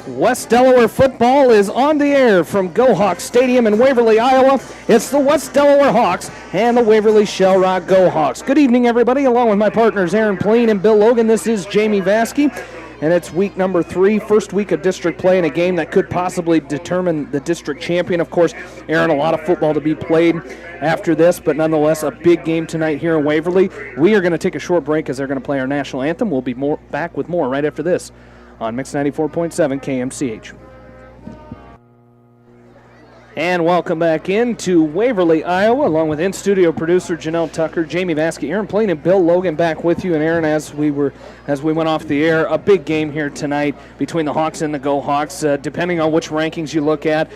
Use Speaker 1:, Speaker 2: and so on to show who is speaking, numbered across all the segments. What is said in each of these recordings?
Speaker 1: West Delaware football is on the air from Go Hawks Stadium in Waverly, Iowa. It's the West Delaware Hawks and the Waverly Shell Rock Go Hawks. Good evening, everybody. Along with my partners Aaron Pleen and Bill Logan, this is Jamie Vasky, and it's week number 3, first week of district play in a game that could possibly determine the district champion. Of course, Aaron, a lot of football to be played after this, but nonetheless a big game tonight here in Waverly. We are going to take a short break as they're going to play our national anthem. We'll be back with more right after this on Mix 94.7 KMCH. And welcome back into Waverly, Iowa, along with in-studio producer Janelle Tucker, Jamie Vasky, Aaron Pleen, and Bill Logan back with you. And Aaron, as we went off the air, a big game here tonight between the Hawks and the Go Hawks. Depending on which rankings you look at,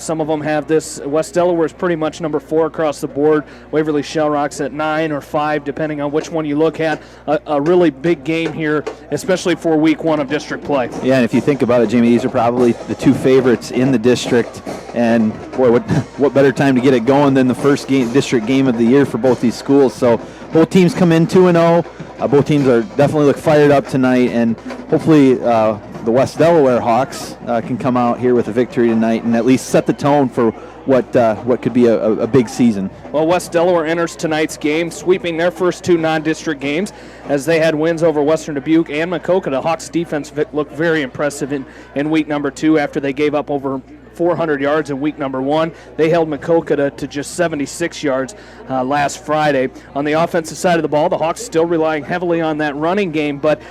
Speaker 1: some of them have this. West Delaware is pretty much number 4 across the board. Waverly Shell Rock's at 9 or 5, depending on which one you look at. A really big game here, especially for week 1 of district play.
Speaker 2: Yeah, and if you think about it, Jamie, these are probably the 2 favorites in the district. And boy, what better time to get it going than the first district game of the year for both these schools. So both teams come in 2-0. Both teams are definitely look fired up tonight, and hopefully the West Delaware Hawks can come out here with a victory tonight and at least set the tone for what could be a big season.
Speaker 1: Well, West Delaware enters tonight's game, sweeping their first 2 non-district games as they had wins over Western Dubuque and Maquoketa. The Hawks defense looked very impressive in week number 2 after they gave up over 400 yards in week number 1. They held Maquoketa to just 76 yards last Friday. On the offensive side of the ball, the Hawks still relying heavily on that running game, but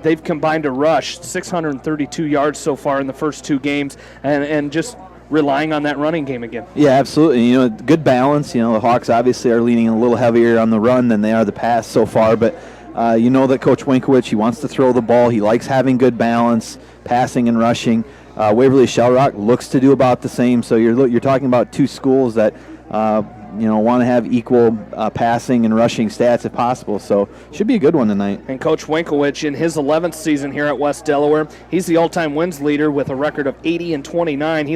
Speaker 1: they've combined to rush 632 yards so far in the first 2 games, and just relying on that running game again.
Speaker 2: Yeah, absolutely. Good balance. The Hawks obviously are leaning a little heavier on the run than they are the pass so far, but that Coach Winkowicz, he wants to throw the ball. He likes having good balance, passing and rushing. Waverly Shell Rock looks to do about the same. So you're talking about 2 schools that want to have equal passing and rushing stats if possible. So should be a good one tonight.
Speaker 1: And Coach Winkowicz, in his 11th season here at West Delaware, he's the all-time wins leader with a record of 80-29.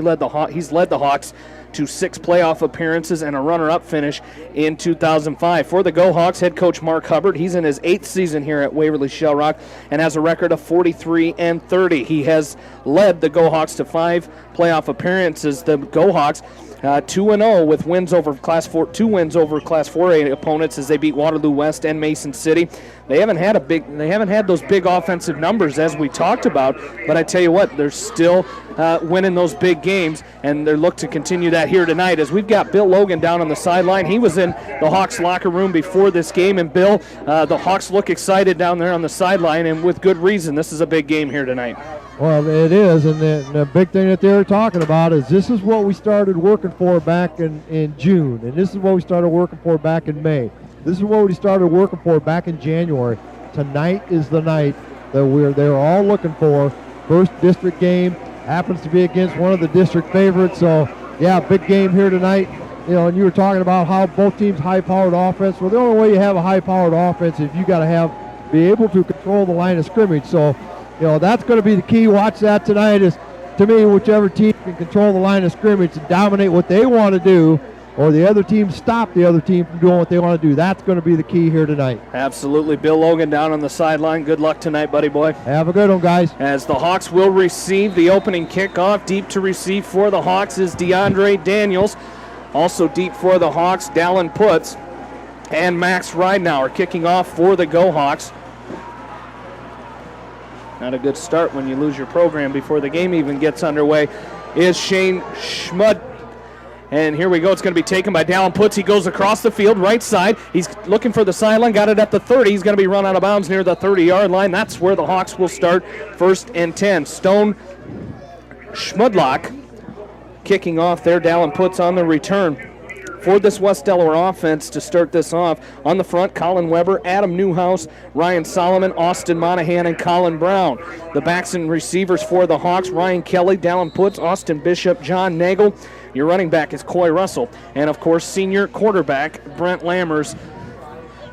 Speaker 1: He's led the Hawks to 6 playoff appearances and a runner-up finish in 2005. For the Go Hawks, head coach Mark Hubbard, he's in his 8th season here at Waverly Shell Rock and has a record of 43-30. He has led the Go Hawks to 5 playoff appearances. The Go Hawks 2-0 with wins over Class 4, 2 wins over Class 4A opponents as they beat Waterloo West and Mason City. They haven't had those big offensive numbers as we talked about, but I tell you what, they're still winning those big games, and they look to continue that here tonight. As we've got Bill Logan down on the sideline, he was in the Hawks locker room before this game, and Bill, the Hawks look excited down there on the sideline, and with good reason. This is a big game here tonight.
Speaker 3: Well, it is, and the big thing that they were talking about is this is what we started working for back in June, and this is what we started working for back in May. This is what we started working for back in January. Tonight is the night that they're all looking for. First district game happens to be against one of the district favorites, so yeah, big game here tonight. And you were talking about how both teams high-powered offense. Well, the only way you have a high-powered offense is you got to be able to control the line of scrimmage. So that's going to be the key. Watch that tonight. Is, to me, whichever team can control the line of scrimmage and dominate what they want to do, or the other team stop the other team from doing what they want to do. That's going to be the key here tonight.
Speaker 1: Absolutely. Bill Logan down on the sideline. Good luck tonight, buddy boy.
Speaker 3: Have a good one, guys.
Speaker 1: As the Hawks will receive the opening kickoff. Deep to receive for the Hawks is DeAndre Daniels. Also deep for the Hawks, Dallin Putz and Max Ridenauer kicking off for the Go Hawks. Not a good start when you lose your program before the game even gets underway. Is Shane Schmud. And here we go. It's going to be taken by Dallin Putz. He goes across the field, right side. He's looking for the sideline. Got it at the 30. He's going to be run out of bounds near the 30-yard line. That's where the Hawks will start 1st and 10. Stone Schmudlock kicking off there. Dallin Putz on the return for this West Delaware offense to start this off. On the front, Colin Weber, Adam Newhouse, Ryan Solomon, Austin Monahan, and Colin Brown. The backs and receivers for the Hawks, Ryan Kelly, Dallin Putz, Austin Bishop, John Nagel. Your running back is Coy Russell. And, of course, senior quarterback Brent Lammers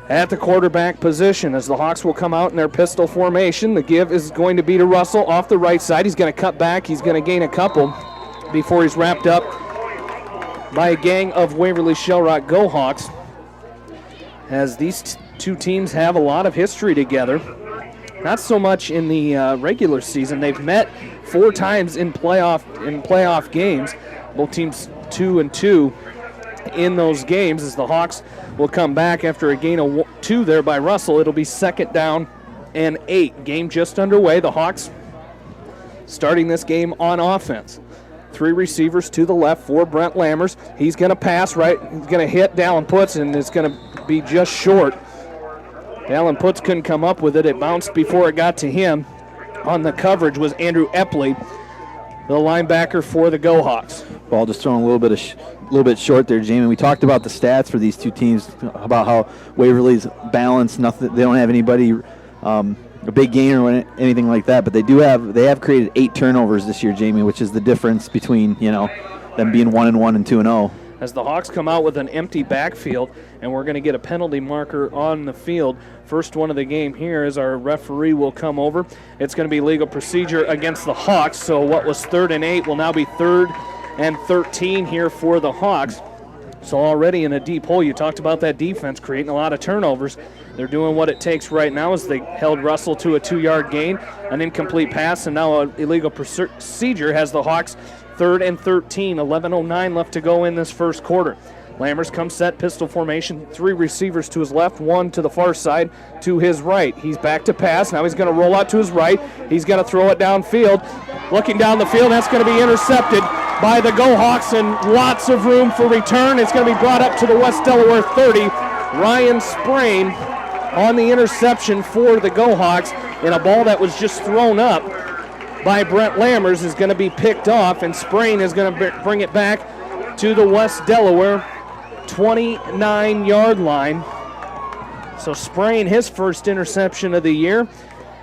Speaker 1: at the quarterback position as the Hawks will come out in their pistol formation. The give is going to be to Russell off the right side. He's going to cut back. He's going to gain a couple before he's wrapped up by a gang of Waverly Shell Rock Go Hawks, as these 2 teams have a lot of history together. not so much in the regular season. They've met 4 times in playoff games. Both teams 2-2 in those games as the Hawks will come back after a gain of 2 there by Russell. It'll be 2nd down and 8. Game just underway. The Hawks starting this game on offense. 3 receivers to the left for Brent Lammers. He's going to pass right. He's going to hit Dallin Putz, and it's going to be just short. Dallin Putz couldn't come up with it. It bounced before it got to him. On the coverage was Andrew Epley, the linebacker for the Go Hawks.
Speaker 2: Ball just thrown a little bit short there, Jamie. We talked about the stats for these two teams, about how Waverly's balanced. Nothing. They don't have anybody a big gain or anything like that, but they have created 8 turnovers this year, Jamie, which is the difference between them being 1-1 and 2-0.
Speaker 1: As the Hawks come out with an empty backfield, and we're going to get a penalty marker on the field. First one of the game here as our referee will come over. It's going to be legal procedure against the Hawks, so what was 3rd and 8 will now be 3rd and 13 here for the Hawks. So already in a deep hole. You talked about that defense creating a lot of turnovers. They're doing what it takes right now as they held Russell to a 2-yard gain, an incomplete pass, and now an illegal procedure has the Hawks 3rd and 13, 11:09 left to go in this first quarter. Lammers comes set, pistol formation, 3 receivers to his left, 1 to the far side to his right. He's back to pass. Now he's going to roll out to his right. He's going to throw it downfield. Looking down the field, that's going to be intercepted by the Go Hawks, and lots of room for return. It's going to be brought up to the West Delaware 30. Ryan Sprain on the interception for the Go Hawks, and a ball that was just thrown up by Brent Lammers is going to be picked off, and Sprain is going to bring it back to the West Delaware 29-yard line. So Sprain, his first interception of the year,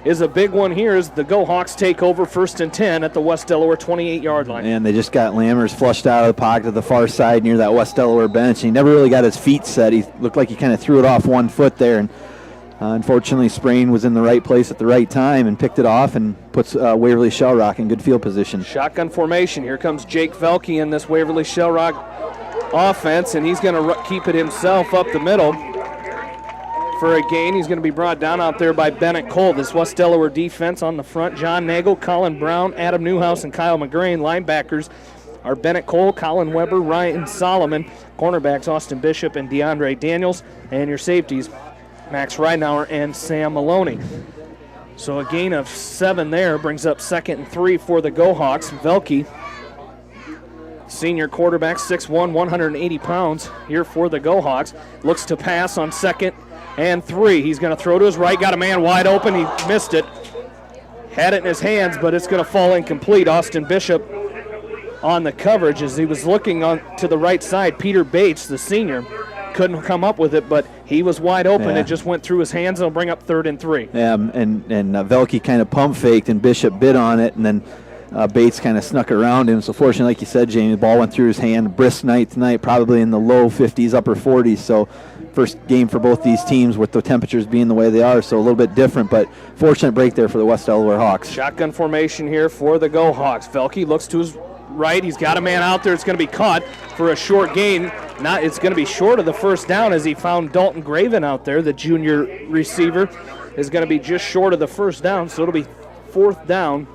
Speaker 1: is a big one here as the Go Hawks take over 1st and 10 at the West Delaware 28-yard line.
Speaker 2: And they just got Lammers flushed out of the pocket to the far side near that West Delaware bench. He never really got his feet set. He looked like he kind of threw it off one foot there, and unfortunately, Sprain was in the right place at the right time and picked it off and puts Waverly Shell Rock in good field position.
Speaker 1: Shotgun formation. Here comes Jake Velke in this Waverly Shell Rock offense, and he's going to keep it himself up the middle for a gain. He's going to be brought down out there by Bennett Cole. This West Delaware defense on the front, John Nagel, Colin Brown, Adam Newhouse, and Kyle McGrain. Linebackers are Bennett Cole, Colin Weber, Ryan Solomon. Cornerbacks Austin Bishop and DeAndre Daniels. And your safeties, Max Ridenour and Sam Maloney. So a gain of 7 there brings up 2nd and 3 for the Go Hawks. Velke, senior quarterback, 6'1", 180 pounds here for the Go Hawks. Looks to pass on 2nd and 3. He's going to throw to his right, got a man wide open. He missed it. Had it in his hands, but it's going to fall incomplete. Austin Bishop on the coverage as he was looking on to the right side. Peter Bates, the senior, couldn't come up with it, but he was wide open.
Speaker 2: Yeah.
Speaker 1: It just went through his hands. It'll bring up 3rd and 3.
Speaker 2: Yeah, and Velke kind of pump faked, and Bishop bit on it, and then Bates kind of snuck around him. So fortunately, like you said, Jamie, the ball went through his hand. Brisk night tonight, probably in the low 50s, upper 40s. So first game for both these teams with the temperatures being the way they are, so a little bit different, but fortunate break there for the West Delaware Hawks.
Speaker 1: Shotgun formation here for the Go Hawks. Velke looks to his right. He's got a man out there. It's going to be caught for a short gain. It's going to be short of the first down as he found Dalton Graven out there. The junior receiver is going to be just short of the first down, so it'll be 4th down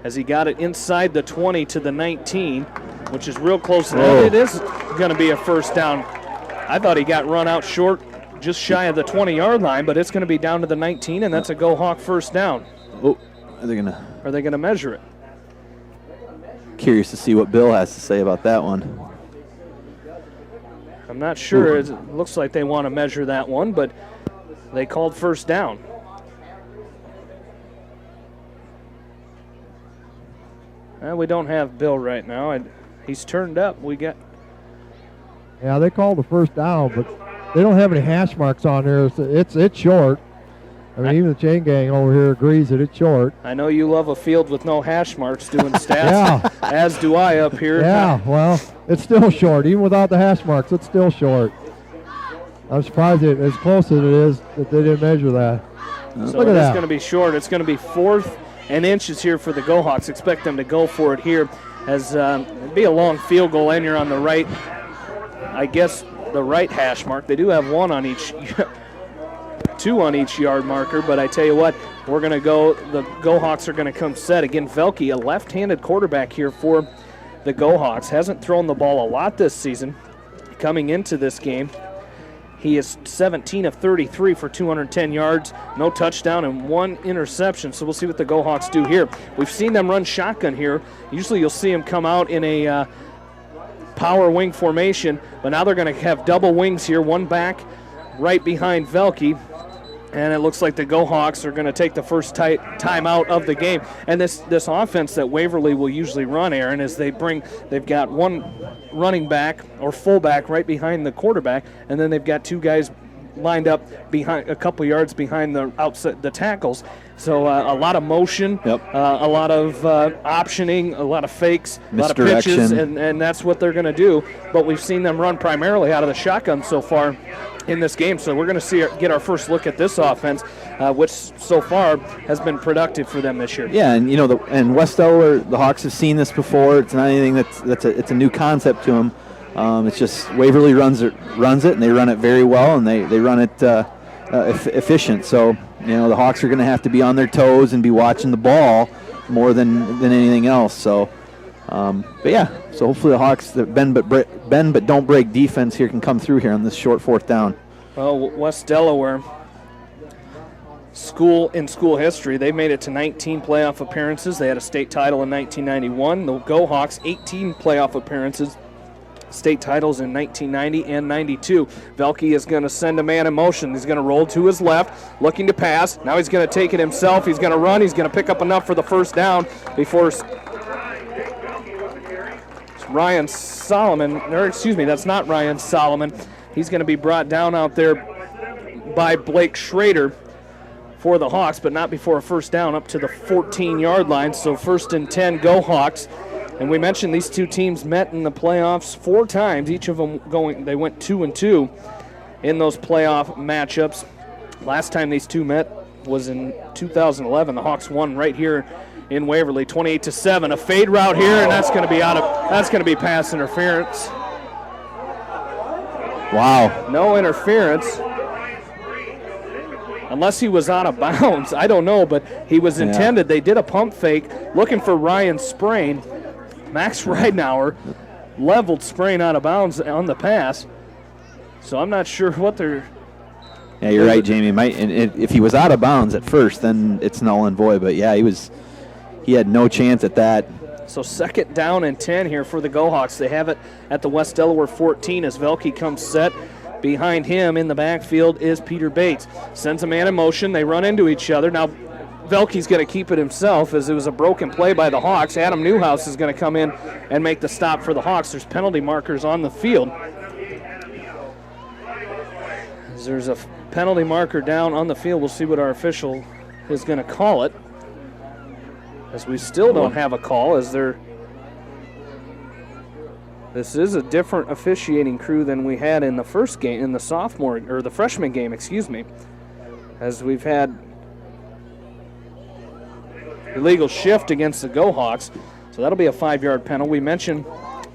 Speaker 1: as he got it inside the 20 to the 19, which is real close.
Speaker 2: Oh.
Speaker 1: It is going to be a first down. I thought he got run out short, just shy of the 20-yard line, but it's going to be down to the 19, and that's a Go Hawk first down.
Speaker 2: Oh, are they
Speaker 1: going to measure it?
Speaker 2: Curious to see what Bill has to say about that one.
Speaker 1: I'm not sure. It looks like they want to measure that one, but they called first down. We don't have Bill right now. He's turned up.
Speaker 3: Yeah, they called the first down, but they don't have any hash marks on there. It's short. I mean, even the chain gang over here agrees that it's short.
Speaker 1: I know you love a field with no hash marks doing stats,
Speaker 3: yeah.
Speaker 1: As do I up here.
Speaker 3: Yeah, well, it's still short. Even without the hash marks, it's still short. I'm surprised as close as it is that they didn't measure that.
Speaker 1: So
Speaker 3: Look at that.
Speaker 1: It's going to be short. It's going to be 4th and inches here for the Go Hawks. Expect them to go for it here as it'd be a long field goal, and you're on the right, I guess, the right hash mark. They do have one on each. 2 on each yard marker, but I tell you what, we're going to go, the Go-Hawks are going to come set. Again, Velke, a left-handed quarterback here for the Go-Hawks. Hasn't thrown the ball a lot this season. Coming into this game, he is 17 of 33 for 210 yards, no touchdown, and 1 interception. So we'll see what the Go-Hawks do here. We've seen them run shotgun here. Usually you'll see them come out in a power wing formation, but now they're going to have double wings here, one back right behind Velke. And it looks like the Go-Hawks are going to take the first time out of the game. And this offense that Waverly will usually run, Aaron, is they've got one running back or fullback right behind the quarterback, and then they've got 2 guys lined up behind, a couple yards behind the tackles. So a lot of motion,
Speaker 2: Yep.
Speaker 1: A lot of optioning, a lot of fakes, a lot of
Speaker 2: Misdirection.
Speaker 1: pitches, and that's what they're going to do. But we've seen them run primarily out of the shotgun so far in this game. So we're going to get our first look at this offense, which so far has been productive for them this year.
Speaker 2: Yeah, and you know, and West Delaware, the Hawks have seen this before. It's not anything it's a new concept to them. It's just Waverly runs it, and they run it very well, and they run it efficient. So you know, the Hawks are going to have to be on their toes and be watching the ball more than anything else. So, but yeah, so hopefully the Hawks, the bend but don't break defense here, can come through here on this short 4th down.
Speaker 1: Well, West Delaware, school history, they made it to 19 playoff appearances. They had a state title in 1991. The Go-Hawks, 18 playoff appearances, state titles in 1990 and 92. Velke is going to send a man in motion. He's going to roll to his left, looking to pass. Now he's going to take it himself. He's going to run. He's going to pick up enough for the first down before Ryan Solomon, or excuse me, that's not Ryan Solomon. He's going to be brought down out there by Blake Schrader for the Hawks, but not before a first down up to the 14-yard line. So 1st and 10, Go-Hawks. And we mentioned these 2 teams met in the playoffs 4 times. Each of them they went 2-2 in those playoff matchups. Last time these 2 met was in 2011. The Hawks won right here in Waverly, 28-7. A fade route here, and that's going to be pass interference.
Speaker 2: Wow.
Speaker 1: No interference. Unless he was out of bounds. I don't know, but he was intended. They did a pump fake looking for Ryan Sprain. Max Ridenauer leveled Sprain out of bounds on the pass. So I'm not sure what they're...
Speaker 2: Yeah, you're right, Jamie. If he was out of bounds at first, then it's null and void. But yeah, he had no chance at that.
Speaker 1: So 2nd down and 10 here for the Go-Hawks. They have it at the West Delaware 14 as Velke comes set. Behind him in the backfield is Peter Bates. Sends a man in motion. They run into each other. Now Velke's going to keep it himself as it was a broken play by the Hawks. Adam Newhouse is going to come in and make the stop for the Hawks. There's penalty markers on the field. There's a penalty marker down on the field. We'll see what our official is going to call it, as we still don't have a call. This is a different officiating crew than we had in the first game, in the freshman game, excuse me, as we've had illegal shift against the Go-Hawks. So that'll be a 5-yard penalty. We mentioned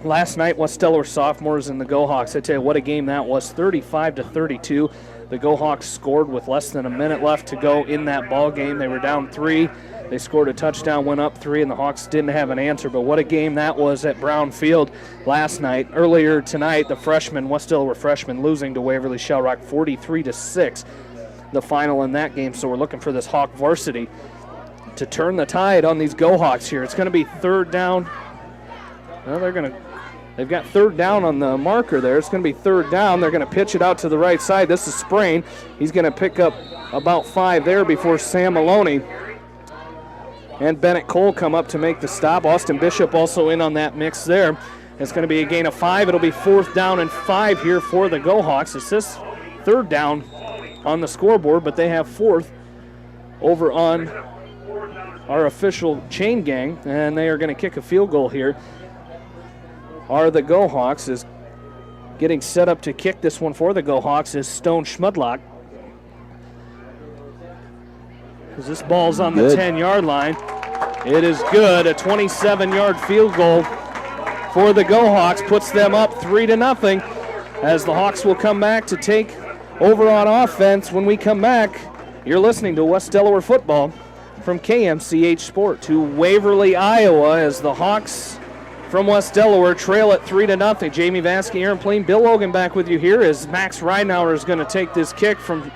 Speaker 1: last night West Delaware sophomores and the Go-Hawks. I tell you what a game that was, 35-32. The Go-Hawks scored with less than a minute left to go in that ball game. They were down 3. They scored a touchdown, went up 3, and the Hawks didn't have an answer. But what a game that was at Brown Field last night. Earlier tonight, the West Delaware freshmen, losing to Waverly Shell Rock 43-6, the final in that game. So we're looking for this Hawk varsity to turn the tide on these Go-Hawks here. It's going to be 3rd down. Well, they've got 3rd down on the marker there. It's going to be 3rd down. They're going to pitch it out to the right side. This is Sprain. He's going to pick up about 5 there before Sam Maloney and Bennett Cole come up to make the stop. Austin Bishop also in on that mix there. It's going to be a gain of 5. It'll be 4th down and 5 here for the Go-Hawks. It's this 3rd down on the scoreboard, but they have 4th over on our official chain gang, and they are going to kick a field goal here. The Go-Hawks is getting set up to kick this one for the Go-Hawks is Stone Schmudlock. As this ball's on the 10-yard line. It is good. A 27-yard field goal for the Go-Hawks puts them up 3-0, as the Hawks will come back to take over on offense when we come back. You're listening to West Delaware football from KMCH Sport to Waverly, Iowa, as the Hawks from West Delaware trail at 3-0. Jamie Vaskey, Aaron Pleen, Bill Logan back with you here as Max Reinauer is going to take this kick from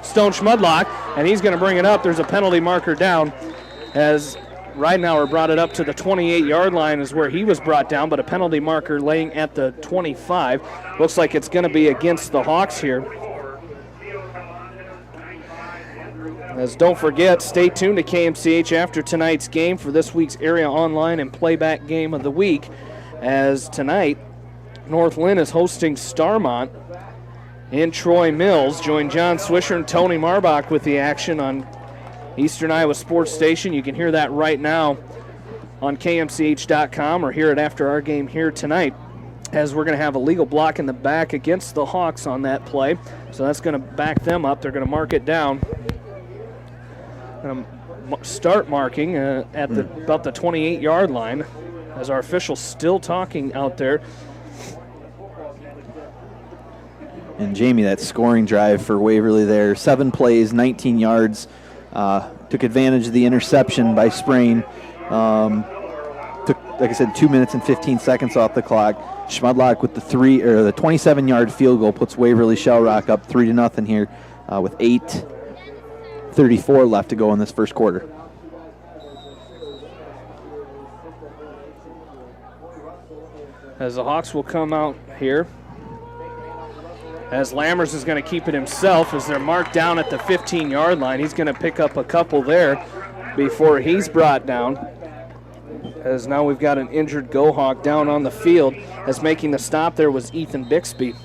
Speaker 1: Stone Schmudlock, and he's going to bring it up. There's a penalty marker down as Reinauer brought it up to the 28-yard line is where he was brought down, but a penalty marker laying at the 25. Looks like it's going to be against the Hawks here. As don't forget, stay tuned to KMCH after tonight's game for this week's area online and playback game of the week, as tonight North Lynn is hosting Starmont in Troy Mills. Join John Swisher and Tony Marbach with the action on Eastern Iowa Sports Station. You can hear that right now on KMCH.com or hear it after our game here tonight, as we're going to have a legal block in the back against the Hawks on that play. So that's going to back them up. They're going to mark it down. Start marking at about the 28-yard line, as our official's still talking out there.
Speaker 2: And Jamie, that scoring drive for Waverly there, 7 plays, 19 yards. Took advantage of the interception by Sprain. Took, like I said, 2 minutes and 15 seconds off the clock. Schmudlock with the 27-yard field goal puts Waverly Shell Rock up 3-0 here with 8:34 left to go in this first quarter.
Speaker 1: As the Hawks will come out here, as Lammers is going to keep it himself as they're marked down at the 15-yard line. He's going to pick up a couple there before he's brought down, as now we've got an injured Go-Hawk down on the field, as making the stop there was Ethan Bixby.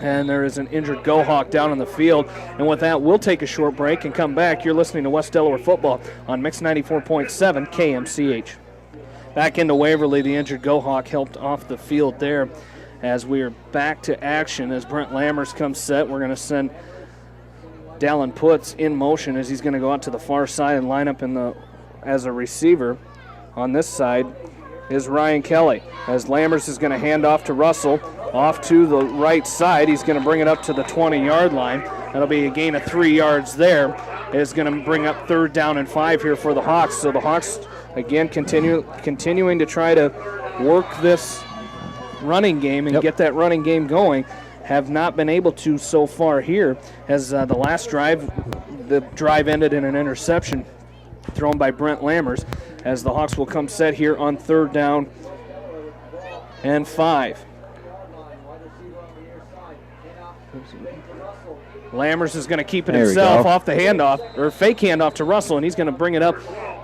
Speaker 1: And there is an injured Go-Hawk down on the field. And with that, we'll take a short break and come back. You're listening to West Delaware football on Mix 94.7 KMCH. Back into Waverly, the injured Go-Hawk helped off the field there. As we are back to action, as Brent Lammers comes set, we're going to send Dallin Putz in motion as he's going to go out to the far side and line up as a receiver. On this side is Ryan Kelly, as Lammers is going to hand off to Russell. Off to the right side, he's going to bring it up to the 20-yard line. That'll be a gain of 3 yards there. It is going to bring up 3rd down and 5 here for the Hawks. So the Hawks, again, continuing to try to work this running game and get that running game going. Have not been able to so far here, as the last drive, the drive ended in an interception thrown by Brent Lammers, as the Hawks will come set here on 3rd down and 5. Lammers is going to keep it himself off the handoff, or fake handoff to Russell, and he's going to bring it up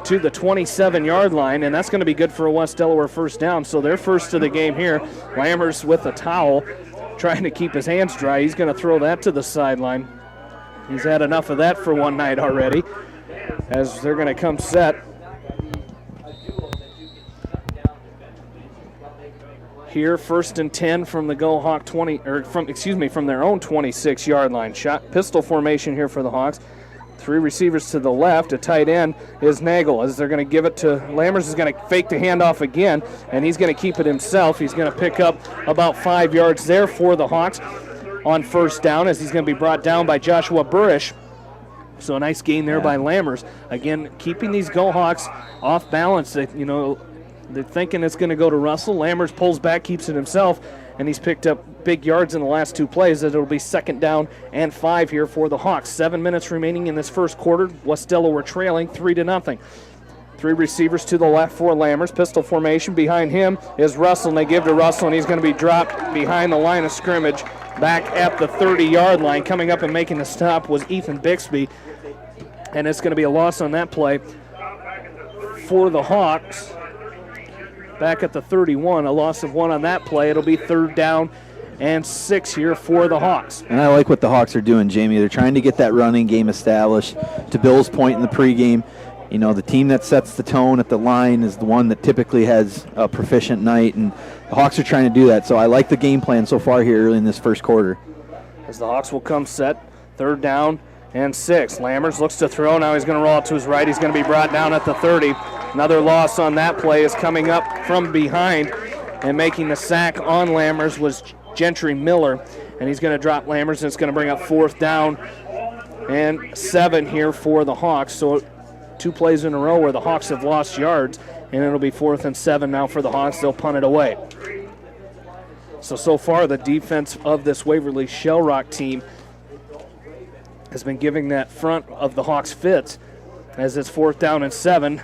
Speaker 1: to the 27-yard line, and that's going to be good for a West Delaware first down. So they're first of the game here. Lammers with a towel, trying to keep his hands dry. He's going to throw that to the sideline. He's had enough of that for one night already, as they're going to come set. Here, 1st and 10 from the Go-Hawk from their own 26-yard line. Pistol formation here for the Hawks. 3 receivers to the left. A tight end is Nagel, as they're going to give it to Lammers. Is going to fake the handoff again, and he's going to keep it himself. He's going to pick up about 5 yards there for the Hawks on 1st down, as he's going to be brought down by Joshua Burish. So a nice gain there by Lammers. Again, keeping these Go-Hawks off balance. They're thinking it's going to go to Russell. Lammers pulls back, keeps it himself, and he's picked up big yards in the last 2 plays. It'll be 2nd down and 5 here for the Hawks. 7 minutes remaining in this first quarter. West Delaware trailing 3-0. 3 receivers to the left for Lammers. Pistol formation. Behind him is Russell, and they give to Russell, and he's going to be dropped behind the line of scrimmage back at the 30-yard line. Coming up and making the stop was Ethan Bixby, and it's going to be a loss on that play for the Hawks. Back at the 31, a loss of 1 on that play. It'll be 3rd down and 6 here for the Hawks.
Speaker 2: And I like what the Hawks are doing, Jamie. They're trying to get that running game established. To Bill's point in the pregame, the team that sets the tone at the line is the one that typically has a proficient night, and the Hawks are trying to do that. So I like the game plan so far here early in this first quarter.
Speaker 1: As the Hawks will come set, 3rd down and 6. Lammers looks to throw. Now he's going to roll out to his right. He's going to be brought down at the 30. Another loss on that play is coming up from behind, and making the sack on Lammers was Gentry Miller, and he's going to drop Lammers, and it's going to bring up 4th down and 7 here for the Hawks. So 2 plays in a row where the Hawks have lost yards, and it'll be 4th and 7 now for the Hawks. They'll punt it away. So far the defense of this Waverly Shell Rock team has been giving that front of the Hawks fits as it's 4th down and 7.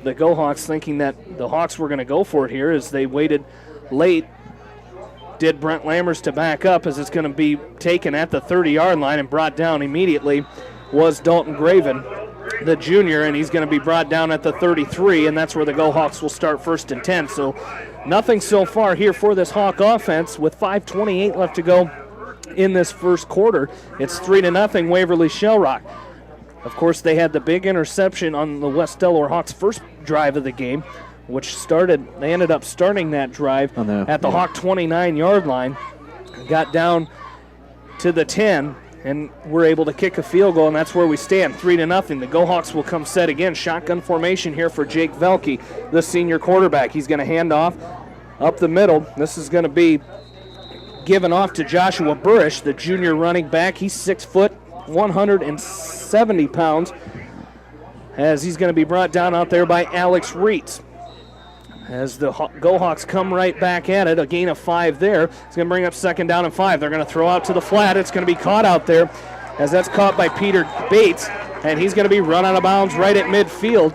Speaker 1: The Go Hawks thinking that the Hawks were going to go for it here as they waited late. Did Brent Lammers to back up as it's going to be taken at the 30-yard line, and brought down immediately was Dalton Graven, the junior, and he's going to be brought down at the 33, and that's where the Go Hawks will start 1st and 10. So nothing so far here for this Hawk offense with 5:28 left to go in this first quarter. It's 3-0 Waverly Shell Rock. Of course, they had the big interception on the West Delaware Hawks' first drive of the game, which they ended up starting that drive at the Hawk 29-yard line, got down to the 10, and were able to kick a field goal, and that's where we stand, 3-0. The Go Hawks will come set again. Shotgun formation here for Jake Velke, the senior quarterback. He's going to hand off up the middle. This is going to be given off to Joshua Burrish, the junior running back. He's 6 foot, 170 pounds, as he's going to be brought down out there by Alex Reitz. As the Go Hawks come right back at it, a gain of 5 there. It's going to bring up 2nd down and 5. They're going to throw out to the flat. It's going to be caught out there, as that's caught by Peter Bates, and he's going to be run out of bounds right at midfield.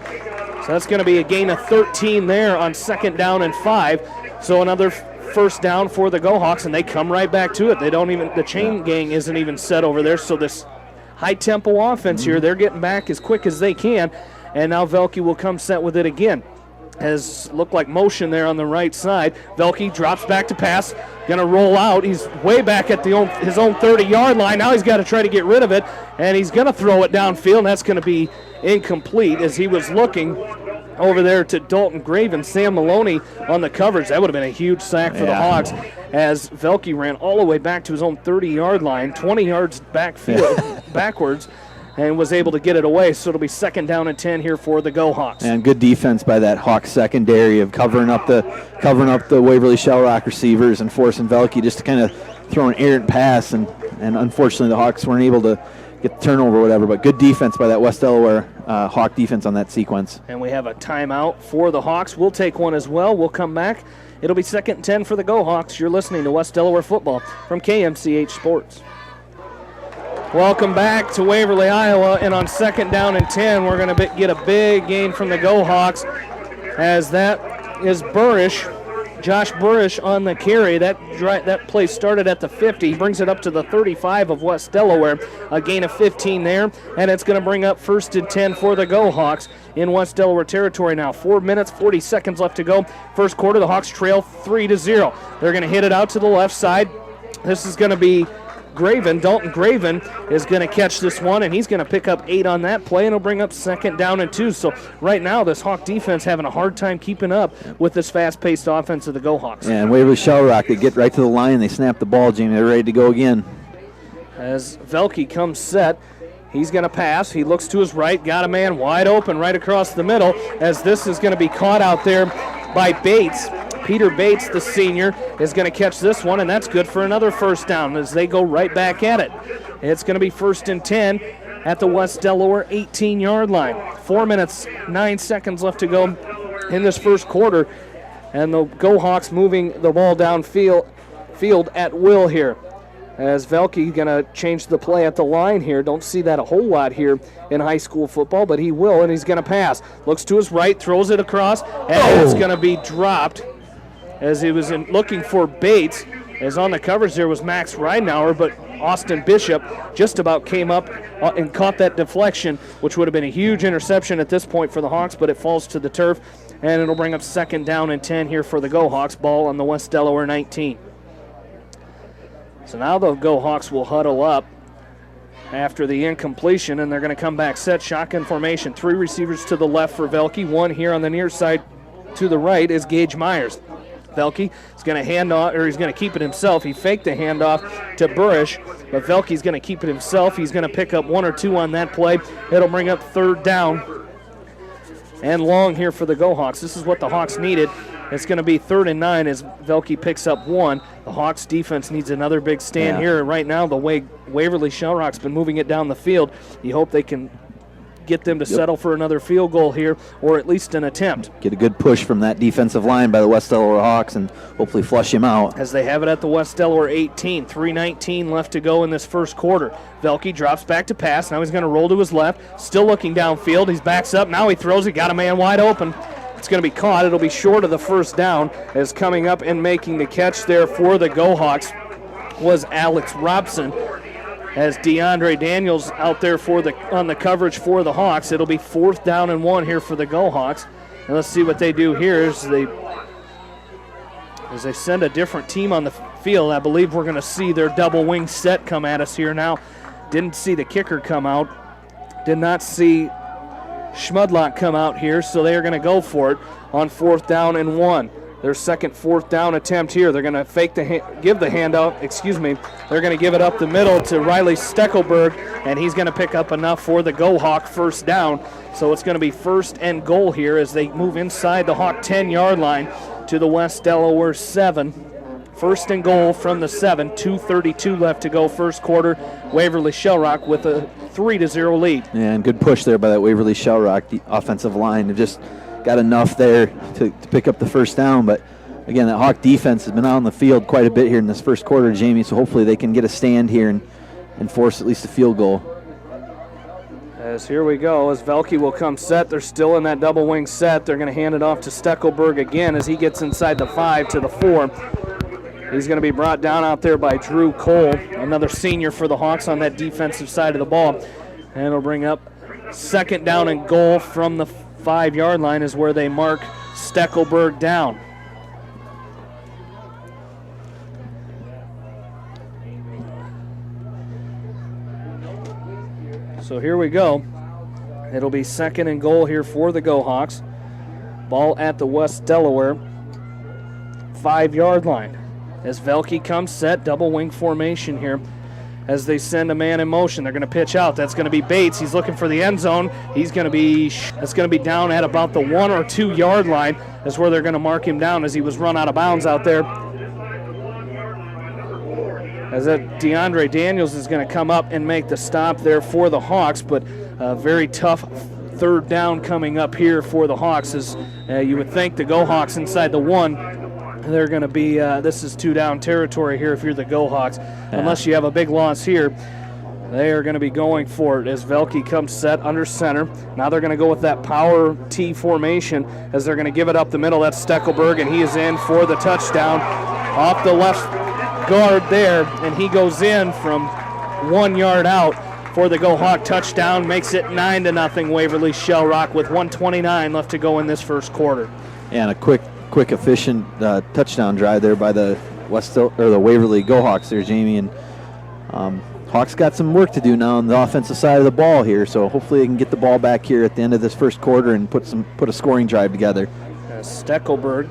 Speaker 1: So that's going to be a gain of 13 there on 2nd down and 5. So another 1st down for the Go Hawks, and they come right back to it. The chain gang isn't even set over there, so this high-tempo offense here, they're getting back as quick as they can, and now Velke will come set with it again. Has looked like motion there on the right side. Velke drops back to pass, going to roll out. He's way back at his own 30-yard line. Now he's got to try to get rid of it, and he's going to throw it downfield, and that's going to be incomplete as he was looking over there to Dalton Graven. Sam Maloney on the coverage. That would have been a huge sack for the Hawks, as Velke ran all the way back to his own 30-yard line, 20 yards backwards, and was able to get it away. So it'll be 2nd down and 10 here for the Go Hawks.
Speaker 2: And good defense by that Hawks secondary of covering up the Waverly Shell Rock receivers and forcing Velke just to kind of throw an errant pass, and unfortunately the Hawks weren't able to get the turnover or whatever, but good defense by that West Delaware Hawk defense on that sequence.
Speaker 1: And we have a timeout for the Hawks. We'll take one as well. We'll come back. It'll be 2nd and 10 for the Go Hawks. You're listening to West Delaware football from KMCH Sports. Welcome back to Waverly, Iowa, and on 2nd down and 10, we're going to get a big gain from the Go Hawks, as that is Burrish, Josh Burrish on the carry. That play started at the 50. He brings it up to the 35 of West Delaware, a gain of 15 there, and it's going to bring up 1st and 10 for the Go Hawks in West Delaware territory now. 4 minutes, 40 seconds left to go. First quarter, the Hawks trail 3-0. They're going to hit it out to the left side. This is going to be Dalton Graven is going to catch this one, and he's going to pick up 8 on that play, and it'll bring up 2nd down and 2. So right now, this Hawk defense having a hard time keeping up with this fast-paced offense of the Go Hawks.
Speaker 2: Yeah, and Waverly Shell Rock, they get right to the line, they snap the ball, Jamie. They're ready to go again.
Speaker 1: As Velke comes set, he's going to pass. He looks to his right, got a man wide open right across the middle, as this is going to be caught out there by Bates. Peter Bates, the senior, is going to catch this one, and that's good for another 1st down as they go right back at it. It's going to be 1st and 10 at the West Delaware 18-yard line. 4 minutes, 9 seconds left to go in this first quarter, and the Go Hawks moving the ball downfield at will here. As Velke going to change the play at the line here. Don't see that a whole lot here in high school football, but he will, and he's going to pass. Looks to his right, throws it across, and it's going to be dropped as he was looking for Bates. As on the coverage there was Max Ridenour, but Austin Bishop just about came up and caught that deflection, which would have been a huge interception at this point for the Hawks, but it falls to the turf, and it'll bring up 2nd down and 10 here for the Go Hawks. Ball on the West Delaware 19. So now the Go Hawks will huddle up after the incompletion, and they're going to come back set. Shotgun formation. 3 receivers to the left for Velke. 1 here on the near side to the right is Gage Myers. Velke is going to hand off, or he's going to keep it himself. He faked the handoff to Burrish, but Velke's going to keep it himself. He's going to pick up 1 or 2 on that play. It'll bring up 3rd down and long here for the Go Hawks. This is what the Hawks needed It's going to be 3rd and 9 as Velke picks up 1. The Hawks defense needs another big stand here. Right now, the way Waverly Shell Rock's been moving it down the field, you hope they can get them to settle for another field goal here, or at least an attempt.
Speaker 2: Get a good push from that defensive line by the West Delaware Hawks and hopefully flush him out.
Speaker 1: As they have it at the West Delaware 18, 3:19 left to go in this first quarter. Velke drops back to pass. Now he's going to roll to his left, still looking downfield. He backs up. Now he throws it, got a man wide open. It's going to be caught. It'll be short of the first down, as coming up and making the catch there for the Go Hawks was Alex Robson. As DeAndre Daniels out there on the coverage for the Hawks. It'll be 4th down and 1 here for the Go Hawks. And let's see what they do here as they send a different team on the field. I believe we're going to see their double wing set come at us here now. Didn't see the kicker come out. Did not see Schmudlock come out here, so they are going to go for it on 4th down and 1. Their second 4th down attempt here. They're going to give the handout, They're going to give it up the middle to Riley Steckelberg, and he's going to pick up enough for the Go Hawk first down. So it's going to be 1st and goal here as they move inside the Hawk 10-yard line to the West Delaware 7. 1st and goal from the 7, 2:32 left to go first quarter. Waverly Shell Rock with a 3-0 lead.
Speaker 2: Yeah, and good push there by that Waverly Shell Rock, the offensive line. It just got enough there to pick up the first down, but again, that Hawk defense has been out on the field quite a bit here in this first quarter, Jamie, so hopefully they can get a stand here and force at least a field goal.
Speaker 1: As here we go, as Velke will come set. They're still in that double wing set. They're going to hand it off to Steckelberg again as he gets inside the 5 to the 4. He's going to be brought down out there by Drew Cole, another senior for the Hawks on that defensive side of the ball. And it'll bring up 2nd down and goal from the 5-yard line is where they mark Steckelberg down. So here we go. It'll be 2nd and goal here for the Go Hawks. Ball at the West Delaware 5-yard line. As Velke comes set, double wing formation here. As they send a man in motion, they're going to pitch out. That's going to be Bates. He's looking for the end zone. That's going to be down at about the 1 or 2 yard line. That's where they're going to mark him down as he was run out of bounds out there. As that DeAndre Daniels is going to come up and make the stop there for the Hawks, but a very tough 3rd down coming up here for the Hawks. As you would think the Go Hawks inside the 1. They're going to be, this is 2-down territory here if you're the Go Hawks. Yeah. Unless you have a big loss here, they are going to be going for it as Velke comes set under center. Now they're going to go with that power T formation as they're going to give it up the middle. That's Steckelberg, and he is in for the touchdown off the left guard there, and he goes in from 1 yard out for the Go Hawk touchdown. Makes it 9-0 Waverly Shell Rock with 1:29 left to go in this first quarter.
Speaker 2: And a quick efficient touchdown drive there by the the Waverly Go Hawks there, Jamie, and Hawks got some work to do now on the offensive side of the ball here, so hopefully they can get the ball back here at the end of this first quarter and put a scoring drive together.
Speaker 1: Steckelberg,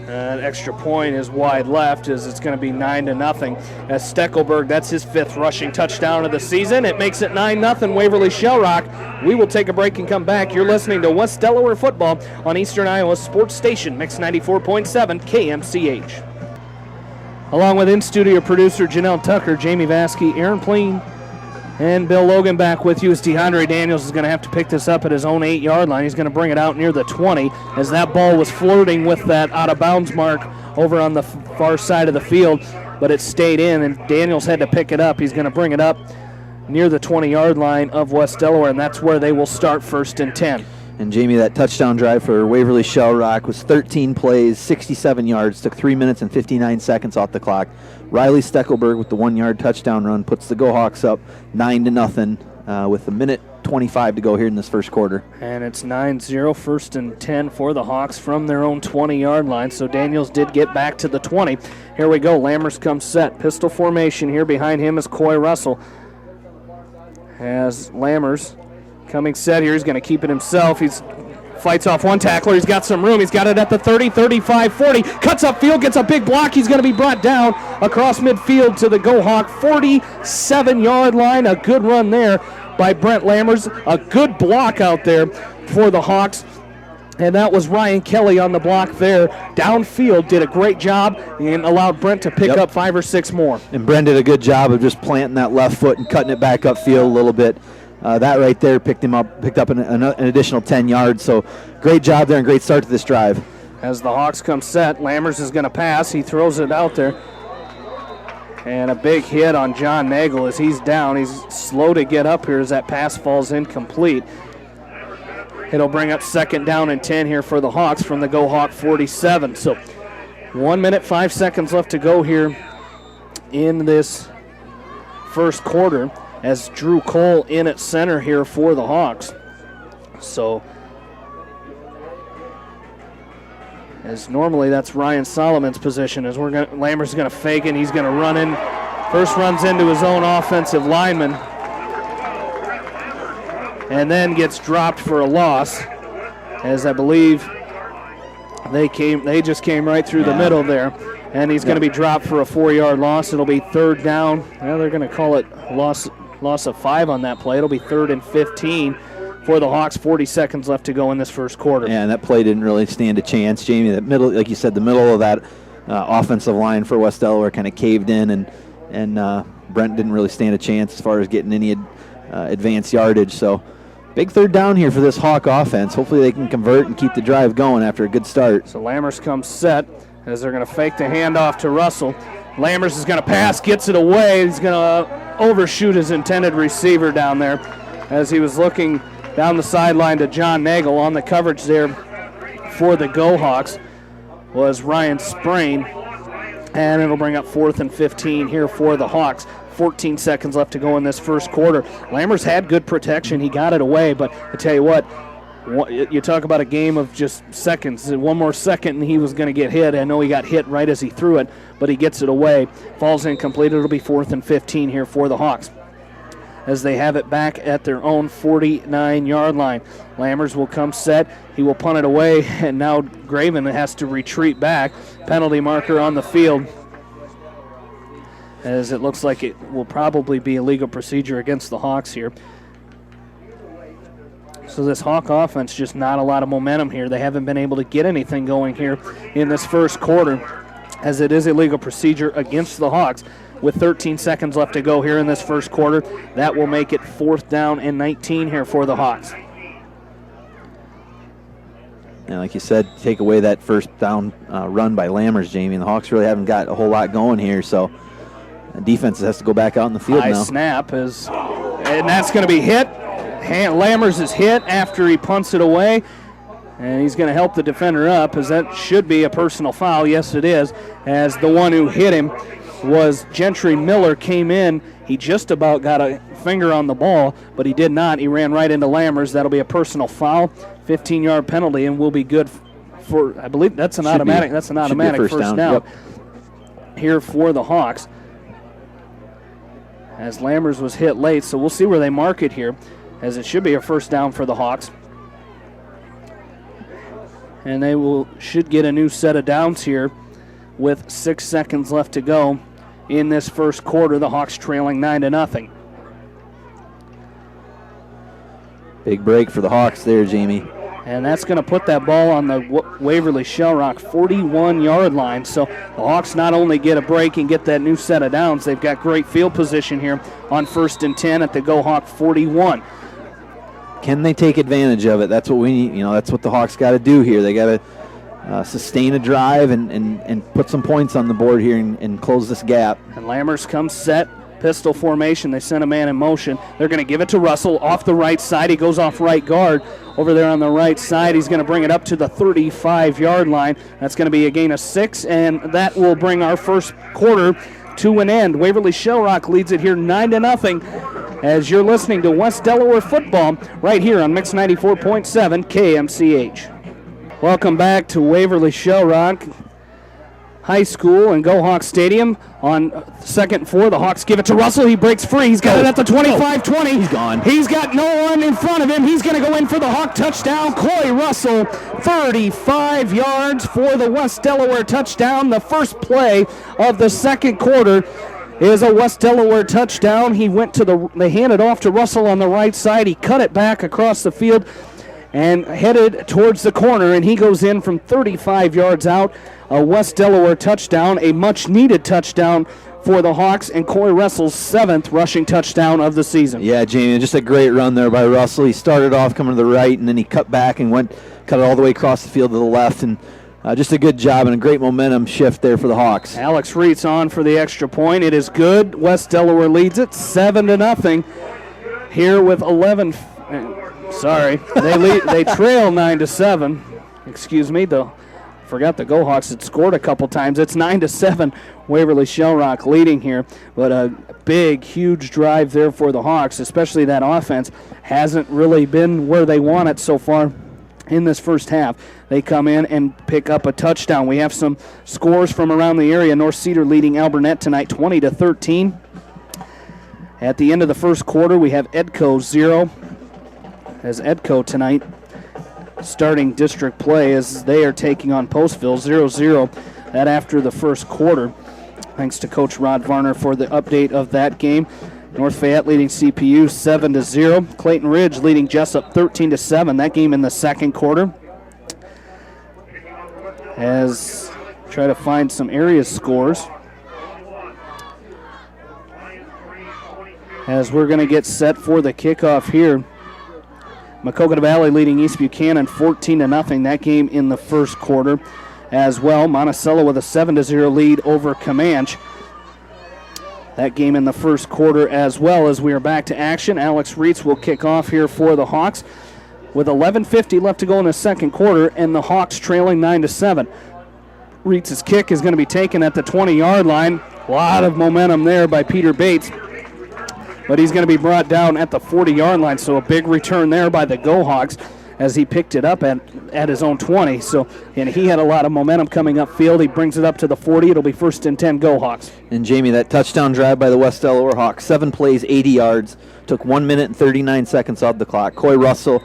Speaker 1: an extra point is wide left as it's going to be 9-0. As Steckelberg, that's his 5th rushing touchdown of the season. It makes it 9-0 Waverly Shell Rock. We will take a break and come back. You're listening to West Delaware football on Eastern Iowa's sports station, Mix 94.7 KMCH. Along with in-studio producer Janelle Tucker, Jamie Vaskey, Aaron Pleen, and Bill Logan back with you as DeAndre Daniels is going to have to pick this up at his own 8-yard line. He's going to bring it out near the 20 as that ball was flirting with that out-of-bounds mark over on the far side of the field, but it stayed in, and Daniels had to pick it up. He's going to bring it up near the 20-yard line of West Delaware, and that's where they will start 1st and 10.
Speaker 2: And Jamie, that touchdown drive for Waverly Shell Rock was 13 plays, 67 yards, took 3 minutes and 59 seconds off the clock. Riley Steckelberg with the 1-yard touchdown run puts the Go Hawks up 9-0 with 1:25 to go here in this first quarter.
Speaker 1: And it's 9-0, 1st and 10 for the Hawks from their own 20-yard line. So Daniels did get back to the 20. Here we go. Lammers comes set. Pistol formation here. Behind him is Coy Russell. As Lammers coming set here, he's going to keep it himself. He's fights off one tackler. He's got some room. He's got it at the 30, 35, 40. Cuts upfield, gets a big block. He's going to be brought down across midfield to the Go Hawk 47-yard line. A good run there by Brent Lammers. A good block out there for the Hawks And that was Ryan Kelly on the block there. Downfield, did a great job and allowed Brent to pick up 5 or 6 more.
Speaker 2: And Brent did a good job of just planting that left foot and cutting it back upfield a little bit. That right there picked up an additional 10 yards. So great job there and great start to this drive.
Speaker 1: As the Hawks come set, Lammers is going to pass. He throws it out there. And a big hit on John Nagel as he's down. He's slow to get up here as that pass falls incomplete. It'll bring up 2nd down and 10 here for the Hawks from the Go Hawk 47. So 1 minute, 5 seconds left to go here in this first quarter as Drew Cole in at center here for the Hawks. So as normally that's Ryan Solomon's position as Lammers is going to fake and he's going to run in. First runs into his own offensive lineman. And then gets dropped for a loss, as I believe they just came right through the middle there. And he's going to be dropped for a 4-yard loss. It'll be 3rd down. Well, they're going to call it loss of 5 on that play. It'll be 3rd and 15 for the Hawks. 40 seconds left to go in this first quarter.
Speaker 2: Yeah, and that play didn't really stand a chance, Jamie. That middle, like you said, the middle of that offensive line for West Delaware kind of caved in, and Brent didn't really stand a chance as far as getting any advanced yardage. So big 3rd down here for this Hawk offense. Hopefully they can convert and keep the drive going after a good start.
Speaker 1: So Lammers comes set as they're going to fake the handoff to Russell. Lammers is going to pass, gets it away. He's going to overshoot his intended receiver down there as he was looking down the sideline to John Nagel. On the coverage there for the Go Hawks was Ryan Sprain. And it'll bring up 4th and 15 here for the Hawks. 14 seconds left to go in this first quarter. Lammers had good protection. He got it away, but I tell you what, you talk about a game of just seconds. 1 more second and he was going to get hit. I know he got hit right as he threw it, but he gets it away. Falls incomplete. It'll be 4th and 15 here for the Hawks as they have it back at their own 49-yard line. Lammers will come set. He will punt it away, and now Graven has to retreat back. Penalty marker on the field, as it looks like it will probably be a legal procedure against the Hawks here. So this Hawk offense, just not a lot of momentum here. They haven't been able to get anything going here in this first quarter, as it is a legal procedure against the Hawks. With 13 seconds left to go here in this first quarter, that will make it 4th down and 19 here for the Hawks.
Speaker 2: And like you said, take away that first down run by Lammers, Jamie, and the Hawks really haven't got a whole lot going here, so defense has to go back out in the field now.
Speaker 1: High snap and that's going to be hit. Lammers is hit after he punts it away, and he's going to help the defender up, as that should be a personal foul. Yes, it is, as the one who hit him was Gentry Miller. Came in, he just about got a finger on the ball, but he did not. He ran right into Lammers. That'll be a personal foul, 15-yard penalty, and will be good for, I believe that's an automatic. That's an automatic first down. Yep. Here for the Hawks, as Lammers was hit late, so we'll see where they mark it here, as it should be a first down for the Hawks. And they should get a new set of downs here with 6 seconds left to go in this first quarter. The Hawks trailing 9-0.
Speaker 2: Big break for the Hawks there, Jamie.
Speaker 1: And that's going to put that ball on the Waverly Shell Rock 41-yard line. So the Hawks not only get a break and get that new set of downs, they've got great field position here on 1st and 10 at the Go Hawk 41.
Speaker 2: Can they take advantage of it? That's what we need. That's what the Hawks got to do here. They got to sustain a drive and put some points on the board here and close this gap.
Speaker 1: And Lammers comes set, pistol formation. They send a man in motion. They're going to give it to Russell off the right side. He goes off right guard over there on the right side. He's going to bring it up to the 35-yard line. That's going to be a gain of 6, and that will bring our first quarter to an end. Waverly Shell Rock leads it here 9-0, as you're listening to West Delaware football right here on Mix 94.7 KMCH. Welcome back to Waverly Shell Rock High School and Go Hawks Stadium. On 2nd and 4, the Hawks give it to Russell. He breaks free. He's got it at the 25-20.
Speaker 2: He's gone.
Speaker 1: He's got no one in front of him. He's going to go in for the Hawk touchdown. Coy Russell, 35 yards for the West Delaware touchdown. The first play of the second quarter is a West Delaware touchdown. He went to they handed off to Russell on the right side. He cut it back across the field, and headed towards the corner, and he goes in from 35 yards out. A West Delaware touchdown, a much-needed touchdown for the Hawks, and Coy Russell's 7th rushing touchdown of the season.
Speaker 2: Yeah, Jamie, just a great run there by Russell. He started off coming to the right, and then he cut back and cut it all the way across the field to the left, and just a good job and a great momentum shift there for the Hawks.
Speaker 1: Alex Reitz on for the extra point. It is good. West Delaware leads it 7-0 here with 11. They trail 9-7. Excuse me. Forgot the Go Hawks had scored a couple times. It's 9-7. Waverly Shell Rock leading here, but a big, huge drive there for the Hawks, especially that offense hasn't really been where they want it so far in this first half. They come in and pick up a touchdown. We have some scores from around the area. North Cedar leading Alburnett tonight 20-13. At the end of the first quarter, we have Edco 0 as Edco tonight starting district play as they are taking on Postville 0-0. That after the first quarter. Thanks to Coach Rod Varner for the update of that game. North Fayette leading CPU 7-0. Clayton Ridge leading Jessup 13-7. That game in the second quarter. As try to find some area scores. As we're going to get set for the kickoff here. Maquoketa Valley leading East Buchanan 14-0. That game in the first quarter as well. Monticello with a 7-0 lead over Comanche. That game in the first quarter as well. As we are back to action, Alex Reitz will kick off here for the Hawks with 11:50 left to go in the second quarter, and the Hawks trailing 9-7. Reitz's kick is going to be taken at the 20-yard line. A lot of momentum there by Peter Bates, but he's going to be brought down at the 40-yard line, so a big return there by the Go Hawks as he picked it up at his own 20. And he had a lot of momentum coming upfield. He brings it up to the 40. It'll be 1st and 10 Go Hawks.
Speaker 2: And Jamie, that touchdown drive by the West Delaware Hawks, 7 plays, 80 yards, took 1 minute and 39 seconds off the clock. Coy Russell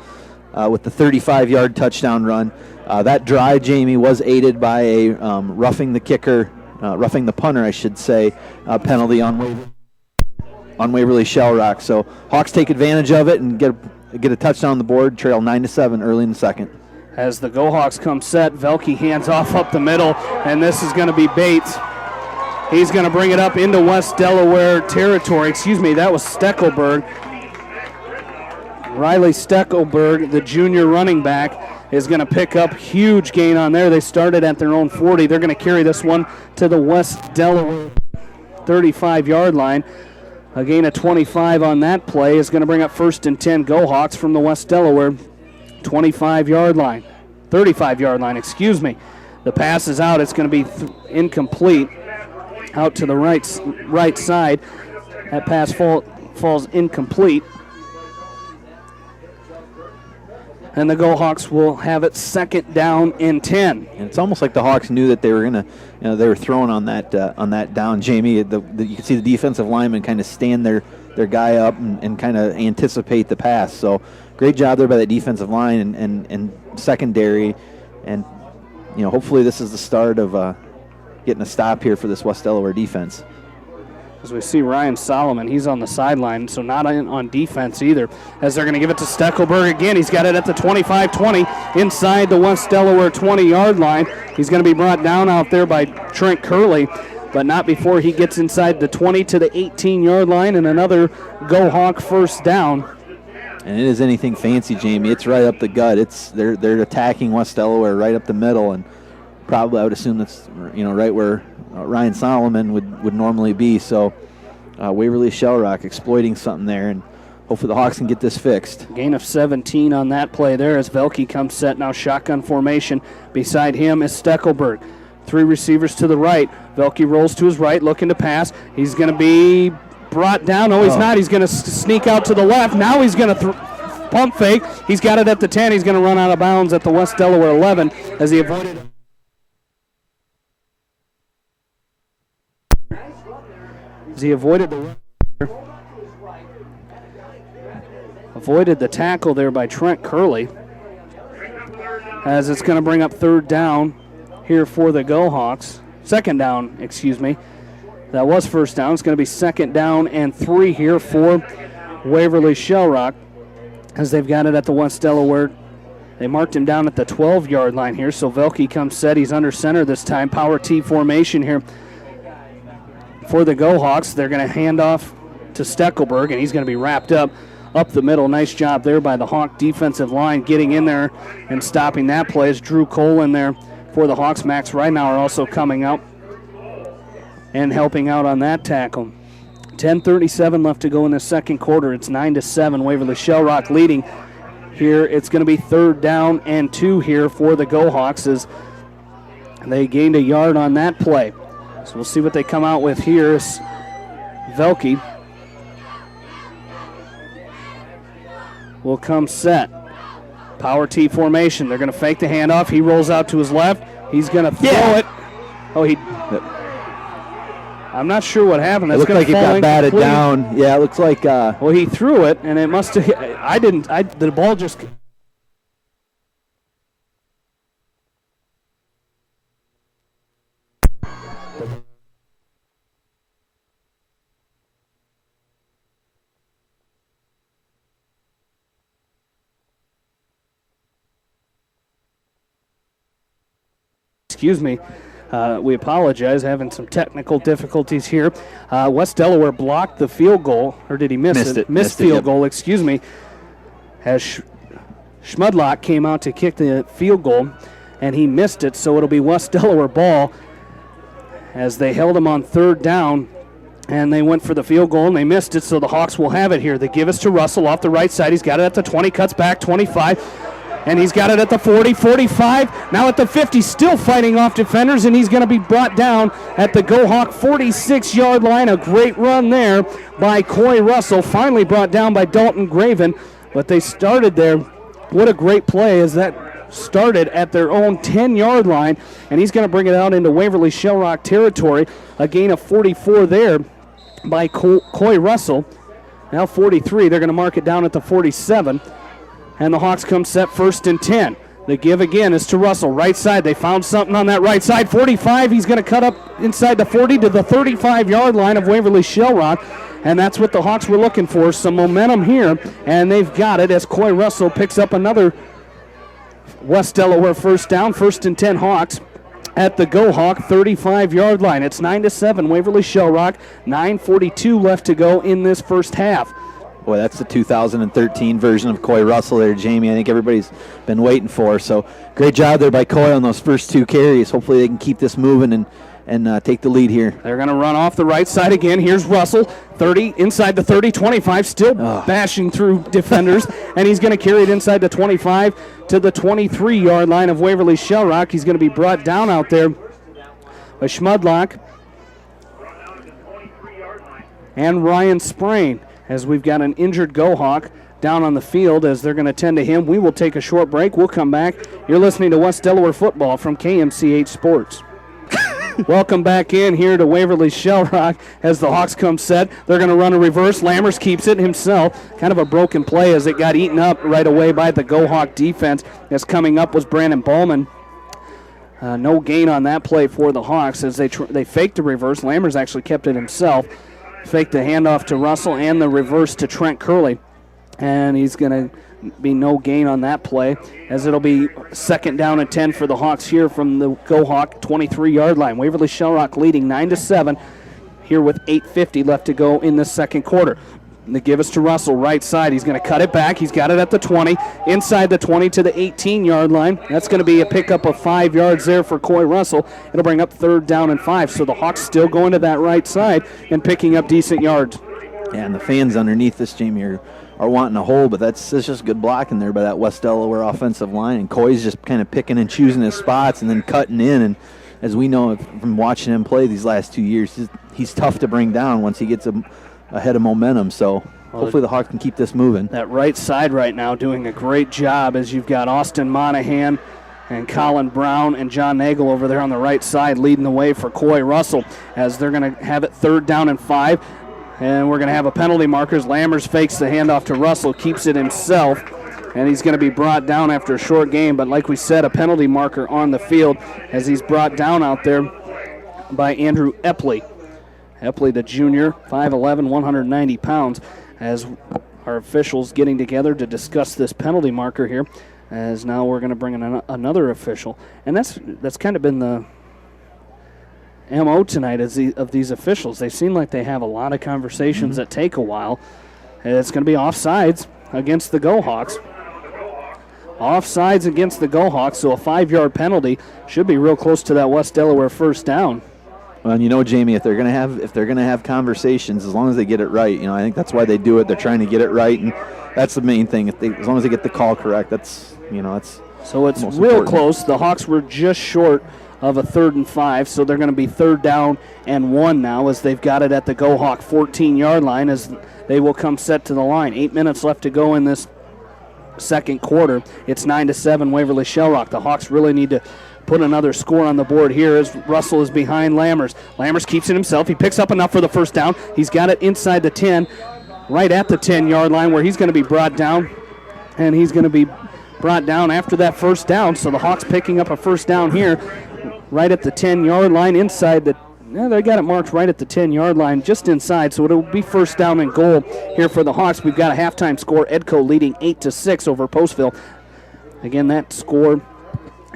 Speaker 2: with the 35-yard touchdown run. That drive, Jamie, was aided by a roughing the punter, I should say, penalty on Waverly Shell Rock. So Hawks take advantage of it and get a touchdown on the board, trail 9-7 early in the second.
Speaker 1: As the Go Hawks come set, Velke hands off up the middle, and this is going to be Bates. He's going to bring it up into West Delaware territory. Excuse me, that was Steckelberg. Riley Steckelberg, the junior running back, is going to pick up huge gain on there. They started at their own 40. They're going to carry this one to the West Delaware 35-yard line. A gain of 25 on that play is going to bring up 1st and 10 Go Hawks from the West Delaware 25-yard line. 35-yard line, excuse me. The pass is out. It's going to be incomplete out to the right side. That pass falls incomplete. And the Go Hawks will have it 2nd down and 10.
Speaker 2: And it's almost like the Hawks knew that they were gonna, they were throwing on that down. Jamie, you can see the defensive lineman kind of stand their guy up and kind of anticipate the pass. So great job there by that defensive line and secondary. And hopefully this is the start of getting a stop here for this West Delaware defense.
Speaker 1: As we see Ryan Solomon, he's on the sideline, so not on defense either. As they're going to give it to Steckelberg again. He's got it at the 25-20 inside the West Delaware 20-yard line. He's going to be brought down out there by Trent Curley, but not before he gets inside the 20 to the 18-yard line, and another Go Hawk 1st down.
Speaker 2: And it is anything fancy, Jamie. It's right up the gut. They're attacking West Delaware right up the middle, and probably I would assume that's right where Ryan Solomon would normally be. So Waverly Shell Rock exploiting something there, and hopefully the Hawks can get this fixed.
Speaker 1: Gain of 17 on that play there as Velke comes set. Now shotgun formation. Beside him is Steckelberg. 3 receivers to the right. Velke rolls to his right, looking to pass. He's going to be brought down. No, he's not. He's going to sneak out to the left. Now he's going to pump fake. He's got it at the 10. He's going to run out of bounds at the West Delaware 11 as he avoided the tackle there by Trent Curley, as it's going to bring up 3rd down here for the Go Hawks. 2nd down, excuse me. That was 1st down. It's going to be 2nd down and 3 here for Waverly Shell Rock, as they've got it at the West Delaware They marked him down at the 12-yard line here, so Velke comes set. He's under center this time. Power T formation here for the Go Hawks. They're going to hand off to Steckelberg, and he's going to be wrapped up the middle. Nice job there by the Hawk defensive line getting in there and stopping that play. As Drew Cole in there for the Hawks. Max Ridenauer also coming out and helping out on that tackle. 10:37 left to go in the second quarter. It's 9-7. Waverly Shell Rock leading. Here it's going to be 3rd down and 2 here for the Go Hawks as they gained a yard on that play. So we'll see what they come out with here. It's Velke will come set. Power T formation. They're going to fake the handoff. He rolls out to his left. He's going to throw it. Oh, I'm not sure what happened.
Speaker 2: It looked like it got batted down. Yeah, it looks like.
Speaker 1: Well, he threw it, and it must have. The ball just. Excuse me. We apologize, having some technical difficulties here. West Delaware blocked the field goal, or did he miss it? Missed field goal, excuse me. As Schmudlock came out to kick the field goal, and he missed it, so it'll be West Delaware ball as they held him on 3rd down, and they went for the field goal, and they missed it, so the Hawks will have it here. They give us to Russell off the right side. He's got it at the 20, cuts back, 25. And he's got it at the 40, 45, now at the 50, still fighting off defenders, and he's going to be brought down at the Go Hawk 46-yard line. A great run there by Coy Russell, finally brought down by Dalton Graven, but they started there. What a great play as that started at their own 10-yard line, and he's going to bring it out into Waverly Shell Rock territory. A gain of 44 there by Coy Russell. Now 43, they're going to mark it down at the 47. And the Hawks come set 1st and 10. The give again is to Russell. Right side, they found something on that right side. 45, he's going to cut up inside the 40 to the 35-yard line of Waverly Shell Rock. And that's what the Hawks were looking for, some momentum here. And they've got it as Coy Russell picks up another West Delaware 1st down. 1st and 10 Hawks at the Go Hawk 35-yard line. It's 9-7 Waverly Shell Rock. 9:42 left to go in this first half.
Speaker 2: Boy, that's the 2013 version of Coy Russell there, Jamie. I think everybody's been waiting for. So great job there by Coy on those first 2 carries. Hopefully they can keep this moving and take the lead here.
Speaker 1: They're going to run off the right side again. Here's Russell, 30, inside the 30, 25, still bashing through defenders. And he's going to carry it inside the 25 to the 23-yard line of Waverly Shell Rock. He's going to be brought down out there by Schmudlock and Ryan Sprain, as we've got an injured Go Hawk down on the field as they're going to tend to him. We will take a short break. We'll come back. You're listening to West Delaware football from KMCH Sports. Welcome back in here to Waverly Shell Rock as the Hawks come set. They're going to run a reverse. Lammers keeps it himself. Kind of a broken play as it got eaten up right away by the Go Hawk defense. As coming up was Brandon Ballman. No gain on that play for the Hawks as they faked the reverse. Lammers actually kept it himself. Faked the handoff to Russell and the reverse to Trent Curley. And he's going to be no gain on that play as it'll be 2nd down and 10 for the Hawks here from the Go Hawk 23-yard line. Waverly Shell Rock leading 9-7 here with 8:50 left to go in the second quarter. And they give us to Russell, right side. He's going to cut it back. He's got it at the 20, inside the 20 to the 18-yard line. That's going to be a pickup of 5 yards there for Coy Russell. It'll bring up 3rd down and 5. So the Hawks still going to that right side and picking up decent yards.
Speaker 2: Yeah, and the fans underneath this, Jamie, are wanting a hole, but that's just good blocking there by that West Delaware offensive line. And Coy's just kind of picking and choosing his spots and then cutting in. And as we know from watching him play these last 2 years, he's tough to bring down once he gets ahead of momentum. So hopefully the Hawks can keep this moving.
Speaker 1: That right side right now doing a great job as you've got Austin Monahan and Colin Brown and John Nagel over there on the right side leading the way for Coy Russell as they're going to have it 3rd down and 5. And we're going to have a penalty markers. Lammers fakes the handoff to Russell, keeps it himself, and he's going to be brought down after a short game. But like we said, a penalty marker on the field as he's brought down out there by Andrew Epley. Epley, the junior, 5'11", 190 pounds, as our officials getting together to discuss this penalty marker here. as now we're going to bring in another official. And that's kind of been the MO tonight of these officials. They seem like they have a lot of conversations that take a while. And it's going to be offsides against the Go-Hawks. Offsides against the Go-Hawks, so a 5-yard penalty should be real close to that West Delaware first down.
Speaker 2: Well, and you know, Jamie, if they're gonna have conversations, as long as they get it right, I think that's why they do it. They're trying to get it right, and that's the main thing. As long as they get the call correct, that's
Speaker 1: so it's real important. Close. The Hawks were just short of a 3rd and 5, so they're going to be 3rd down and 1 now, as they've got it at the Go-Hawk 14-yard line, as they will come set to the line. 8 minutes left to go in this second quarter. It's 9-7 Waverly Shellrock. The Hawks really need to put another score on the board here as Russell is behind Lammers. Lammers keeps it himself. He picks up enough for the first down. He's got it inside the 10, right at the 10-yard line, where he's going to be brought down. And he's going to be brought down after that first down. So the Hawks picking up a first down here right at the 10-yard line inside the they got it marked right at the 10-yard line, just inside, so it'll be first down and goal here for the Hawks. We've got a halftime score, Edco leading 8-6 over Postville. Again, that score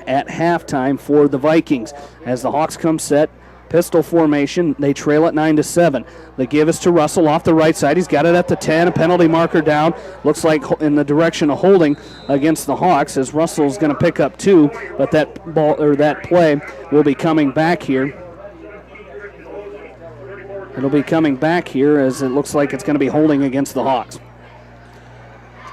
Speaker 1: at halftime for the Vikings. As the Hawks come set, pistol formation, they trail at 9-7. The give is to Russell off the right side. He's got it at the 10, a penalty marker down. Looks like in the direction of holding against the Hawks, as Russell's going to pick up 2, but that play will be coming back here. It'll be coming back here, as it looks like it's going to be holding against the Hawks.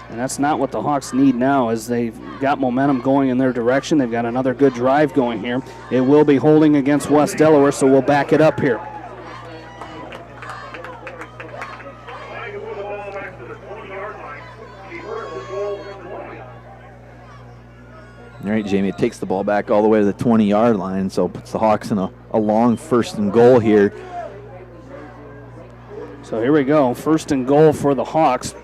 Speaker 1: And that's not what the Hawks need now, as they've got momentum going in their direction. They've got another good drive going here. It will be holding against West Delaware, so we'll back it up here.
Speaker 2: All right, Jamie, it takes the ball back all the way to the 20-yard line, so puts the Hawks in a long 1st and goal here.
Speaker 1: So here we go, 1st and goal for the Hawks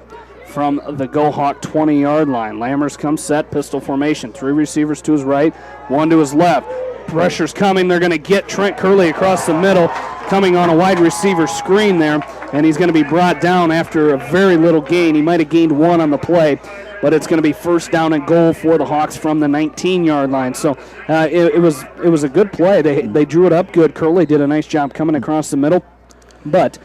Speaker 1: from the Go-Hawk 20-yard line. Lammers comes set, pistol formation. 3 receivers to his right, 1 to his left. Pressure's coming. They're going to get Trent Curley across the middle, coming on a wide receiver screen there, and he's going to be brought down after a very little gain. He might have gained 1 on the play, but it's going to be first down and goal for the Hawks from the 19-yard line. So it was a good play. They drew it up good. Curley did a nice job coming across the middle, but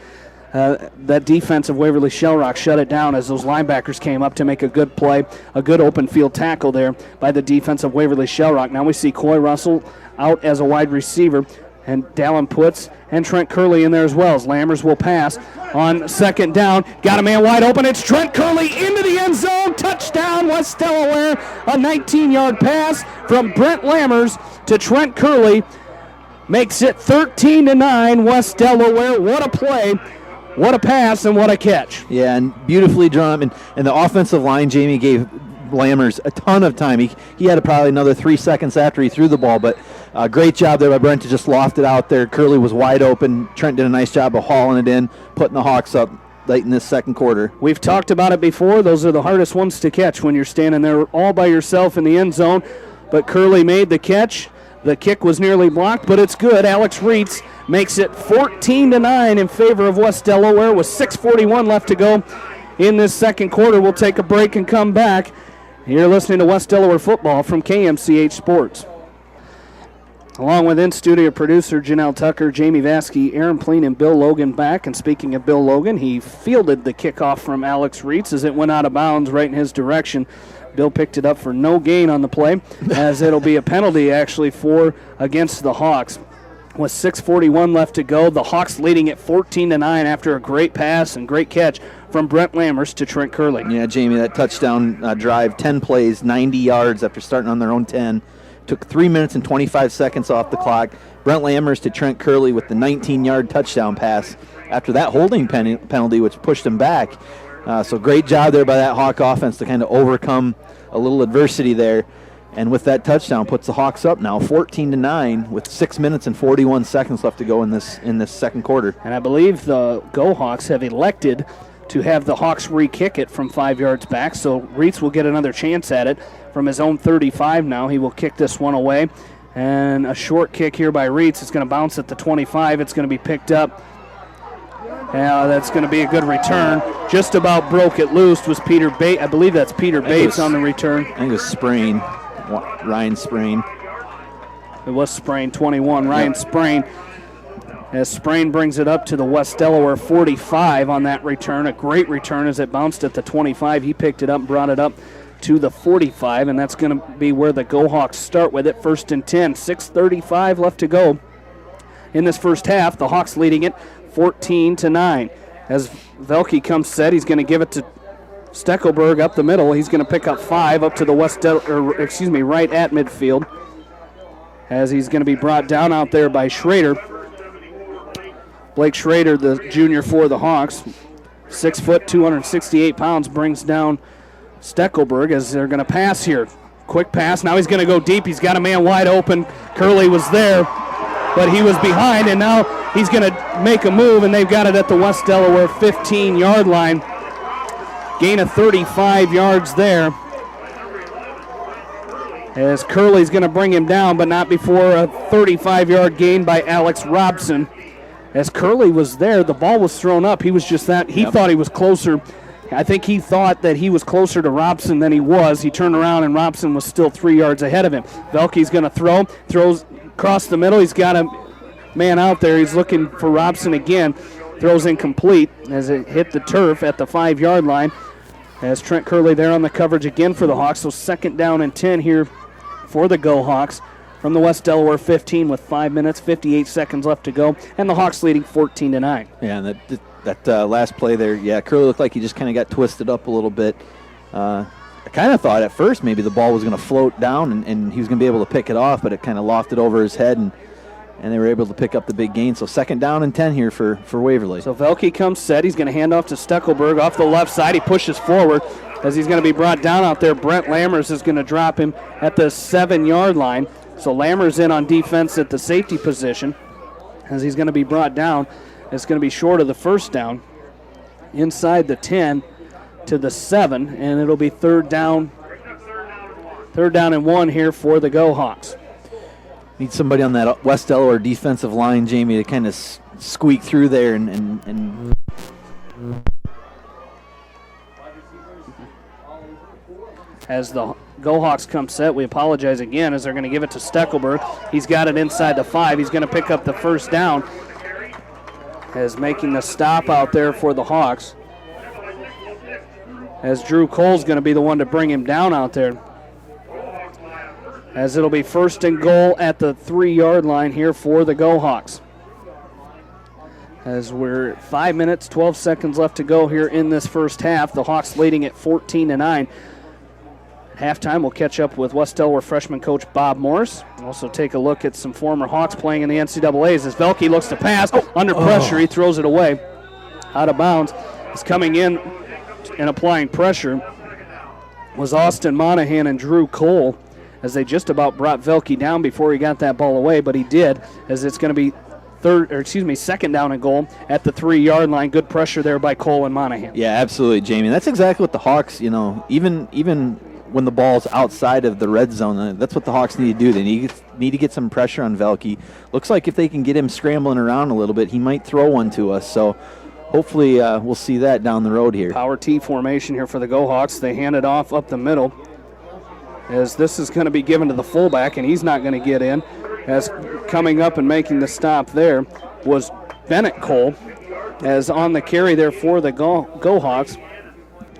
Speaker 1: that defense of Waverly Shellrock shut it down as those linebackers came up to make a good play, a good open field tackle there by the defense of Waverly Shellrock. Now we see Coy Russell out as a wide receiver, and Dallin Putz and Trent Curley in there as well, as Lammers will pass on 2nd down. Got a man wide open. It's Trent Curley into the end zone. Touchdown, West Delaware. A 19-yard pass from Brent Lammers to Trent Curley makes it 13-9 West Delaware. What a play. What a pass and what a catch.
Speaker 2: Yeah, and beautifully drawn. And the offensive line, Jamie, gave Lammers a ton of time. He had probably another 3 seconds after he threw the ball, but great job there by Brent to just loft it out there. Curley was wide open. Trent did a nice job of hauling it in, putting the Hawks up late in this second quarter.
Speaker 1: We've talked about it before. Those are the hardest ones to catch when you're standing there all by yourself in the end zone, but Curley made the catch. The kick was nearly blocked, but it's good. Alex Reitz makes it 14-9 in favor of West Delaware with 6:41 left to go in this second quarter. We'll take a break and come back. You're listening to West Delaware football from KMCH Sports. Along with in-studio producer Janelle Tucker, Jamie Vasky, Aaron Pleen, and Bill Logan back. And speaking of Bill Logan, he fielded the kickoff from Alex Reitz as it went out of bounds right in his direction. Bill picked it up for no gain on the play, as it'll be a penalty actually against the Hawks. With 6:41 left to go, the Hawks leading at 14-9 after a great pass and great catch from Brent Lammers to Trent Curley.
Speaker 2: Yeah, Jamie, that touchdown drive, 10 plays, 90 yards after starting on their own 10. Took 3 minutes and 25 seconds off the clock. Brent Lammers to Trent Curley with the 19-yard touchdown pass after that holding penalty, which pushed him back. So great job there by that Hawk offense to kind of overcome a little adversity there. And with that touchdown, puts the Hawks up now 14-9 with 6 minutes and 41 seconds left to go in this second quarter.
Speaker 1: And I believe the Go Hawks have elected to have the Hawks re-kick it from 5 yards back, so Reitz will get another chance at it from his own 35 now. He will kick this one away. And a short kick here by Reitz. It's going to bounce at the 25. It's going to be picked up Yeah, that's going to be a good return. Just about broke it loose was Peter Bates. I believe that's Peter Bates on the return.
Speaker 2: I think it was Sprain, Ryan Sprain.
Speaker 1: It was Sprain, 21, Ryan Sprain. As Sprain brings it up to the West Delaware 45 on that return. A great return as it bounced at the 25. He picked it up, brought it up to the 45, and that's going to be where the Go Hawks start with it. 1st and 10, 6:35 left to go in this first half. The Hawks leading it 14-9. As Velke comes set, he's going to give it to Steckelberg up the middle. He's going to pick up 5 up to the right at midfield. As he's going to be brought down out there by Schrader. Blake Schrader, the junior for the Hawks, 6 foot, 268 pounds, brings down Steckelberg as they're going to pass here. Quick pass. Now he's going to go deep. He's got a man wide open. Curley was there, but he was behind, and now he's going to make a move, and they've got it at the West Delaware 15-yard line. Gain of 35 yards there. As Curley's going to bring him down, but not before a 35-yard gain by Alex Robson. As Curley was there, the ball was thrown up. He was just that. He thought he was closer. I think he thought that he was closer to Robson than he was. He turned around, and Robson was still 3 yards ahead of him. Velke's going to throws across the middle. He's got a man out there. He's looking for Robson again. Throws incomplete as it hit the turf at the 5-yard line. As Trent Curley there on the coverage again for the Hawks. So 2nd down and 10 here for the Go Hawks from the West Delaware 15 with 5 minutes, 58 seconds left to go. And the Hawks leading 14-9.
Speaker 2: Yeah, and that last play there, Curley looked like he just kind of got twisted up a little bit. I kind of thought at first maybe the ball was going to float down and he was going to be able to pick it off, but it kind of lofted over his head, and they were able to pick up the big gain. So 2nd down and 10 here for Waverly.
Speaker 1: So Velke comes set. He's going to hand off to Steckelberg off the left side. He pushes forward as he's going to be brought down out there. Brent Lammers is going to drop him at the 7-yard line. So Lammers in on defense at the safety position as he's going to be brought down. It's going to be short of the first down, inside the 10 to the 7, and it'll be third down and 1 here for the Go Hawks.
Speaker 2: Need somebody on that West Delaware defensive line, Jamie, to kind of squeak through there and
Speaker 1: as the Go Hawks come set, we apologize again as they're going to give it to Steckelberg. He's got it inside the 5. He's going to pick up the first down as making the stop out there for the Hawks. As Drew Cole's going to be the one to bring him down out there. As it'll be 1st and goal at the 3-yard line here for the Go Hawks. As we're 5 minutes, 12 seconds left to go here in this first half. The Hawks leading at 14-9. At halftime, we'll catch up with West Delaware freshman coach Bob Morris. We'll also take a look at some former Hawks playing in the NCAAs. As Velke looks to pass, under pressure, he throws it away. Out of bounds. Is coming in and applying pressure was Austin Monahan and Drew Cole, as they just about brought Velke down before he got that ball away, but he did, as it's going to be 2nd down and goal at the 3-yard line. Good pressure there by Cole and Monahan.
Speaker 2: Yeah, absolutely, Jamie. That's exactly what the Hawks, even when the ball's outside of the red zone, that's what the Hawks need to do. They need to get some pressure on Velke. Looks like if they can get him scrambling around a little bit, he might throw one to us. So hopefully we'll see that down the road here.
Speaker 1: Power T formation here for the Go Hawks. They hand it off up the middle, as this is going to be given to the fullback, and he's not going to get in. As coming up and making the stop there was Bennett Cole, as on the carry there for the Go Hawks.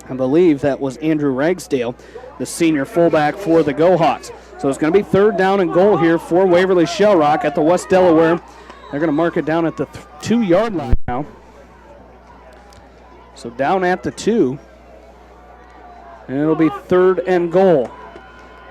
Speaker 1: I believe that was Andrew Ragsdale, the senior fullback for the Go Hawks. So it's going to be 3rd down and goal here for Waverly Shellrock at the West Delaware. They're going to mark it down at the 2-yard line now. So down at the 2. And it'll be 3rd and goal.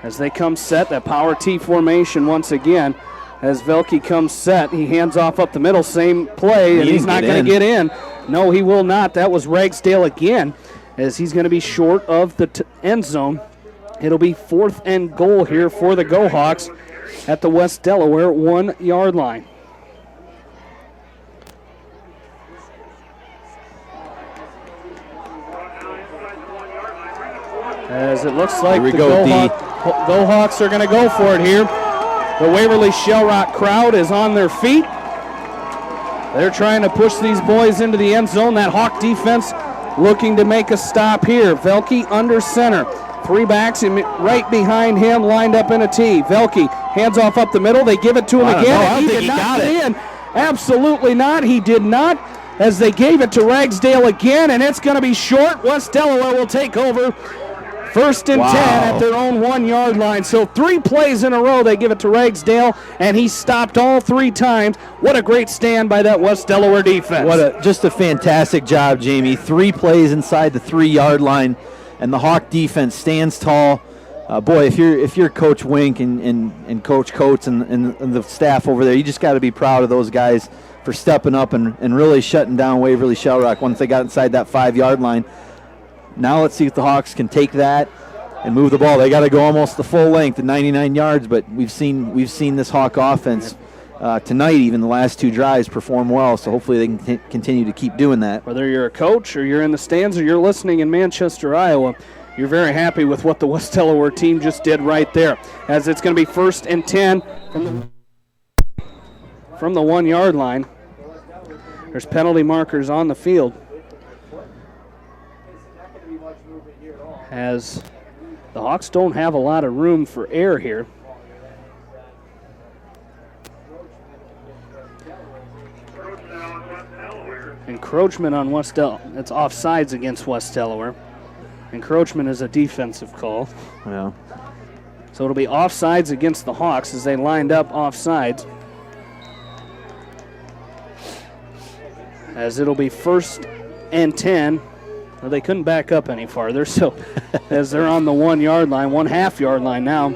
Speaker 1: As they come set, that power T formation once again. As Velke comes set, he hands off up the middle, same play, and he's not going to get in. No, he will not. That was Ragsdale again, as he's going to be short of the end zone. It'll be 4th and goal here for the Go Hawks at the West Delaware 1-yard line. As it looks like the Go Hawks are going to go for it here. The Waverly Shellrock crowd is on their feet. They're trying to push these boys into the end zone. That Hawk defense looking to make a stop here. Velke under center. 3 backs right behind him, lined up in a T. Velke hands off up the middle. They give it to him again.
Speaker 2: I don't think he
Speaker 1: did not
Speaker 2: got
Speaker 1: get
Speaker 2: it.
Speaker 1: in. Absolutely not. He did not, as they gave it to Ragsdale again, and it's going to be short. West Delaware will take over. 1st and 10 at their own 1-yard line. So 3 plays in a row, they give it to Ragsdale, and he stopped all 3 times. What a great stand by that West Delaware defense.
Speaker 2: Just a fantastic job, Jamie. 3 plays inside the 3-yard line, and the Hawk defense stands tall. Boy, if you're Coach Wink and Coach Coates and the staff over there, you just got to be proud of those guys for stepping up and really shutting down Waverly Shell Rock once they got inside that 5-yard line. Now let's see if the Hawks can take that and move the ball. They got to go almost the full length at 99 yards, but we've seen this Hawk offense tonight, even the last 2 drives, perform well. So hopefully they can continue to keep doing that.
Speaker 1: Whether you're a coach or you're in the stands or you're listening in Manchester, Iowa, you're very happy with what the West Delaware team just did right there. As it's going to be 1st and 10 from the 1-yard line. There's penalty markers on the field. As the Hawks don't have a lot of room for error here. Encroachment on West Delaware. It's offsides against West Delaware. Encroachment is a defensive call.
Speaker 2: Yeah.
Speaker 1: So it'll be offsides against the Hawks as they lined up offsides. As it'll be 1st and 10. Well, they couldn't back up any farther, so as they're on the 1-yard line, 1.5-yard line now,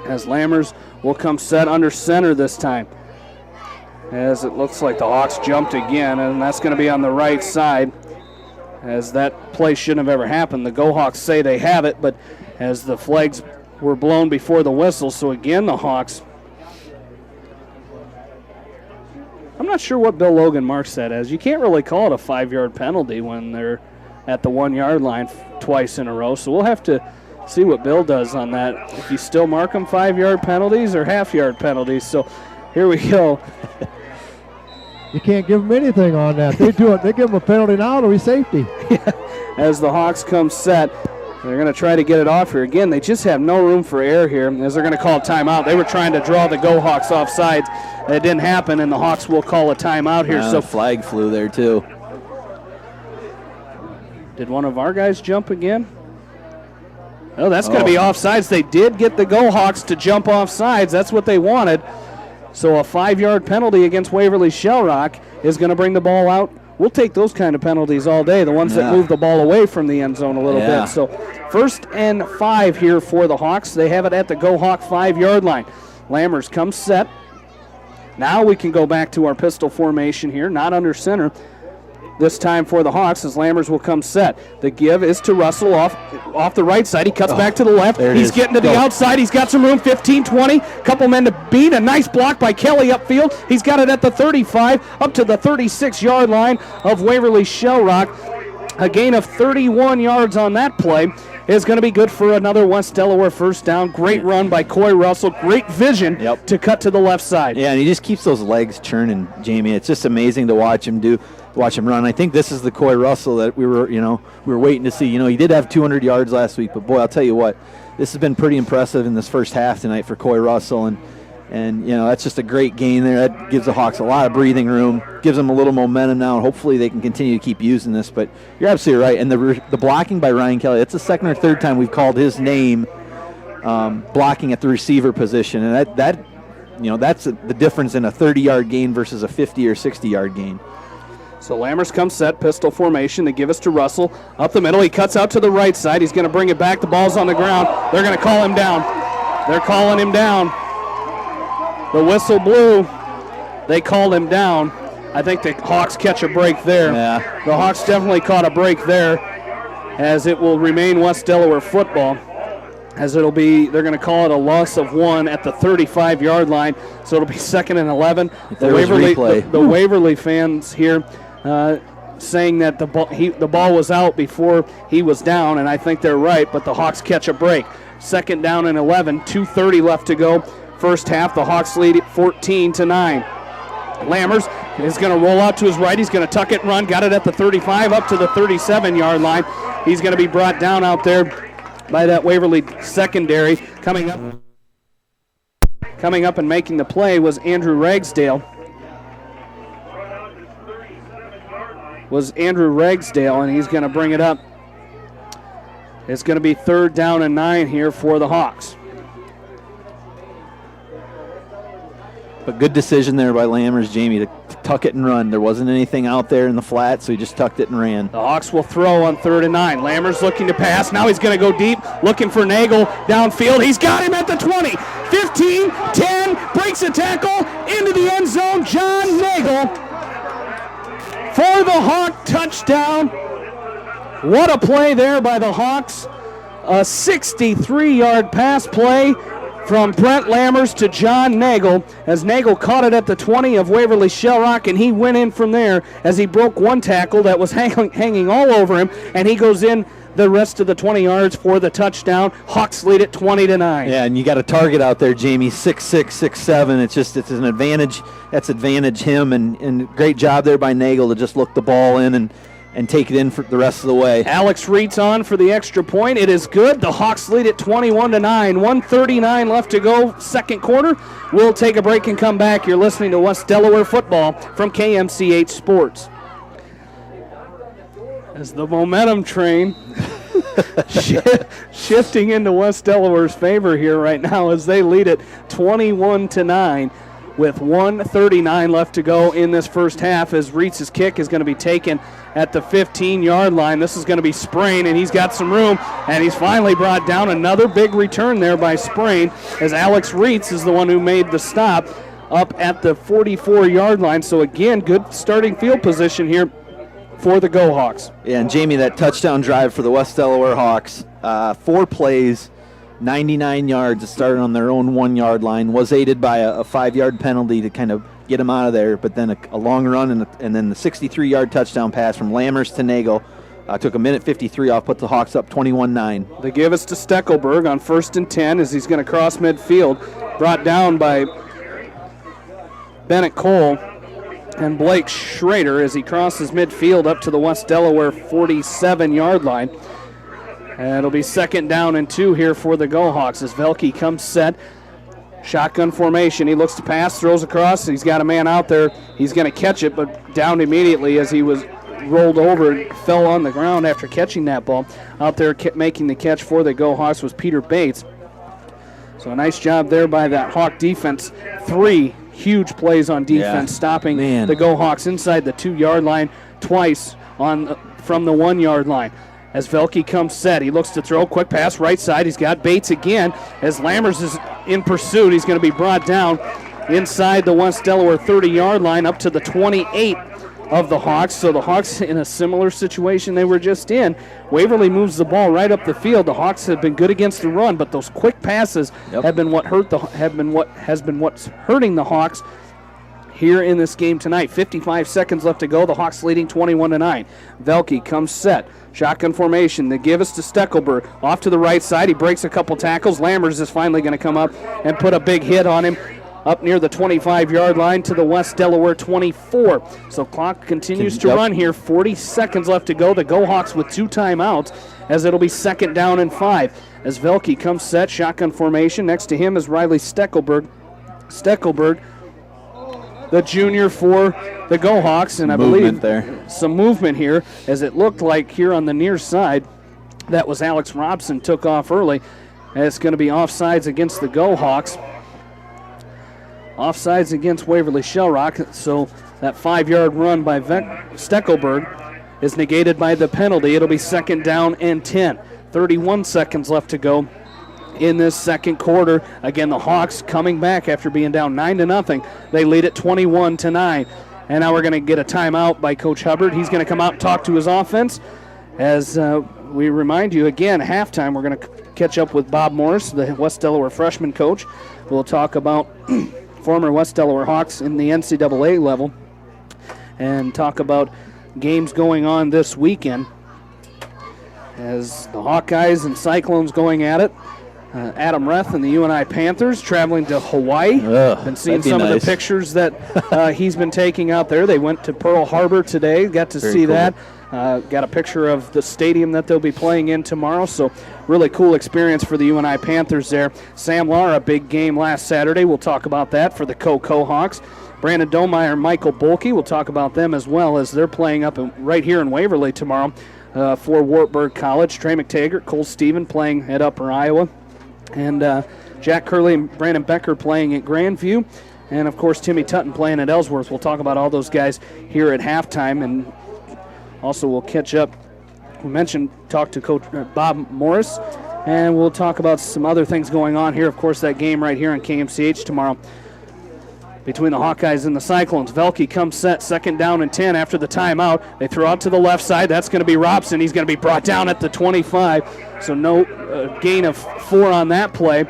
Speaker 1: as Lammers will come set under center this time. As it looks like the Hawks jumped again, and that's going to be on the right side, as that play shouldn't have ever happened. The Go Hawks say they have it, but as the flags were blown before the whistle, so again the Hawks. I'm not sure what Bill Logan marks that as. You can't really call it a 5-yard penalty when they're at the 1-yard line twice in a row, so we'll have to see what Bill does on that. If you still mark them 5-yard penalties or half-yard penalties. So here we go.
Speaker 3: You can't give them anything on that. They do it. They give them a penalty now, it'll be safety.
Speaker 1: As the Hawks come set, they're going to try to get it off here. Again, they just have no room for error here, as they're going to call a timeout. They were trying to draw the Go Hawks off sides. It didn't happen, and the Hawks will call a timeout here. So
Speaker 2: flag flew there, too.
Speaker 1: Did one of our guys jump again? Oh, that's going to be offsides. They did get the Go Hawks to jump off sides. That's what they wanted. So a 5-yard penalty against Waverly Shell Rock is going to bring the ball out. We'll take those kind of penalties all day, the ones that move the ball away from the end zone a little bit. So 1st and 5 here for the Hawks. They have it at the Go Hawk 5-yard line. Lammers comes set. Now we can go back to our pistol formation here, not under center. This time for the Hawks, as Lammers will come set. The give is to Russell off the right side. He cuts back to the left. He's getting to the outside. He's got some room, 15, 20. Couple men to beat. A nice block by Kelly upfield. He's got it at the 35, up to the 36-yard line of Waverly Shell Rock. A gain of 31 yards on that play is going to be good for another West Delaware first down. Great run by Coy Russell. Great vision to cut to the left side.
Speaker 2: Yeah, and he just keeps those legs churning, Jamie. It's just amazing to watch him run. I think this is the Coy Russell that we were waiting to see. He did have 200 yards last week, but boy, I'll tell you what, this has been pretty impressive in this first half tonight for Coy Russell, and that's just a great gain there. That gives the Hawks a lot of breathing room, gives them a little momentum now, and hopefully they can continue to keep using this. But you're absolutely right, and the blocking by Ryan Kelly, that's the 2nd or 3rd time we've called his name blocking at the receiver position, and that's the difference in a 30-yard gain versus a 50 or 60-yard gain.
Speaker 1: So Lammers comes set, pistol formation. They give us to Russell. Up the middle, he cuts out to the right side. He's going to bring it back. The ball's on the ground. They're going to call him down. They're calling him down. The whistle blew. They called him down. I think the Hawks catch a break there.
Speaker 2: Yeah.
Speaker 1: The Hawks definitely caught a break there, as it will remain West Delaware football. As they're going to call it a loss of 1 at the 35-yard line. So it'll be 2nd and 11. The Waverly fans here saying that the ball was out before he was down, and I think they're right, but the Hawks catch a break. 2nd down and 11, 2:30 left to go. First half, the Hawks lead it 14-9. Lammers is going to roll out to his right. He's going to tuck it and run. Got it at the 35 up to the 37-yard line. He's going to be brought down out there by that Waverly secondary. Coming up and making the play was Andrew Ragsdale. And he's going to bring it up. It's going to be 3rd down and 9 here for the Hawks.
Speaker 2: But good decision there by Lammers, Jamie, to tuck it and run. There wasn't anything out there in the flat, so he just tucked it and ran.
Speaker 1: The Hawks will throw on 3rd and 9. Lammers looking to pass. Now he's going to go deep, looking for Nagel downfield. He's got him at the 20, 15, 10, breaks a tackle into the end zone. John Nagel for the Hawk touchdown. What a play there by the Hawks. A 63-yard pass play from Brent Lammers to John Nagel, as Nagel caught it at the 20 of Waverly Shellrock, and he went in from there as he broke one tackle that was hanging all over him, and he goes in the rest of the 20 yards for the touchdown. Hawks lead it 20-9.
Speaker 2: Yeah, and you got a target out there, Jamie, 6'6", 6'7". It's an advantage. That's advantage him, and great job there by Nagel to just look the ball in and take it in for the rest of the way.
Speaker 1: Alex Reitz on for the extra point. It is good. The Hawks lead it 21-9. 1:39 left to go, second quarter. We'll take a break and come back. You're listening to West Delaware football from KMCH Sports. As the momentum train shifting into West Delaware's favor here right now as they lead it 21-9. With 1:39 left to go in this first half, as Reitz's kick is going to be taken at the 15-yard line. This is going to be Sprain, and he's got some room, and he's finally brought down. Another big return there by Sprain, as Alex Reitz is the one who made the stop up at the 44-yard line. So again, good starting field position here for the Go Hawks.
Speaker 2: Yeah, and Jamie, that touchdown drive for the West Delaware Hawks, 4 plays, 99 yards. It started on their own 1-yard line, was aided by a 5-yard penalty to kind of get them out of there, but then a long run and then the 63-yard touchdown pass from Lammers to Nagel took a minute 53 off, put the Hawks up 21-9.
Speaker 1: They give us to Steckelberg on 1st and 10 as he's going to cross midfield, brought down by Bennett Cole and Blake Schrader as he crosses midfield up to the West Delaware 47-yard line. And it'll be 2nd down and 2 here for the Go Hawks as Velke comes set. Shotgun formation. He looks to pass, throws across. He's got a man out there. He's going to catch it, but down immediately as he was rolled over and fell on the ground after catching that ball. Out there making the catch for the Go Hawks was Peter Bates. So a nice job there by that Hawk defense. 3 huge plays on defense, stopping the Go Hawks inside the 2-yard line twice from the 1-yard line. As Velke comes set, he looks to throw, quick pass right side. He's got Bates again. As Lammers is in pursuit, he's going to be brought down inside the West Delaware 30-yard line up to the 28 of the Hawks. So the Hawks in a similar situation they were just in. Waverly moves the ball right up the field. The Hawks have been good against the run, but those quick passes have been what's hurting the Hawks here in this game tonight. 55 seconds left to go. The Hawks leading 21-9. Velke comes set. Shotgun formation. They give us to Steckelberg. Off to the right side. He breaks a couple tackles. Lammers is finally going to come up and put a big hit on him up near the 25-yard line to the West Delaware 24. So clock continues to run here. 40 seconds left to go. The Go Hawks with 2 timeouts as it'll be 2nd down and 5. As Velke comes set. Shotgun formation. Next to him is Riley Steckelberg. Steckelberg, the junior for the Go Hawks, and I believe some movement here, as it looked like here on the near side that was Alex Robson took off early. And it's going to be offsides against the Go Hawks. Offsides against Waverly Shellrock, so that 5-yard run by Steckelberg is negated by the penalty. It'll be 2nd down and 10. 31 seconds left to go in this second quarter. Again, the Hawks coming back after being down 9-0. They lead it 21-9. And now we're going to get a timeout by Coach Hubbard. He's going to come out and talk to his offense. As we remind you again, halftime, we're going to catch up with Bob Morris, the West Delaware freshman coach. We'll talk about former West Delaware Hawks in the NCAA level and talk about games going on this weekend as the Hawkeyes and Cyclones going at it. Adam Reth and the UNI Panthers traveling to Hawaii. Been seeing some of the pictures that he's been taking out there. They went to Pearl Harbor today, got to see that. Got a picture of the stadium that they'll be playing in tomorrow, so really cool experience for the UNI Panthers there. Sam Lara, big game last Saturday. We'll talk about that for the Co-Hawks. Brandon Domeyer and Michael Bolke, we'll talk about them as well, as they're playing up right here in Waverly tomorrow for Wartburg College. Trey McTaggart, Cole Stephen playing at Upper Iowa, and Jack Curley and Brandon Becker playing at Grandview, and of course Timmy Tutton playing at Ellsworth. We'll talk about all those guys here at halftime, and also we'll catch up. We talk to Coach Bob Morris, and we'll talk about some other things going on here. Of course, that game right here on KMCH tomorrow between the Hawkeyes and the Cyclones. Velke comes set, 2nd down and 10 after the timeout. They throw out to the left side. That's going to be Robson. He's going to be brought down at the 25, so no gain of 4 on that play.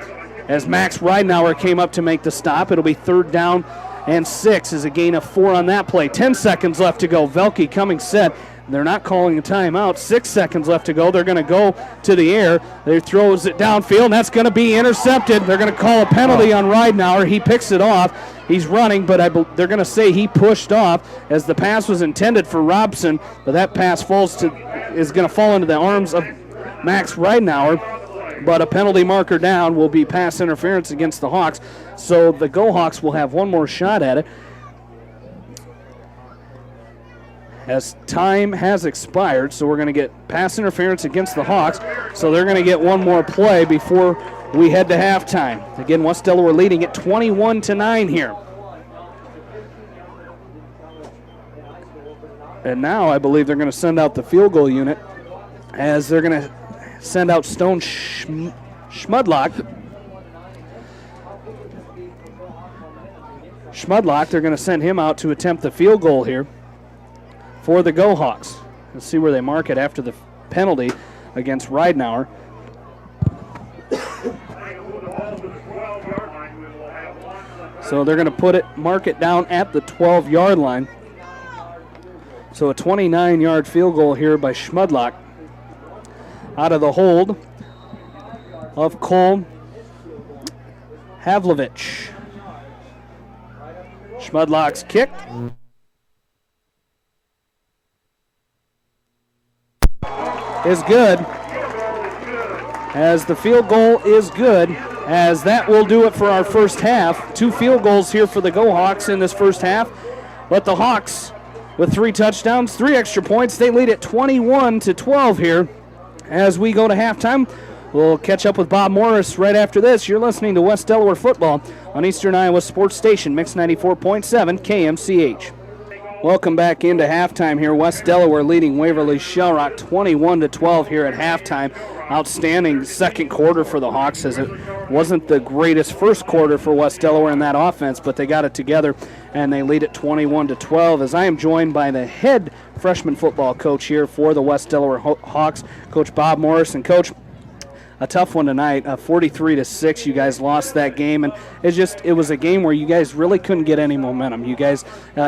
Speaker 1: As Max Ridenauer came up to make the stop, it'll be 3rd down and 6 is a gain of 4 on that play. 10 seconds left to go. Velke coming set. They're not calling a timeout. 6 seconds left to go. They're going to go to the air. They throws it downfield, and that's going to be intercepted. They're going to call a penalty on Ridenauer. He picks it off. He's running, but they're going to say he pushed off as the pass was intended for Robson, but that pass is going to fall into the arms of Max Ridenauer. But a penalty marker down will be pass interference against the Hawks. So the Go Hawks will have one more shot at it, as time has expired. So we're going to get pass interference against the Hawks. So they're going to get one more play before we head to halftime. Again, West Delaware leading at 21-9 here. And now I believe they're going to send out the field goal unit, as they're going to send out Stone Schmudlock. They're going to send him out to attempt the field goal here for the Go Hawks. Let's see where they mark it after the penalty against Ridenauer. So they're going to mark it down at the 12-yard line. So a 29-yard field goal here by Schmudlock out of the hold of Cole Havlovich. Schmudlock's kick is good, as the field goal is good, as that will do it for our first half. 2 field goals here for the Go Hawks in this first half, but the Hawks with 3 touchdowns, 3 extra points, they lead at 21-12 here as we go to halftime. We'll catch up with Bob Morris right after this. You're listening to West Delaware football on Eastern Iowa Sports Station, Mix 94.7 KMCH. Welcome back into halftime here. West Delaware leading Waverly Shell Rock 21-12 here at halftime. Outstanding second quarter for the Hawks, as it wasn't the greatest first quarter for West Delaware in that offense, but they got it together and they lead at 21-12. As I am joined by the head freshman football coach here for the West Delaware Hawks, Coach Bob Morris. And Coach, a tough one tonight, 43-6. You guys lost that game, and it was a game where you guys really couldn't get any momentum. You guys,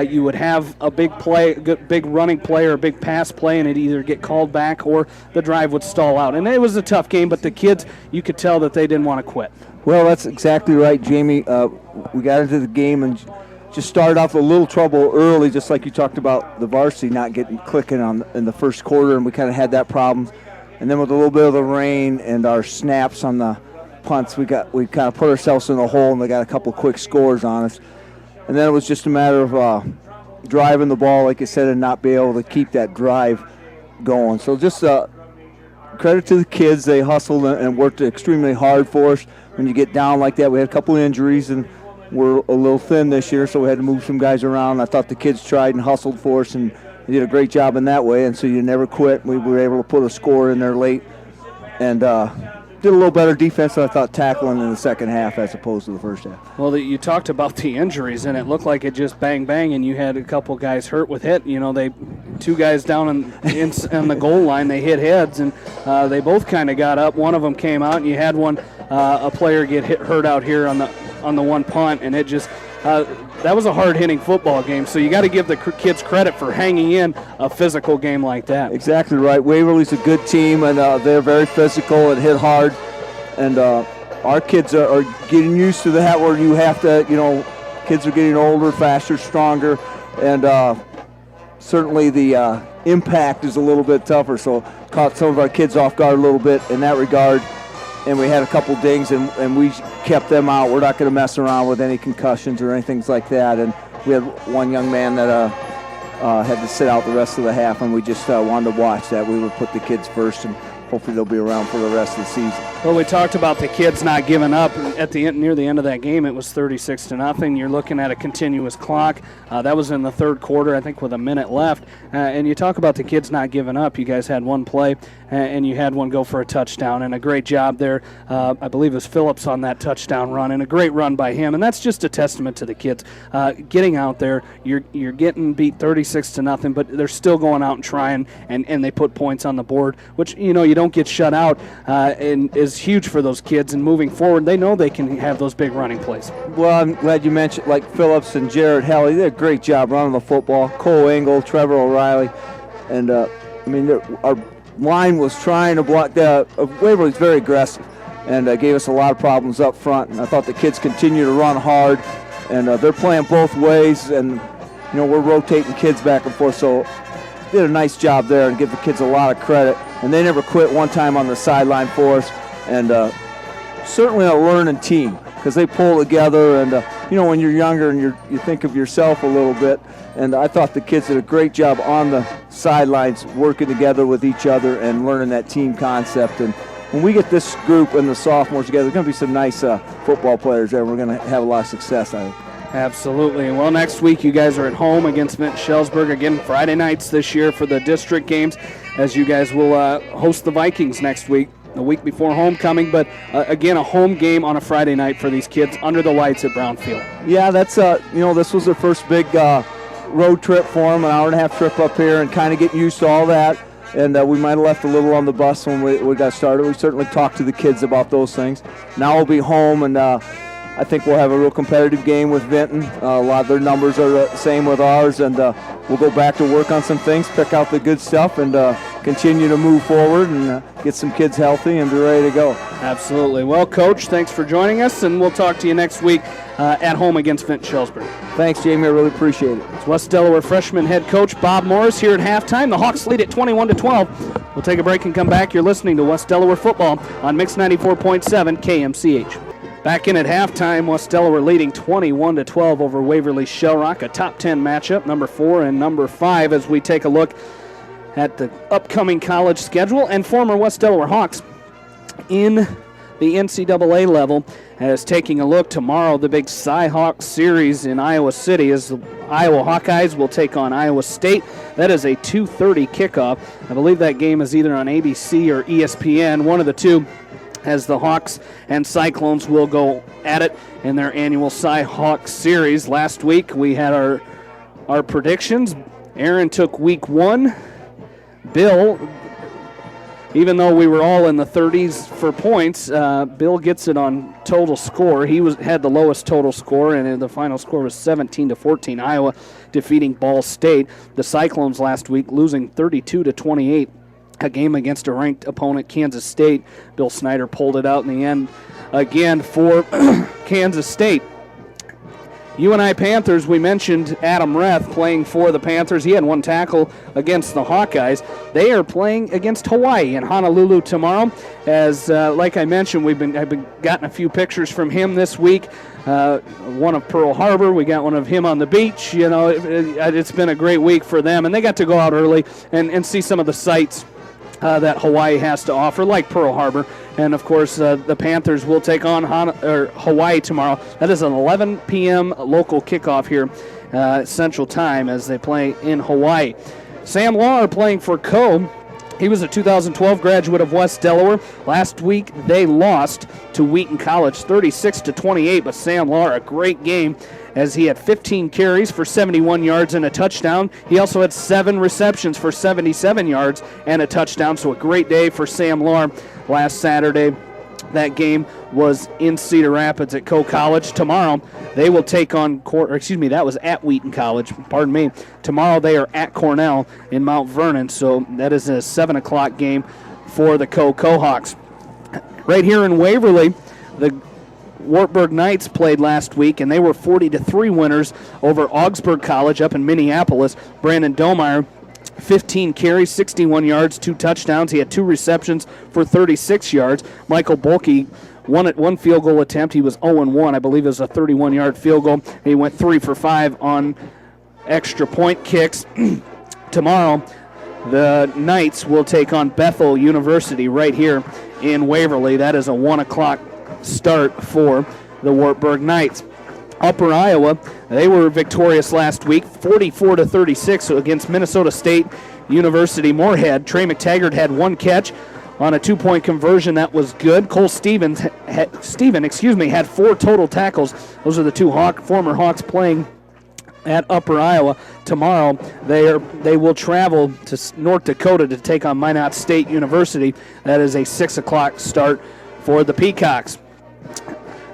Speaker 1: you would have a big play, big running play or a big pass play, and it'd either get called back or the drive would stall out. And it was a tough game, but the kids, you could tell that they didn't want to quit.
Speaker 4: Well, that's exactly right, Jamie. We got into the game and just started off with a little trouble early, just like you talked about the varsity not getting clicking in the first quarter, and we kind of had that problem. And then with a little bit of the rain and our snaps on the punts, we kind of put ourselves in a hole, and they got a couple quick scores on us. And then it was just a matter of driving the ball, like I said, and not be able to keep that drive going. So just credit to the kids. They hustled and worked extremely hard for us. When you get down like that, we had a couple of injuries, and we're a little thin this year, so we had to move some guys around. I thought the kids tried and hustled for us, and they did a great job in that way, and so you never quit. We were able to put a score in there late and did a little better defense than I thought tackling in the second half as opposed to the first half.
Speaker 1: Well, you talked about the injuries, and it looked like it just bang, bang, and you had a couple guys hurt with hit. You know, 2 guys down on the goal line, they hit heads, and they both kind of got up. One of them came out, and you had a player get hurt out here on the one punt, and it just that was a hard-hitting football game, so you got to give the kids credit for hanging in a physical game like that.
Speaker 4: Exactly right. Waverly's a good team, and they're very physical and hit hard. And our kids are getting used to that where you have to, kids are getting older, faster, stronger, and certainly the impact is a little bit tougher. So caught some of our kids off guard a little bit in that regard. And we had a couple dings, and we kept them out. We're not going to mess around with any concussions or anything like that. And we had one young man that had to sit out the rest of the half, and we just wanted to watch that. We would put the kids first, and hopefully they'll be around for the rest of the season.
Speaker 1: Well, we talked about the kids not giving up. At the end, near the end of that game, it was 36-0. You're looking at a continuous clock. That was in the third quarter, I think, with a minute left. And you talk about the kids not giving up. You guys had one play, and you had one go for a touchdown, and a great job there. I believe it was Phillips on that touchdown run, and a great run by him. And that's just a testament to the kids getting out there. You're getting beat 36-0, but they're still going out and trying, and they put points on the board, which you don't get shut out, and is huge for those kids. And moving forward, they know they can have those big running plays.
Speaker 4: Well, I'm glad you mentioned like Phillips and Jared Halley. They did a great job running the football. Cole Engel, Trevor O'Reilly, and our line was trying to block. Waverly's very aggressive, and gave us a lot of problems up front. And I thought the kids continue to run hard, and they're playing both ways, and we're rotating kids back and forth. So did a nice job there, and give the kids a lot of credit. And they never quit one time on the sideline for us, and certainly a learning team because they pull together. And when you're younger and you think of yourself a little bit. And I thought the kids did a great job on the sidelines working together with each other and learning that team concept. And when we get this group and the sophomores together, there's going to be some nice football players there. We're going to have a lot of success, I think.
Speaker 1: Absolutely. Well, next week you guys are at home against Vinton-Shellsburg. Again, Friday nights this year for the district games, as you guys will host the Vikings next week, the week before homecoming. But, again, a home game on a Friday night for these kids under the lights at Brownfield.
Speaker 4: Yeah, that's, this was their first big road trip for them, an hour-and-a-half trip up here, and kind of getting used to all that. And we might have left a little on the bus when we got started. We certainly talked to the kids about those things. Now we'll be home, and I think we'll have a real competitive game with Vinton. A lot of their numbers are the same with ours, and we'll go back to work on some things, pick out the good stuff, and continue to move forward and get some kids healthy and be ready to go.
Speaker 1: Absolutely. Well, Coach, thanks for joining us, and we'll talk to you next week at home against Vinton-Shellsburg.
Speaker 4: Thanks, Jamie. I really appreciate it.
Speaker 1: It's West Delaware freshman head coach Bob Morris here at halftime. The Hawks lead at 21-12. We'll take a break and come back. You're listening to West Delaware football on Mix 94.7 KMCH. Back in at halftime, West Delaware leading 21-12 over Waverly Shell Rock, a top 10 matchup, number 4 and number 5, as we take a look at the upcoming college schedule. And former West Delaware Hawks in the NCAA level as taking a look tomorrow, the big Cy-Hawks series in Iowa City, as the Iowa Hawkeyes will take on Iowa State. That is a 2:30 kickoff. I believe that game is either on ABC or ESPN, one of the two, as the Hawks and Cyclones will go at it in their annual Cy-Hawks series. Last week we had our predictions. Aaron took week 1. Bill, even though we were all in the 30s for points, Bill gets it on total score. He had the lowest total score, and the final score was 17-14. Iowa defeating Ball State. The Cyclones last week losing 32-28. A game against a ranked opponent, Kansas State. Bill Snyder pulled it out in the end again for Kansas State. UNI Panthers, we mentioned Adam Reth playing for the Panthers. He had one tackle against the Hawkeyes. They are playing against Hawaii in Honolulu tomorrow. As like I mentioned, I've been gotten a few pictures from him this week. One of Pearl Harbor. We got one of him on the beach. It's been a great week for them, and they got to go out early and see some of the sights that Hawaii has to offer, like Pearl Harbor. And, of course, the Panthers will take on Hawaii tomorrow. That is an 11 p.m. local kickoff here Central Time as they play in Hawaii. Sam Law playing for Co. He was a 2012 graduate of West Delaware. Last week they lost to Wheaton College 36-28, but Sam Law, a great game as he had 15 carries for 71 yards and a touchdown. He also had 7 receptions for 77 yards and a touchdown, so a great day for Sam Law last Saturday. That game was in Cedar Rapids at Coe College. Tomorrow they will take on, that was at Wheaton College, pardon me. Tomorrow they are at Cornell in Mount Vernon, so that is a 7 o'clock game for the Coe Hawks. Right here in Waverly, the Wartburg Knights played last week, and they were 40-3 winners over Augsburg College up in Minneapolis. Brandon Domeyer, 15 carries, 61 yards, 2 touchdowns. He had 2 receptions for 36 yards. Michael Bulkey, one field goal attempt. He was 0-1. I believe it was a 31-yard field goal. He went 3 for 5 on extra point kicks. Tomorrow, the Knights will take on Bethel University right here in Waverly. That is a 1 o'clock start for the Wartburg Knights. Upper Iowa, they were victorious last week, 44-36 against Minnesota State University Moorhead. Trey McTaggart had 1 catch on a 2-point conversion. That was good. Cole Stephen had 4 total tackles. Those are the 2 former Hawks playing at Upper Iowa. Tomorrow, they will travel to North Dakota to take on Minot State University. That is a 6 o'clock start for the Peacocks.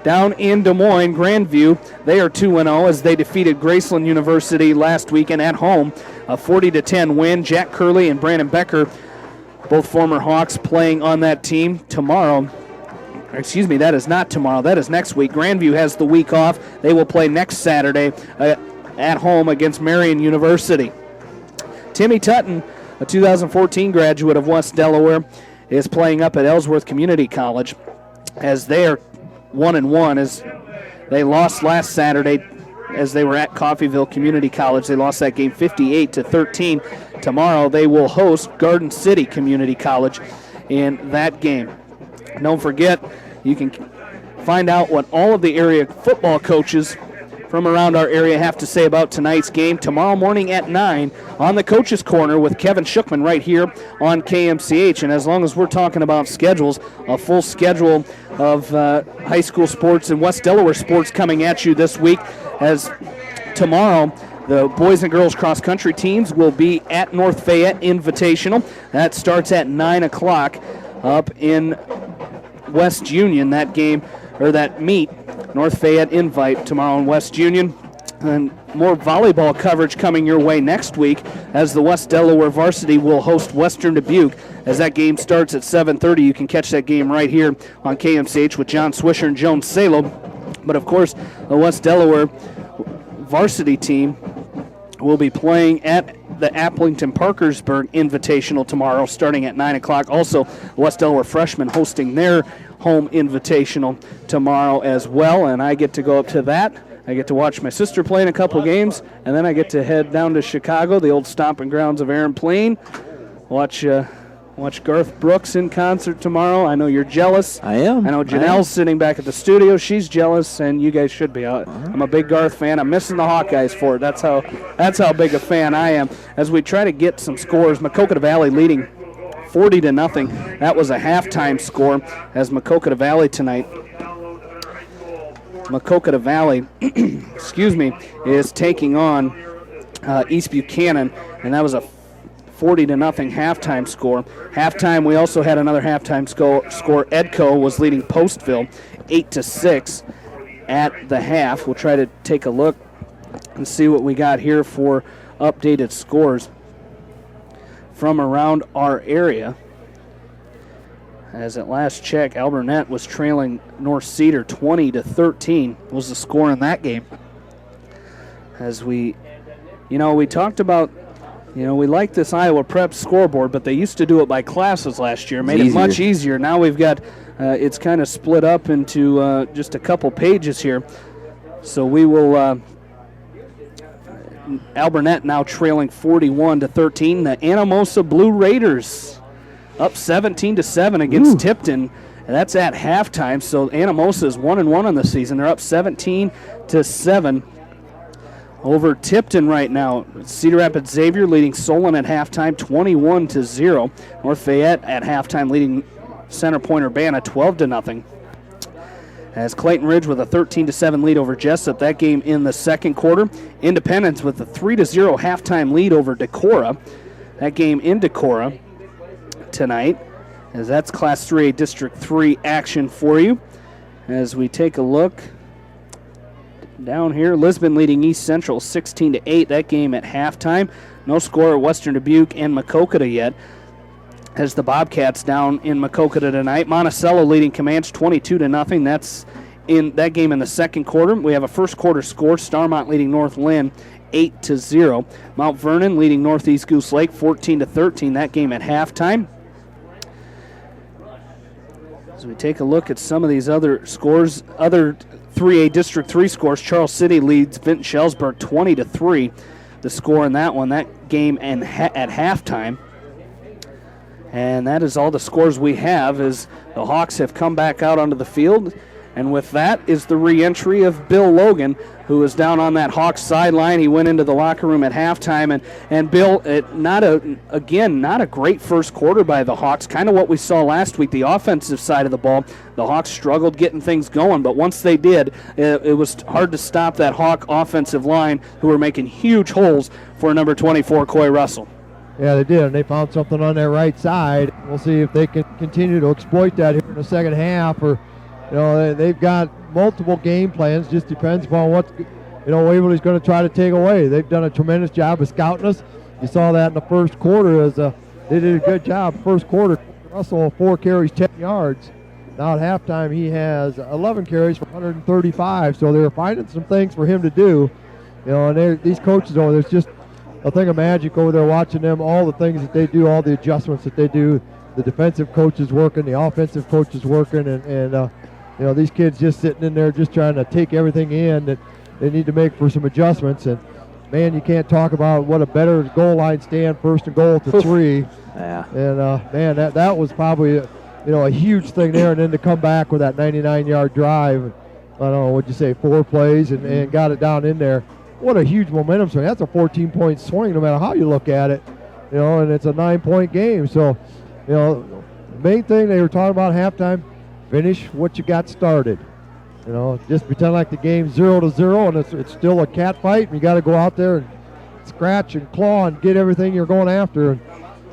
Speaker 1: Down in Des Moines, Grandview, they are 2-0 as they defeated Graceland University last weekend at home. A 40-10 win. Jack Curley and Brandon Becker, both former Hawks, playing on that team tomorrow. Excuse me, that is not tomorrow. That is next week. Grandview has the week off. They will play next Saturday at home against Marion University. Timmy Tutton, a 2014 graduate of West Delaware, is playing up at Ellsworth Community College as they are 1-1 as they lost last Saturday as they were at Coffeyville Community College. They lost that game 58-13. Tomorrow they will host Garden City Community College in that game. Don't forget, you can find out what all of the area football coaches from around our area have to say about tonight's game tomorrow morning at 9 on the Coach's Corner with Kevin Shookman right here on KMCH. And as long as we're talking about schedules, a full schedule of high school sports and West Delaware sports coming at you this week, as tomorrow the boys and girls cross-country teams will be at North Fayette Invitational. That starts at 9 o'clock up in West Union. That game, or that meet, North Fayette Invite tomorrow in West Union. And more volleyball coverage coming your way next week as the West Delaware varsity will host Western Dubuque. As that game starts at 7:30, you can catch that game right here on KMCH with John Swisher and Joan Salo. But of course, the West Delaware varsity team will be playing at the Applington Parkersburg Invitational tomorrow starting at 9 o'clock. Also, West Delaware freshmen hosting their home invitational tomorrow as well, and I get to go up to that. I get to watch my sister play in a couple games, and then I get to head down to Chicago, the old stomping grounds of Aaron Plain. Watch Garth Brooks in concert tomorrow. I know you're jealous.
Speaker 2: I am.
Speaker 1: I know Janelle's sitting back at the studio. She's jealous, and you guys should be. I'm a big Garth fan. I'm missing the Hawkeyes for it. That's how big a fan I am. As we try to get some scores, Maquoketa Valley leading 40-0. That was a halftime score as Maquoketa Valley tonight. Maquoketa Valley, is taking on East Buchanan, and that was a 40-0 halftime score. Halftime, we also had another halftime score. Edco was leading Postville 8-6 at the half. We'll try to take a look and see what we got here for updated scores from around our area. As at last check, Alburnett was trailing North Cedar 20-13 was the score in that game. As we talked about, we like this Iowa Prep scoreboard, but they used to do it by classes last year. Made it much easier. Now we've got, it's kind of split up into just a couple pages here. So we will, Alburnett now trailing 41-13. The Anamosa Blue Raiders up 17-7 against Tipton. And that's at halftime. So Anamosa is 1-1 on the season. They're up 17-7 over Tipton right now. Cedar Rapids Xavier leading Solon at halftime 21-0. North Fayette at halftime leading Center Point Urbana 12-0. As Clayton Ridge with a 13-7 lead over Jessup. That game in the second quarter. Independence with a 3-0 halftime lead over Decorah. That game in Decorah tonight, as that's Class 3A District 3 action for you. As we take a look down here, Lisbon leading East Central 16-8. That game at halftime. No score at Western Dubuque and Maquoketa yet. as the Bobcats down in Maquoketa tonight. Monticello leading Comanche 22-0. That's in that game in the second quarter. We have a first quarter score. Starmont leading North Lynn 8-0. Mount Vernon leading Northeast Goose Lake 14-13. That game at halftime. As we take a look at some of these other scores, other 3A District 3 scores, Charles City leads Vinton Shellsburg 20-3. The score in that one, that game and at halftime. And that is all the scores we have as the Hawks have come back out onto the field. And with that is the re-entry of Bill Logan, who was down on that Hawks sideline. He went into the locker room at halftime. And Bill, not a great first quarter by the Hawks. Kind of what we saw last week, the offensive side of the ball. The Hawks struggled getting things going, but once they did, it was hard to stop that Hawk offensive line, who were making huge holes for number 24, Coy Russell.
Speaker 3: Yeah, they did, and they found something on their right side. We'll see if they can continue to exploit that here in the second half, or they've got multiple game plans. Just depends upon what Waverly's going to try to take away. They've done a tremendous job of scouting us. You saw that in the first quarter as they did a good job. First quarter, Russell 4 carries, 10 yards. Now at halftime, he has 11 carries for 135. So they're finding some things for him to do. And these coaches, there's just a thing of magic over there watching them, all the things that they do, all the adjustments that they do. The defensive coach is working, the offensive coach is working, and these kids just sitting in there just trying to take everything in that they need to make for some adjustments. And, man, you can't talk about what a better goal line stand, first and goal to 3.
Speaker 2: Yeah.
Speaker 3: And, man, that was probably, a huge thing there. And then to come back with that 99-yard drive, I don't know, what'd you say, 4 plays and got it down in there. What a huge momentum swing. That's a 14-point swing no matter how you look at it, and it's a 9-point game. So, the main thing they were talking about at halftime, finish what you got started. Just pretend like the game's 0-0 and it's still a cat fight, and you got to go out there and scratch and claw and get everything you're going after. And,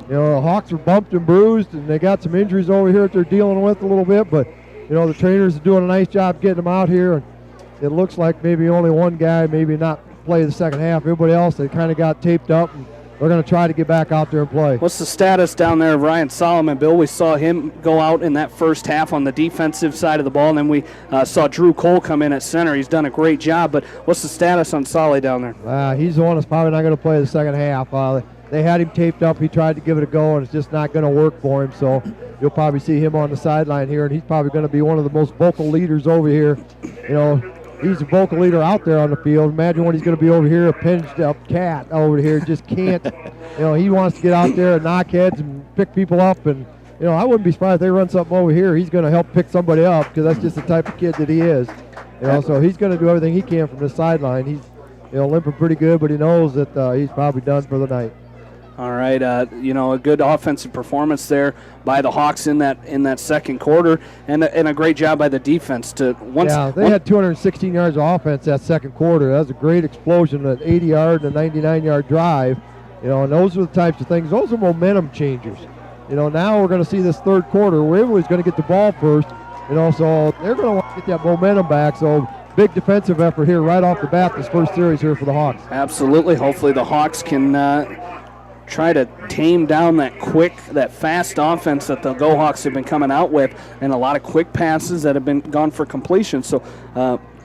Speaker 3: the Hawks are bumped and bruised, and they got some injuries over here that they're dealing with a little bit, but, the trainers are doing a nice job getting them out here. And it looks like maybe only one guy maybe not play the second half. Everybody else, they kind of got taped up, and they're going to try to get back out there and play.
Speaker 1: What's the status down there of Ryan Solomon, Bill? We saw him go out in that first half on the defensive side of the ball, and then we saw Drew Cole come in at center. He's done a great job, but what's the status on Solly down there?
Speaker 3: He's the one that's probably not going to play the second half. They had him taped up. He tried to give it a go, and it's just not going to work for him, so you'll probably see him on the sideline here, and he's probably going to be one of the most vocal leaders over here. He's a vocal leader out there on the field. Imagine when he's going to be over here, a pinched up cat over here, just can't. He wants to get out there and knock heads and pick people up. And, I wouldn't be surprised if they run something over here. He's going to help pick somebody up because that's just the type of kid that he is. So he's going to do everything he can from the sideline. He's, limping pretty good, but he knows that he's probably done for the night.
Speaker 1: All right, a good offensive performance there by the Hawks in that second quarter, and a great job by the defense to
Speaker 3: they had 216 yards of offense that second quarter. That was a great explosion, an 80-yard and a 99-yard drive. And those are the types of things. Those are momentum changers. Now we're going to see this third quarter. Waverly's going to get the ball first. So they're going to want to get that momentum back. So big defensive effort here right off the bat. This first series here for the Hawks.
Speaker 1: Absolutely. Hopefully the Hawks can try to tame down that fast offense that the Go Hawks have been coming out with, and a lot of quick passes that have been gone for completion. So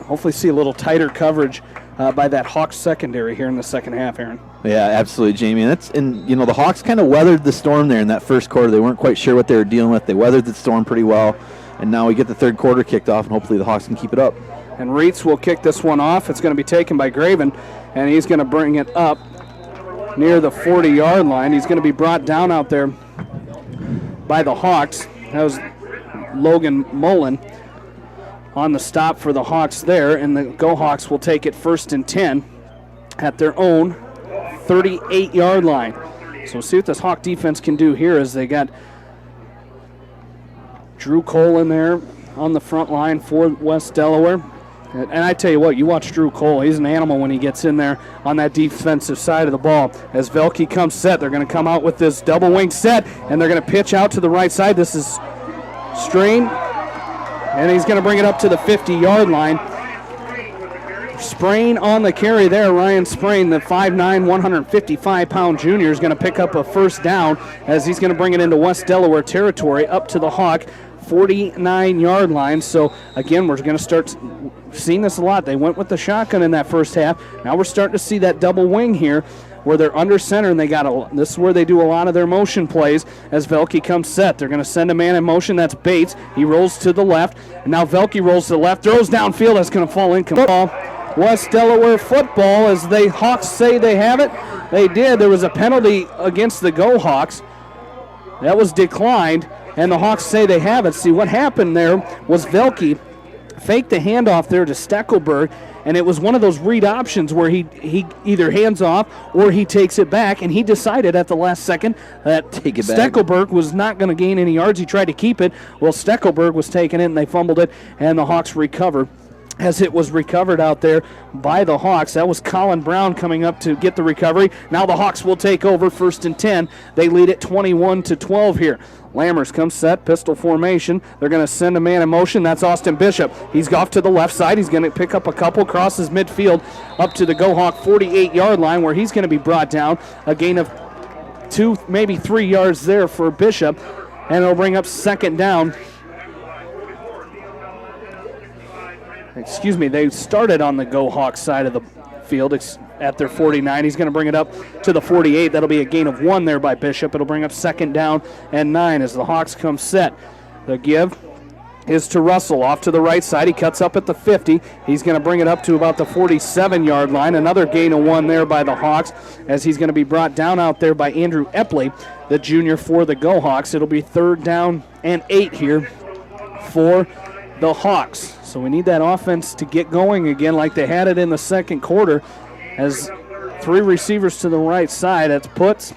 Speaker 1: hopefully see a little tighter coverage by that Hawks secondary here in the second half, Aaron.
Speaker 2: Yeah, absolutely, Jamie. And the Hawks kind of weathered the storm there in that first quarter. They weren't quite sure what they were dealing with. They weathered the storm pretty well, and now we get the third quarter kicked off, and hopefully the Hawks can keep it up.
Speaker 1: And Reitz will kick this one off. It's going to be taken by Graven, and he's going to bring it up near the 40-yard line. He's going to be brought down out there by the Hawks. That was Logan Mullen on the stop for the Hawks there, and the Go Hawks will take it 1st and 10 at their own 38-yard line. So we'll see what this Hawk defense can do here as they got Drew Cole in there on the front line for West Delaware. And I tell you what, you watch Drew Cole. He's an animal when he gets in there on that defensive side of the ball. As Velke comes set, they're going to come out with this double wing set, and they're going to pitch out to the right side. This is Strain, and he's going to bring it up to the 50-yard line. Sprain on the carry there. Ryan Sprain, the 5'9", 155-pound junior, is going to pick up a first down as he's going to bring it into West Delaware territory up to the Hawk 49-yard line. So, again, we're going to start seeing this a lot. They went with the shotgun in that first half. Now we're starting to see that double wing here where they're under center, and this is where they do a lot of their motion plays as Velke comes set. They're going to send a man in motion. That's Bates. He rolls to the left, and now Velke rolls to the left, throws downfield. That's going to fall incomplete. West Delaware football as the Hawks say they have it. They did. There was a penalty against the Go Hawks. That was declined, and the Hawks say they have it. See, what happened there was Velke faked the handoff there to Steckelberg, and it was one of those read options where he either hands off or he takes it back, and he decided at the last second that Steckelberg was not going to gain any yards. He tried to keep it. Well, Steckelberg was taking it, and they fumbled it, and the Hawks recovered. As it was recovered out there by the Hawks. That was Colin Brown coming up to get the recovery. Now the Hawks will take over 1st and 10. They lead it 21-12 here. Lammers comes set, pistol formation. They're going to send a man in motion. That's Austin Bishop. He's off to the left side. He's going to pick up a couple, crosses midfield up to the Go Hawk 48-yard line where he's going to be brought down. A gain of 2, maybe 3 yards there for Bishop. And it'll bring up 2nd down. Excuse me, they started on the Go Hawk side of the field at their 49. He's going to bring it up to the 48. That'll be a gain of 1 there by Bishop. It'll bring up 2nd down and 9 as the Hawks come set. The give is to Russell off to the right side. He cuts up at the 50. He's going to bring it up to about the 47-yard line. Another gain of 1 there by the Hawks as he's going to be brought down out there by Andrew Epley, the junior for the Go Hawks. It'll be 3rd down and 8 here for the Hawks. So we need that offense to get going again like they had it in the second quarter as 3 receivers to the right side. That's Putz,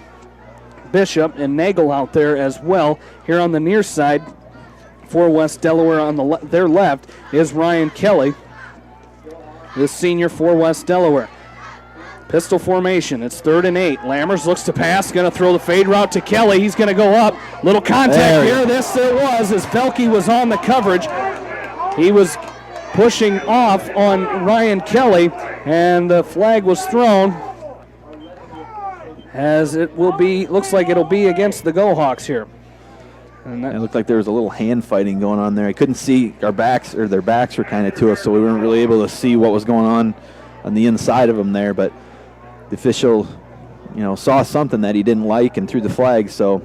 Speaker 1: Bishop, and Nagel out there as well. Here on the near side for West Delaware on their left is Ryan Kelly, the senior for West Delaware. Pistol formation. It's 3rd and 8. Lammers looks to pass. Going to throw the fade route to Kelly. He's going to go up. Little contact here. This it was as Velke was on the coverage. He was pushing off on Ryan Kelly, and the flag was thrown as it will be, looks like it'll be against the Go Hawks here.
Speaker 2: And it looked like there was a little hand fighting going on there. I couldn't see their backs were kind of to us, so we weren't really able to see what was going on the inside of them there, but the official, saw something that he didn't like and threw the flag, so.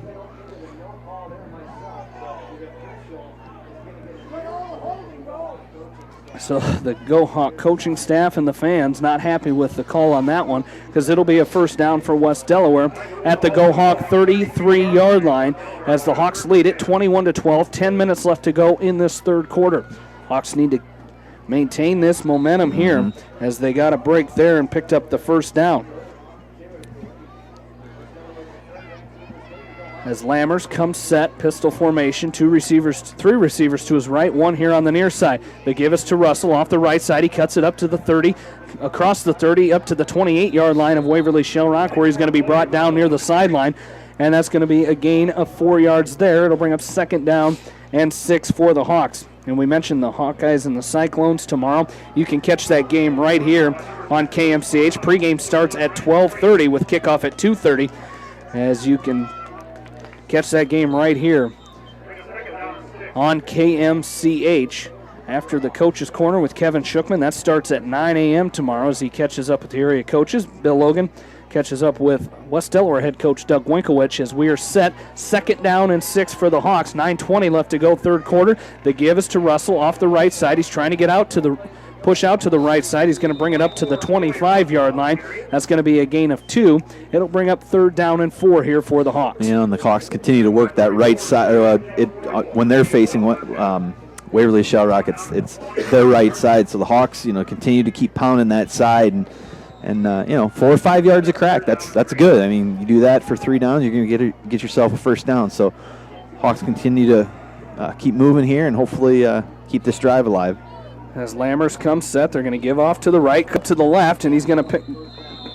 Speaker 1: So the Go Hawk coaching staff and the fans not happy with the call on that one because it'll be a 1st down for West Delaware at the Go Hawk 33-yard line as the Hawks lead it 21-12. 10 minutes left to go in this 3rd quarter. Hawks need to maintain this momentum here as they got a break there and picked up the 1st down. As Lammers comes set, pistol formation, 3 receivers to his right, 1 here on the near side. They give us to Russell off the right side. He cuts it up to the 30, across the 30, up to the 28-yard line of Waverly Shell Rock, where he's going to be brought down near the sideline, and that's going to be a gain of 4 yards there. It'll bring up 2nd down and 6 for the Hawks. And we mentioned the Hawkeyes and the Cyclones tomorrow. You can catch that game right here on KMCH. Pregame starts at 12:30 with kickoff at 2:30, as you can catch that game right here on KMCH after the Coach's Corner with Kevin Shookman. That starts at 9 a.m. tomorrow as he catches up with the area coaches. Bill Logan catches up with West Delaware head coach Doug Winkowicz as we are set. 2nd down and 6 for the Hawks. 9:20 left to go, 3rd quarter. The give is to Russell off the right side. He's trying to get out to the push out to the right side. He's going to bring it up to the 25-yard line. That's going to be a gain of 2. It'll bring up 3rd down and 4 here for the Hawks.
Speaker 2: And the Hawks continue to work that right side. When they're facing Waverly Shell Rock, it's their right side. So the Hawks, continue to keep pounding that side and 4 or 5 yards a crack. That's good. I mean, you do that for 3 downs, you're going to get yourself a 1st down. So Hawks continue to keep moving here and hopefully keep this drive alive.
Speaker 1: As Lammers comes set, they're going to give off to the right, cut to the left, and he's going to pick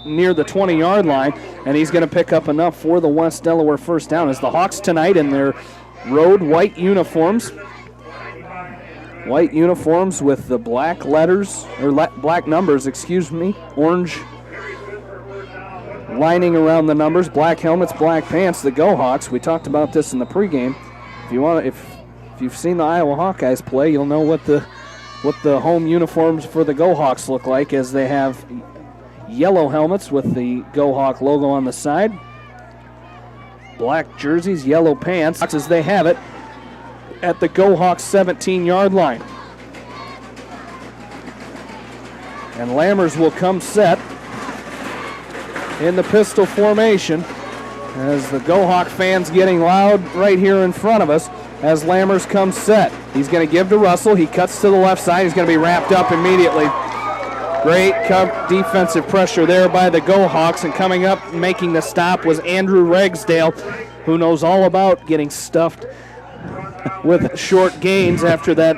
Speaker 1: near the 20-yard line, and he's going to pick up enough for the West Delaware 1st down. As the Hawks tonight in their road white uniforms White uniforms with the black letters, or black numbers, orange lining around the numbers, black helmets, black pants, the Go Hawks. We talked about this in the pregame. If you've seen the Iowa Hawkeyes play, you'll know what the home uniforms for the Go Hawks look like, as they have yellow helmets with the Go Hawk logo on the side, black jerseys, yellow pants, as they have it at the Go Hawks 17-yard line. And Lammers will come set in the pistol formation, as the Go Hawk fans getting loud right here in front of us as Lammers comes set. He's going to give to Russell. He cuts to the left side. He's going to be wrapped up immediately. Great defensive pressure there by the Go Hawks, and coming up making the stop was Andrew Ragsdale, who knows all about getting stuffed with short gains after that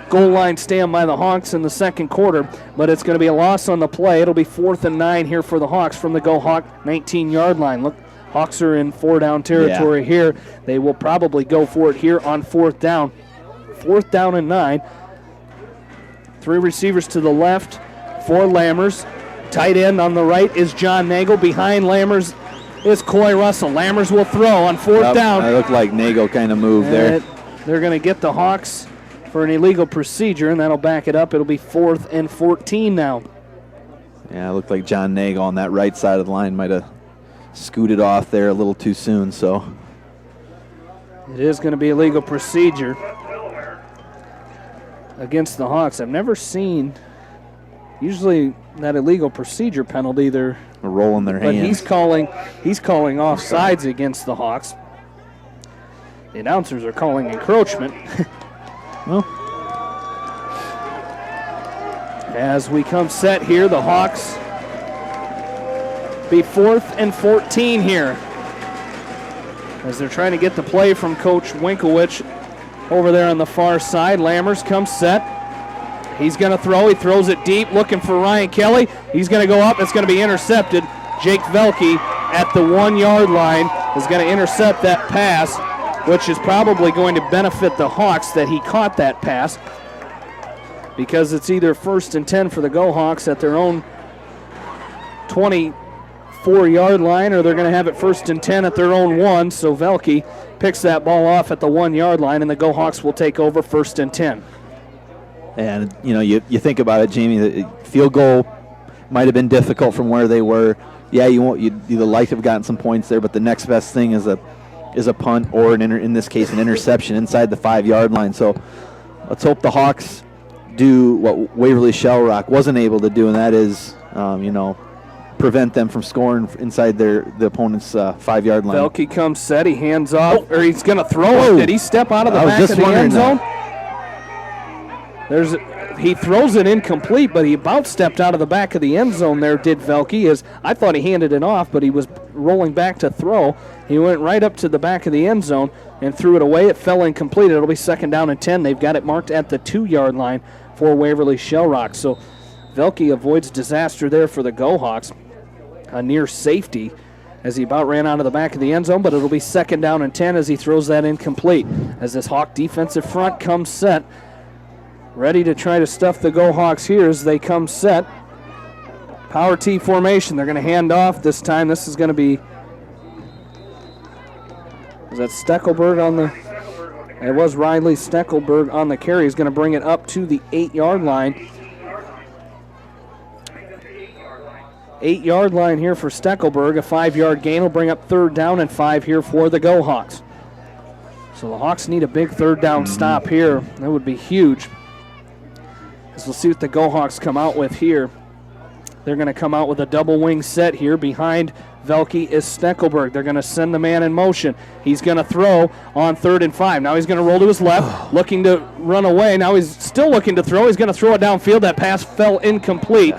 Speaker 1: goal line stand by the Hawks in the second quarter. But it's going to be a loss on the play. It'll be 4th and 9 here for the Hawks from the Go Hawk 19-yard line. Look, Hawks are in 4-down territory here. They will probably go for it here on 4th down. 4th down and 9. 3 receivers to the left for Lammers. Tight end on the right is John Nagel. Behind Lammers is Coy Russell. Lammers will throw on 4th down.
Speaker 2: It looked like Nagel kind of moved there.
Speaker 1: They're going to get the Hawks for an illegal procedure, and that'll back it up. It'll be 4th and 14 now.
Speaker 2: Yeah, it looked like John Nagel on that right side of the line might have scooted off there a little too soon. So
Speaker 1: it is going to be illegal procedure against the Hawks. I've never seen, usually that illegal procedure penalty, they're
Speaker 2: a roll in their hands.
Speaker 1: But he's calling offsides against the Hawks. The announcers are calling encroachment.
Speaker 2: Well,
Speaker 1: as we come set here, the Hawks be 4th and 14 here, as they're trying to get the play from Coach Winkowicz over there on the far side. Lammers comes set. He's going to throw. He throws it deep, looking for Ryan Kelly. He's going to go up. It's going to be intercepted. Jake Velke at the 1-yard line is going to intercept that pass, which is probably going to benefit the Hawks that he caught that pass, because it's either 1st and 10 for the Go Hawks at their own 24-yard line, or they're going to have it 1st and 10 at their own 1. So Velke picks that ball off at the 1-yard line, and the Go Hawks will take over 1st and 10.
Speaker 2: And, you think about it, Jamie, the field goal might have been difficult from where they were. Yeah, you'd either like to have gotten some points there, but the next best thing is a punt, or in this case an interception inside the 5-yard line. So let's hope the Hawks do what Waverly Shell Rock wasn't able to do, and that is, prevent them from scoring inside the opponent's 5-yard line.
Speaker 1: Velke comes set. He hands off, or he's going to throw it. Did he step out of the back of the end zone? He throws it incomplete, but he about stepped out of the back of the end zone there, did Velke. I thought he handed it off, but he was rolling back to throw. He went right up to the back of the end zone and threw it away. It fell incomplete. It'll be 2nd down and 10. They've got it marked at the 2-yard line for Waverly Shell Rock. So Velke avoids disaster there for the Go Hawks. A near safety as he about ran out of the back of the end zone, but it'll be 2nd down and 10 as he throws that incomplete. As this Hawk defensive front comes set, ready to try to stuff the Go Hawks here as they come set. Power T formation. They're going to hand off this time. This is going to be, is that Steckelberg on the, it was Riley Steckelberg on the carry. He's going to bring it up to the 8-yard line. 8-yard line here for Steckelberg. A 5-yard gain will bring up 3rd down and 5 here for the Go Hawks. So the Hawks need a big 3rd down stop here. That would be huge. As we'll see what the Go Hawks come out with here. They're going to come out with a double wing set here. Behind Velke is Steckelberg. They're going to send the man in motion. He's going to throw on 3rd and 5. Now he's going to roll to his left, looking to run away. Now he's still looking to throw. He's going to throw it downfield. That pass fell incomplete.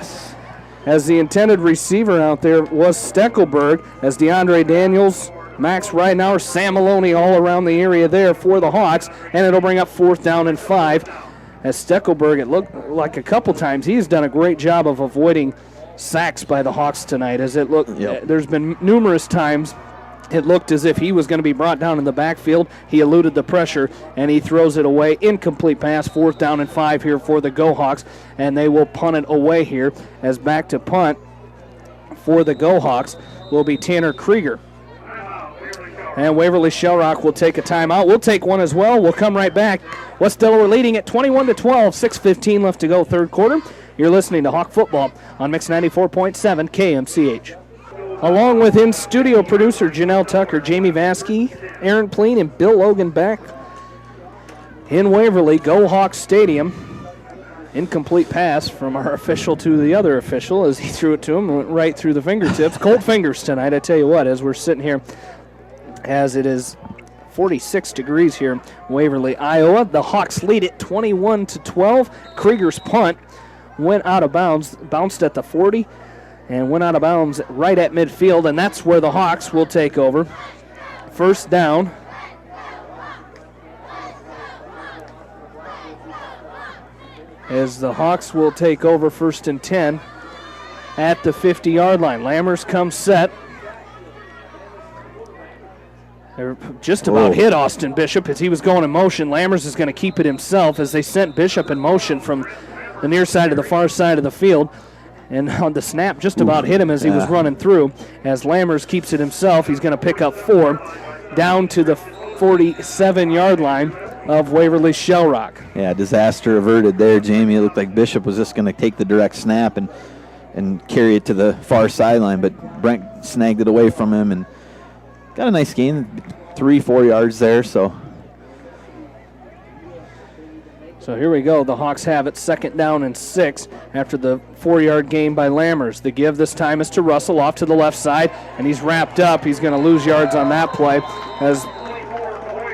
Speaker 1: As the intended receiver out there was Steckelberg, as DeAndre Daniels, Max Ridenauer, Sam Maloney all around the area there for the Hawks, and it'll bring up 4th down and 5. As Steckelberg, it looked like a couple times, he's done a great job of avoiding sacks by the Hawks tonight. As it looked, There's been numerous times It looked as if he was going to be brought down in the backfield. He eluded the pressure, and he throws it away. Incomplete pass, 4th down and 5 here for the Go Hawks, and they will punt it away here, as back to punt for the Go Hawks will be Tanner Krieger. And Waverly Shellrock will take a timeout. We'll take one as well. We'll come right back. West Delaware leading at 21-12, 6:15 left to go, third quarter. You're listening to Hawk Football on Mix 94.7 KMCH. Along with in-studio producer Janelle Tucker, Jamie Vaskey, Aaron Pleen, and Bill Logan back in Waverly, Go Hawks Stadium. Incomplete pass from our official to the other official as he threw it to him, went right through the fingertips. Cold fingers tonight, I tell you what, as we're sitting here, as it is 46 degrees here in Waverly, Iowa. The Hawks lead it 21-12. Krieger's punt went out of bounds, bounced at the 40, and went out of bounds right at midfield, and that's where the Hawks will take over. First down. As the Hawks will take over 1st and 10 at the 50-yard line. Lammers comes set. They just about hit Austin Bishop as he was going in motion. Lammers is going to keep it himself as they sent Bishop in motion from the near side to the far side of the field. And on the snap, just about hit him as he was running through. As Lammers keeps it himself, he's going to pick up 4 down to the 47-yard line of Waverly Shellrock.
Speaker 2: Yeah, disaster averted there, Jamie. It looked like Bishop was just going to take the direct snap and carry it to the far sideline, but Brent snagged it away from him and got a nice gain, 3-4 yards there. So
Speaker 1: here we go. The Hawks have it 2nd down and 6 after the 4-yard gain by Lammers. The give this time is to Russell off to the left side, and he's wrapped up. He's going to lose yards on that play. As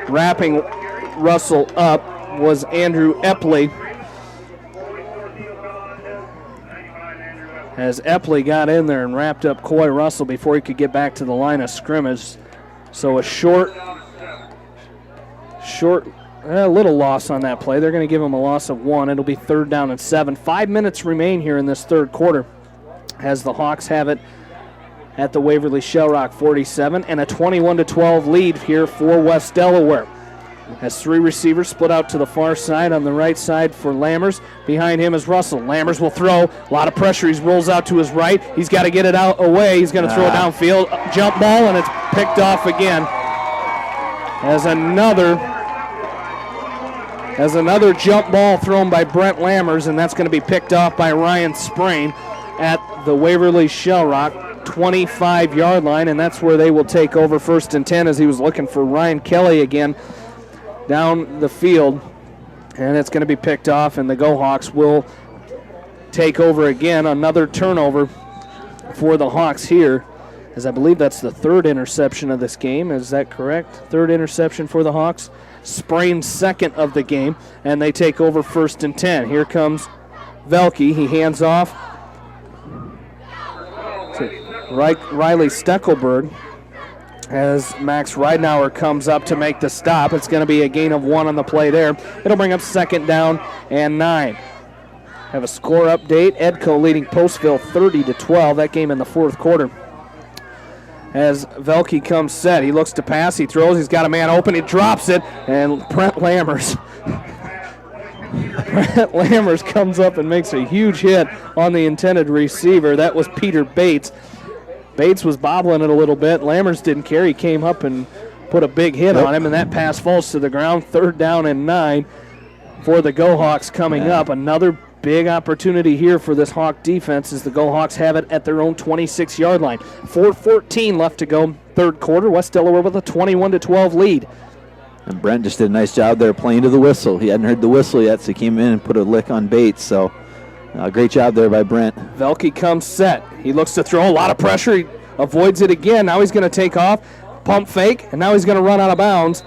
Speaker 1: wrapping Russell up was Andrew Epley. As Epley got in there and wrapped up Coy Russell before he could get back to the line of scrimmage. So a short, little loss on that play. They're going to give him a loss of 1. It'll be 3rd down and 7. 5 minutes remain here in this third quarter as the Hawks have it at the Waverly Shellrock 47 and a 21-12 lead here for West Delaware. As 3 receivers split out to the far side on the right side for Lammers. Behind him is Russell. Lammers will throw. A lot of pressure. He rolls out to his right. He's got to get it out away. He's going to throw it downfield. Jump ball, and it's picked off again. As another jump ball thrown by Brent Lammers, and that's going to be picked off by Ryan Sprain at the Waverly Shellrock 25-yard line, and that's where they will take over 1st and 10 as he was looking for Ryan Kelly again down the field, and it's going to be picked off, and the Go Hawks will take over again. Another turnover for the Hawks here, as I believe that's the 3rd interception of this game. Is that correct? 3rd interception for the Hawks. Sprain's 2nd of the game, and they take over 1st and 10. Here comes Velke. He hands off to Riley Steckelberg as Max Ridenour comes up to make the stop. It's going to be a gain of 1 on the play there. It'll bring up 2nd down and 9. Have a score update. Edco leading Postville 30-12. That game in the 4th quarter. As Velke comes set, he looks to pass, he throws, he's got a man open, he drops it, and Brent Lammers comes up and makes a huge hit on the intended receiver. That was Peter Bates. Bates was bobbling it a little bit. Lammers didn't care. He came up and put a big hit on him, and that pass falls to the ground. 3rd down and 9 for the Go Hawks coming up. Another big opportunity here for this Hawk defense as the Go Hawks have it at their own 26-yard line. 4:14 left to go, 3rd quarter. West Delaware with a 21-12 lead.
Speaker 2: And Brent just did a nice job there playing to the whistle. He hadn't heard the whistle yet, so he came in and put a lick on Bates. So great job there by Brent.
Speaker 1: Velke comes set. He looks to throw. A lot of pressure. He avoids it again. Now he's going to take off. Pump fake. And now he's going to run out of bounds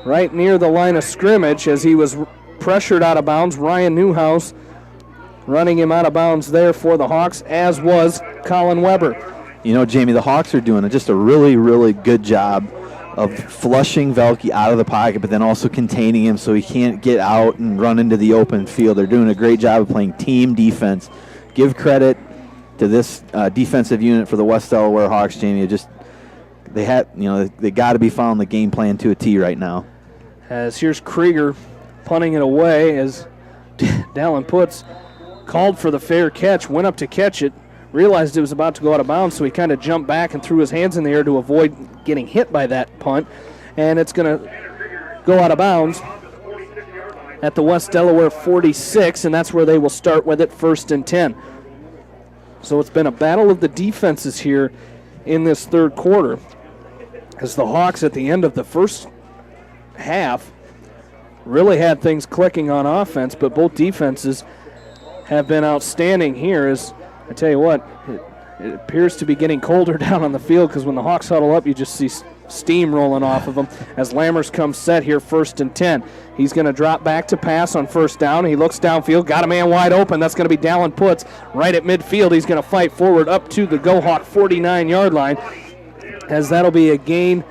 Speaker 1: right near the line of scrimmage as he was pressured out of bounds. Ryan Newhouse running him out of bounds there for the Hawks, as was Colin Weber.
Speaker 2: You know, Jamie, the Hawks are doing just a really, really good job of flushing Velke out of the pocket, but then also containing him so he can't get out and run into the open field. They're doing a great job of playing team defense. Give credit to this defensive unit for the West Delaware Hawks, Jamie. Just they got to be following the game plan to a T right now.
Speaker 1: As here's Krieger punting it away as Dallin Putz called for the fair catch, went up to catch it, realized it was about to go out of bounds, so he kind of jumped back and threw his hands in the air to avoid getting hit by that punt, and it's going to go out of bounds at the West Delaware 46, and that's where they will start with it, 1st and 10. So it's been a battle of the defenses here in this third quarter, as the Hawks at the end of the first half really had things clicking on offense, but both defenses have been outstanding here. As I tell you what, it appears to be getting colder down on the field, because when the Hawks huddle up, you just see steam rolling off of them as Lammers comes set here, 1st and 10. He's going to drop back to pass on 1st down. He looks downfield, got a man wide open. That's going to be Dallin Putz right at midfield. He's going to fight forward up to the Go Hawk 49-yard line, as that'll be a gain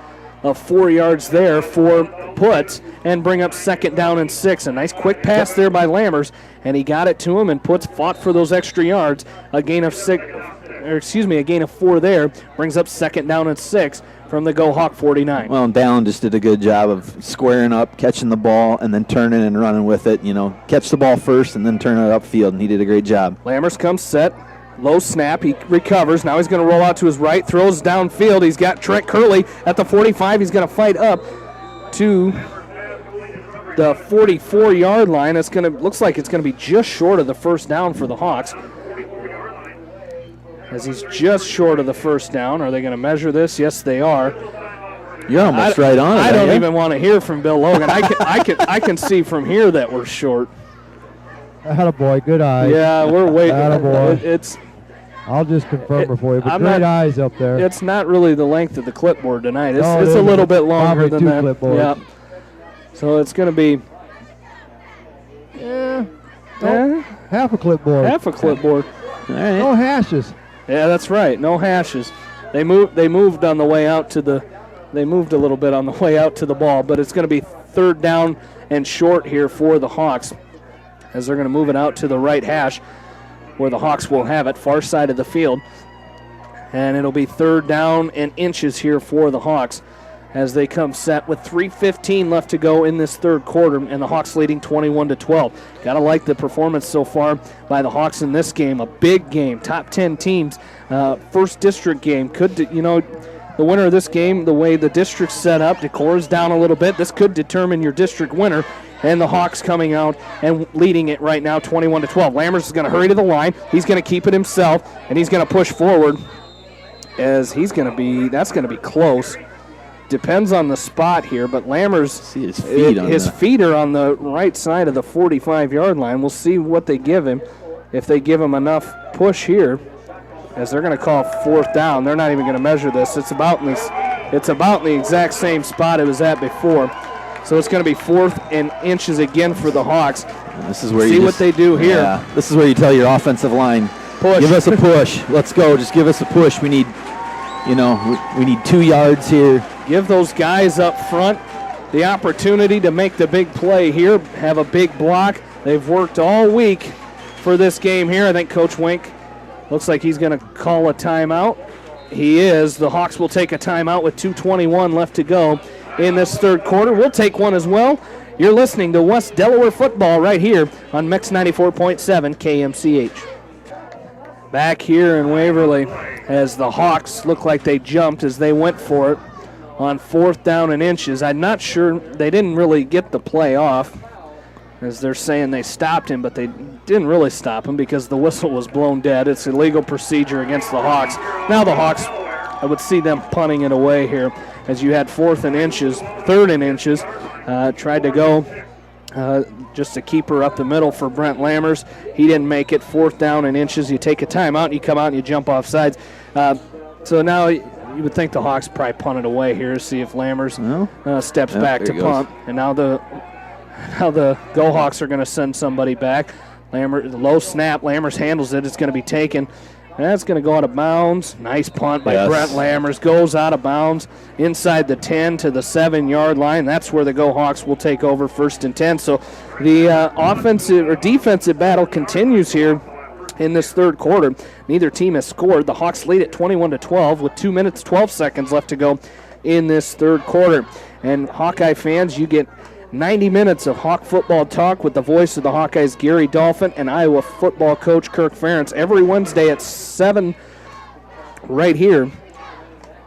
Speaker 1: of 4 yards there for Putz, and bring up 2nd down and 6. A nice quick pass there by Lammers, and he got it to him, and Putz fought for those extra yards. A gain of 4 there, brings up 2nd down and 6 from the Go Hawk 49.
Speaker 2: Well, and Dallin just did a good job of squaring up, catching the ball, and then turning and running with it. Catch the ball first and then turn it upfield, and he did a great job.
Speaker 1: Lammers comes set. Low snap, he recovers. Now he's going to roll out to his right, throws downfield. He's got Trent Curley at the 45. He's going to fight up to the 44-yard line. Looks like it's going to be just short of the 1st down for the Hawks, as he's just short of the 1st down. Are they going to measure this? Yes, they are.
Speaker 2: You're almost right on it.
Speaker 1: I don't even want to hear from Bill Logan. I can see from here that we're short.
Speaker 3: Attaboy, good eyes.
Speaker 1: Yeah, we're waiting.
Speaker 3: Attaboy. I'll just confirm it for you, but great eyes up there.
Speaker 1: It's not really the length of the clipboard tonight. It's a little bit longer than that.
Speaker 3: Clipboards.
Speaker 1: Yeah. So it's going to be
Speaker 3: half a clipboard.
Speaker 1: Half a clipboard.
Speaker 2: All right.
Speaker 3: No hashes.
Speaker 1: Yeah, that's right. No hashes. They moved on the way out to the. They moved a little bit on the way out to the ball, but it's going to be 3rd down and short here for the Hawks, as they're going to move it out to the right hash, where the Hawks will have it, far side of the field. And it'll be 3rd down and inches here for the Hawks, as they come set with 3:15 left to go in this third quarter, and the Hawks leading 21-12. Gotta like the performance so far by the Hawks in this game. A big game, top 10 teams, first district game. The winner of this game, the way the district's set up, Decor's down a little bit. This could determine your district winner. And the Hawks coming out and leading it right now, 21-12. Lammers is going to hurry to the line. He's going to keep it himself, and he's going to push forward, as that's going to be close. Depends on the spot here, but Lammers,
Speaker 2: see his
Speaker 1: feet are on the right side of the 45-yard line. We'll see what they give him, if they give him enough push here, as they're going to call 4th down. They're not even going to measure this. It's about in the exact same spot it was at before. So it's going to be 4th and inches again for the Hawks.
Speaker 2: And this is where
Speaker 1: see what they do here.
Speaker 2: Yeah, this is where you tell your offensive line,
Speaker 1: push.
Speaker 2: Give us a push. Let's go. Just give us a push. We need, we need 2 yards here.
Speaker 1: Give those guys up front the opportunity to make the big play here, have a big block. They've worked all week for this game here. I think Coach Wink looks like he's going to call a timeout. He is. The Hawks will take a timeout with 2:21 left to go in this third quarter. We'll take one as well. You're listening to West Delaware football right here on Mix 94.7 KMCH. Back here in Waverly, as the Hawks look like they jumped as they went for it on 4th down and inches. I'm not sure, they didn't really get the play off, as they're saying they stopped him, but they didn't really stop him because the whistle was blown dead. It's illegal procedure against the Hawks. Now the Hawks, I would see them punting it away here, as you had 3rd and inches. Tried to go just a keeper up the middle for Brent Lammers. He didn't make it. 4th down and inches. You take a timeout, and you come out and you jump off sides. So now you would think the Hawks probably punt it away here, see if Lammers steps back to punt. And now the Go Hawks are going to send somebody back. Low snap. Lammers handles it. It's going to be taken. That's going to go out of bounds. Nice punt by Brent Lammers. Goes out of bounds inside the 10 to the 7-yard line. That's where the Go Hawks will take over, 1st and 10. So the offensive or defensive battle continues here in this third quarter. Neither team has scored. The Hawks lead at 21-12 with 2 minutes, 12 seconds left to go in this third quarter. And Hawkeye fans, you get 90 minutes of Hawk football talk with the voice of the Hawkeyes, Gary Dolphin, and Iowa football coach Kirk Ferentz every Wednesday at 7 right here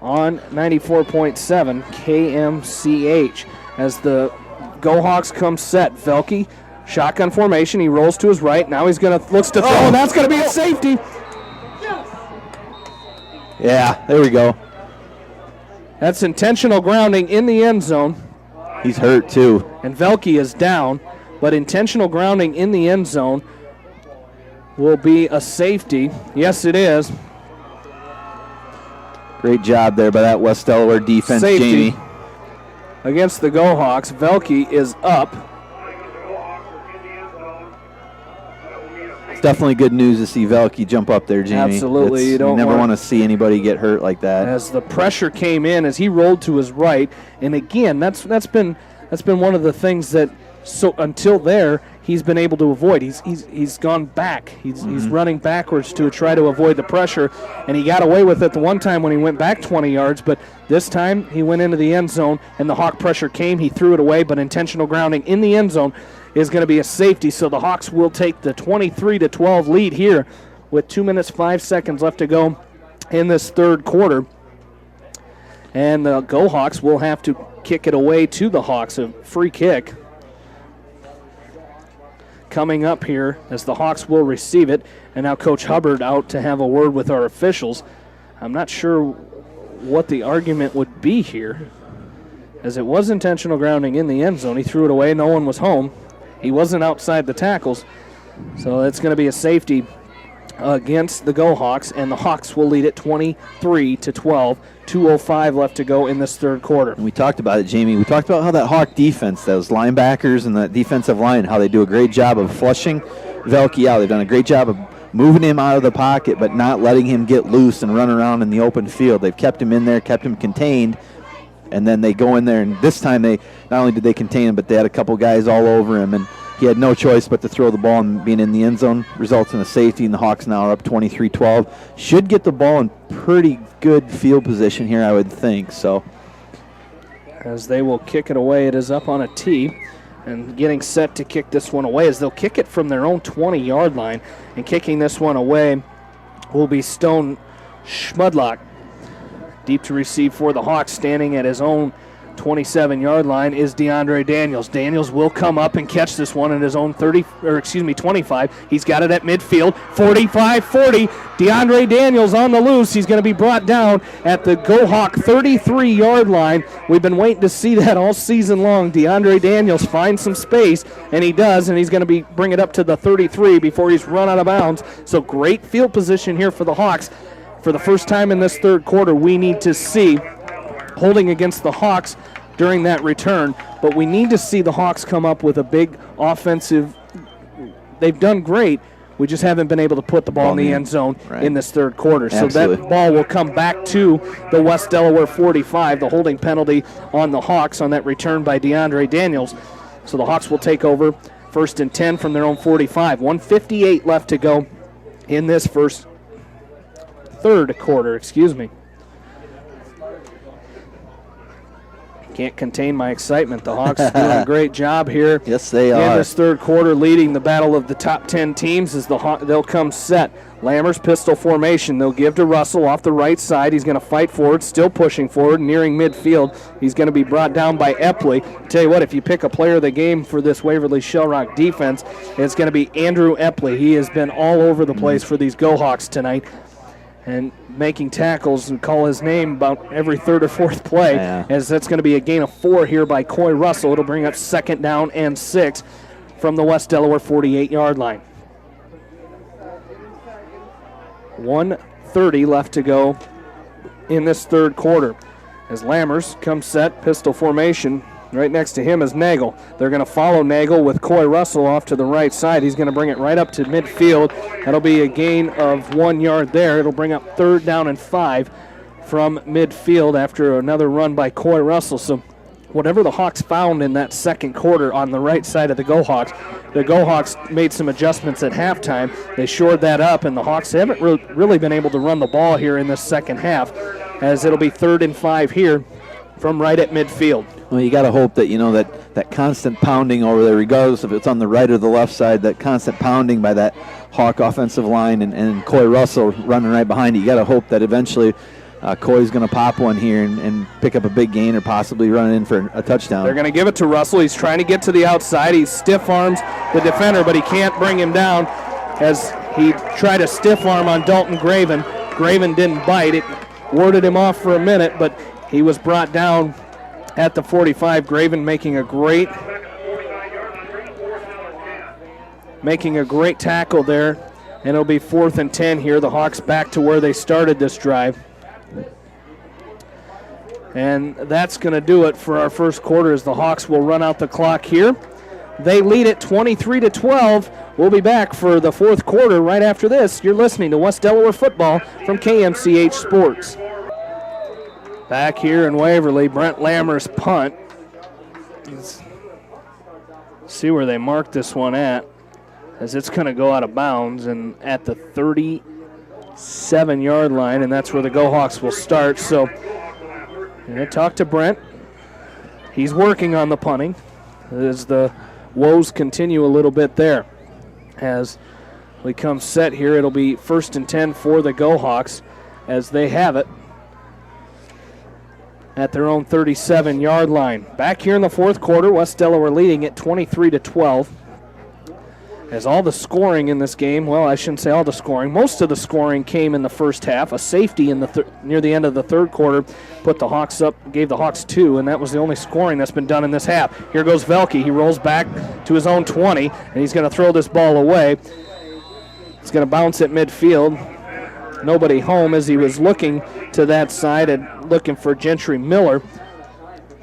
Speaker 1: on 94.7 KMCH. As the Go Hawks come set, Velke, shotgun formation, he rolls to his right. Now he's going to looks to throw, and that's going to be a safety.
Speaker 2: Yeah, there we go.
Speaker 1: That's intentional grounding in the end zone.
Speaker 2: He's hurt too.
Speaker 1: And Velke is down, but intentional grounding in the end zone will be a safety. Yes, it is.
Speaker 2: Great job there by that West Delaware defense,
Speaker 1: Safety
Speaker 2: Jamie.
Speaker 1: Against the Go Hawks. Velke is up.
Speaker 2: It's definitely good news to see Velke jump up there, Jamie.
Speaker 1: Absolutely. You
Speaker 2: never want to see anybody get hurt like that.
Speaker 1: As the pressure came in, as he rolled to his right, and again, that's been one of the things that until there he's been able to avoid. He's gone back. He's running backwards to try to avoid the pressure, and he got away with it the one time when he went back 20 yards. But this time he went into the end zone, and the Hawk pressure came. He threw it away, but intentional grounding in the end zone is going to be a safety. So the Hawks will take the 23-12 lead here with 2 minutes 5 seconds left to go in this third quarter. And the Go Hawks will have to kick it away to the Hawks, a free kick coming up here as the Hawks will receive it. And now Coach Hubbard out to have a word with our officials. I'm not sure what the argument would be here, as it was intentional grounding in the end zone. He threw it away. No one was home. He wasn't outside the tackles. So it's going to be a safety against the Go Hawks, and the Hawks will lead it 23-12. 2:05 left to go in this third quarter.
Speaker 2: And we talked about it, Jamie. We talked about how that Hawk defense, those linebackers and that defensive line, how they do a great job of flushing Velke out. They've done a great job of moving him out of the pocket, but not letting him get loose and run around in the open field. They've kept him in there, kept him contained, and then they go in there, and this time they not only did they contain him, but they had a couple guys all over him, and he had no choice but to throw the ball, and being in the end zone results in a safety, and the Hawks now are up 23-12. Should get the ball in pretty good field position here, I would think. So,
Speaker 1: as they will kick it away, it is up on a tee, and getting set to kick this one away as they'll kick it from their own 20-yard line, and kicking this one away will be Stone Schmudlock. Deep to receive for the Hawks, standing at his own 27-yard line is DeAndre Daniels. Daniels will come up and catch this one at his own 25. He's got it at midfield. 45-40. DeAndre Daniels on the loose. He's going to be brought down at the Go Hawk 33-yard line. We've been waiting to see that all season long. DeAndre Daniels finds some space, and he does, and he's going to bring it up to the 33 before he's run out of bounds. So great field position here for the Hawks. For the first time in this third quarter, we need to see holding against the Hawks during that return, but we need to see the Hawks come up with a big offensive. They've done great. We just haven't been able to put the ball in the end zone in this third quarter.
Speaker 2: Absolutely.
Speaker 1: So that ball will come back to the West Delaware 45, the holding penalty on the Hawks on that return by DeAndre Daniels. So the Hawks will take over 1st and 10 from their own 45. 1:58 left to go in this third quarter, Can't contain my excitement. The Hawks are doing a great job here.
Speaker 2: Yes, they are.
Speaker 1: In this third quarter, leading the battle of the top 10 teams as they'll come set. Lammers pistol formation. They'll give to Russell off the right side. He's going to fight forward, still pushing forward, nearing midfield. He's going to be brought down by Epley. Tell you what, if you pick a player of the game for this Waverly Shell Rock defense, it's going to be Andrew Epley. He has been all over the place for these Go Hawks tonight, and making tackles and call his name about every third or fourth play, as that's going to be a gain of 4 here by Coy Russell. It'll bring up 2nd down and 6 from the West Delaware 48-yard line. 1:30 left to go in this third quarter as Lammers comes set, pistol formation. Right next to him is Nagel. They're going to follow Nagel with Coy Russell off to the right side. He's going to bring it right up to midfield. That'll be a gain of 1 yard there. It'll bring up 3rd down and 5 from midfield after another run by Coy Russell. So whatever the Hawks found in that second quarter on the right side of the Go-Hawks made some adjustments at halftime. They shored that up, and the Hawks haven't really been able to run the ball here in this second half, as it'll be 3rd and 5 here from right at midfield.
Speaker 2: Well, you got to hope that, that constant pounding over there, regardless if it's on the right or the left side, that constant pounding by that Hawk offensive line and Coy Russell running right behind you. You got to hope that eventually Coy's going to pop one here and pick up a big gain or possibly run in for a touchdown.
Speaker 1: They're going to give it to Russell. He's trying to get to the outside. He stiff arms the defender, but he can't bring him down as he tried a stiff arm on Dalton Graven. Graven didn't bite. It warded him off for a minute, but he was brought down at the 45. Graven making a great tackle there, and it'll be 4th and 10 here. The Hawks back to where they started this drive. And that's going to do it for our first quarter, as the Hawks will run out the clock here. They lead it 23-12. We'll be back for the fourth quarter right after this. You're listening to West Delaware football from KMCH Sports. Back here in Waverly, Brent Lammer's punt. Let's see where they mark this one at, as it's going to go out of bounds and at the 37-yard line, and that's where the Go-Hawks will start. So I talked to Brent. He's working on the punting as the woes continue a little bit there. As we come set here, it'll be 1st and 10 for the Go-Hawks as they have it at their own 37-yard line. Back here in the fourth quarter, West Delaware leading it 23-12. As all the scoring in this game, well, I shouldn't say all the scoring, most of the scoring came in the first half. A safety in the near the end of the third quarter put the Hawks up, gave the Hawks 2, and that was the only scoring that's been done in this half. Here goes Velke. He rolls back to his own 20, and he's going to throw this ball away. It's going to bounce at midfield. Nobody home, as he was looking to that side and looking for Gentry Miller.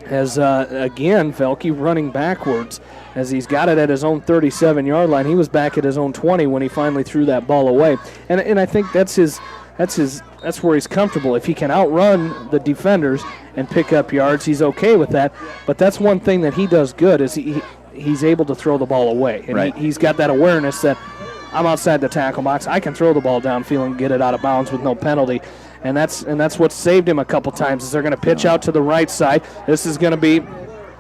Speaker 1: As, again, Velke running backwards as he's got it at his own 37-yard line. He was back at his own 20 when he finally threw that ball away. And I think that's where he's comfortable. If he can outrun the defenders and pick up yards, he's okay with that. But that's one thing that he does good, is he's able to throw the ball away. And
Speaker 2: right.
Speaker 1: He's got that awareness that I'm outside the tackle box. I can throw the ball downfield and get it out of bounds with no penalty. And that's what saved him a couple times, is they're going to pitch out to the right side. This is going to be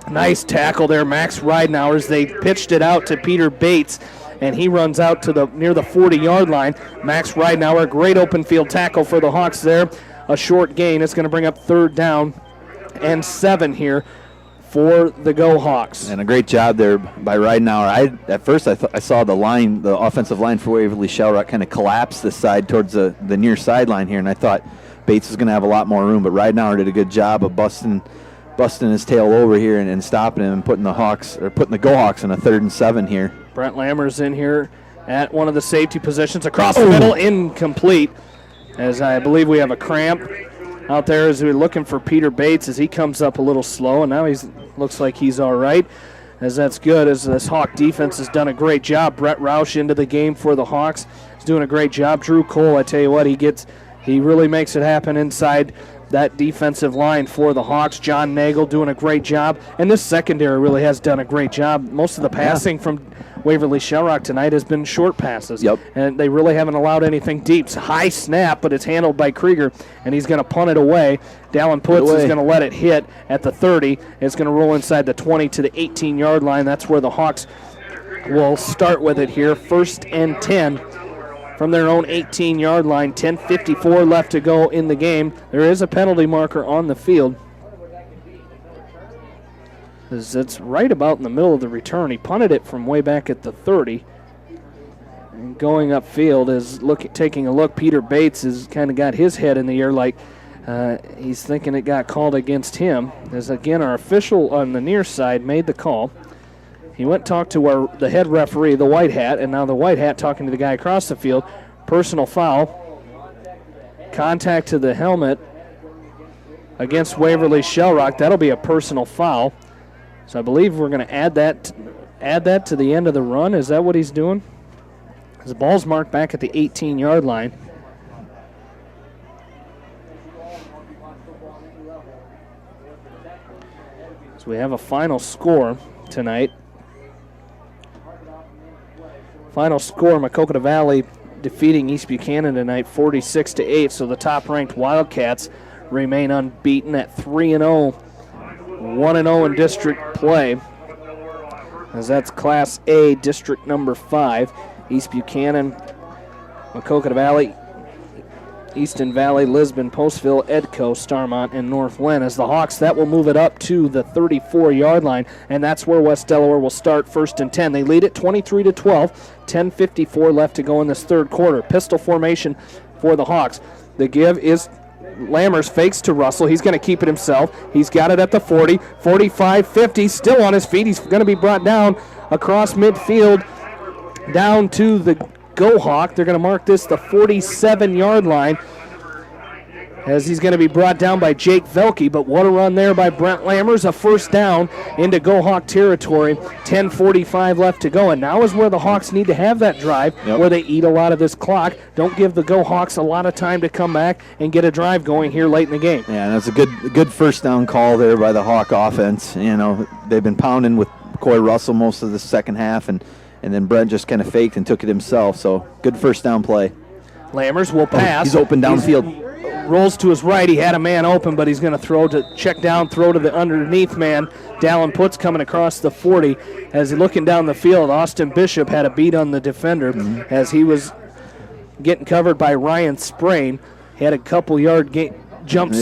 Speaker 1: nice tackle there, Max Ridenauer, as they pitched it out to Peter Bates, and he runs out to near the 40-yard line. Max Ridenauer, great open field tackle for the Hawks there. A short gain. It's going to bring up 3rd down and 7 here for the Go-Hawks.
Speaker 2: And a great job there by Ridenauer. At first I saw the offensive line for Waverly Shellrock kind of collapse this side towards the near sideline here, and I thought Bates was going to have a lot more room, but Ridenauer did a good job of busting his tail over here and stopping him and putting the Go-Hawks in a 3rd and 7 here.
Speaker 1: Brent Lammer's in here at one of the safety positions across the middle, incomplete, as I believe we have a cramp out there as we're looking for Peter Bates as he comes up a little slow, and now looks like he's all right, as that's good, as this Hawk defense has done a great job. Brett Roush into the game for the Hawks. He's doing a great job. Drew Cole, I tell you what, he really makes it happen inside that defensive line for the Hawks. John Nagel doing a great job, and this secondary really has done a great job. Most of the passing from Waverly Shellrock tonight has been short passes.
Speaker 2: Yep.
Speaker 1: And they really haven't allowed anything deep. It's a high snap, but it's handled by Krieger, and he's going to punt it away. Dallin Putz is going to let it hit at the 30. It's going to roll inside the 20 to the 18-yard line. That's where the Hawks will start with it here. 1st and 10 from their own 18-yard line. 10:54 left to go in the game. There is a penalty marker on the field. It's right about in the middle of the return. He punted it from way back at the 30. And going upfield is taking a look. Peter Bates has kind of got his head in the air like he's thinking it got called against him. As again, our official on the near side made the call. He went and talked to the head referee, the white hat, and now the white hat talking to the guy across the field. Personal foul. Contact to the helmet against Waverly Shellrock. That'll be a personal foul. So I believe we're going to add that to the end of the run. Is that what he's doing? The ball's marked back at the 18-yard line. So we have a final score tonight. Final score, Maquoketa Valley defeating East Buchanan tonight 46-8. So the top-ranked Wildcats remain unbeaten at 3-0, 1-0 in district play. As that's Class A, District number 5. East Buchanan, Maquoketa Valley, Easton Valley, Lisbon, Postville, Edco, Starmont, and North Lynn. As the Hawks, that will move it up to the 34-yard line, and that's where West Delaware will start 1st and 10. They lead it 23-12, 10:54 left to go in this third quarter. Pistol formation for the Hawks. The give is Lammers fakes to Russell. He's going to keep it himself. He's got it at the 40, 45, 50, still on his feet. He's going to be brought down across midfield down to the Go Hawk. They're going to mark this the 47-yard line as he's going to be brought down by Jake Velke. But what a run there by Brent Lammers. A first down into Go Hawk territory. 10:45 left to go. And now is where the Hawks need to have that drive where they eat a lot of this clock. Don't give the Go Hawks a lot of time to come back and get a drive going here late in the game.
Speaker 2: Yeah, and that's a good first down call there by the Hawk offense. You know, they've been pounding with Coy Russell most of the second half, and then Brent just kind of faked and took it himself. So good first down play.
Speaker 1: Lammers will pass.
Speaker 2: He's open downfield.
Speaker 1: Rolls to his right. He had a man open, but he's going to check down, throw to the underneath man. Dallin Puts coming across the 40. As he's looking down the field, Austin Bishop had a beat on the defender as he was getting covered by Ryan Sprain. He had a couple yard jump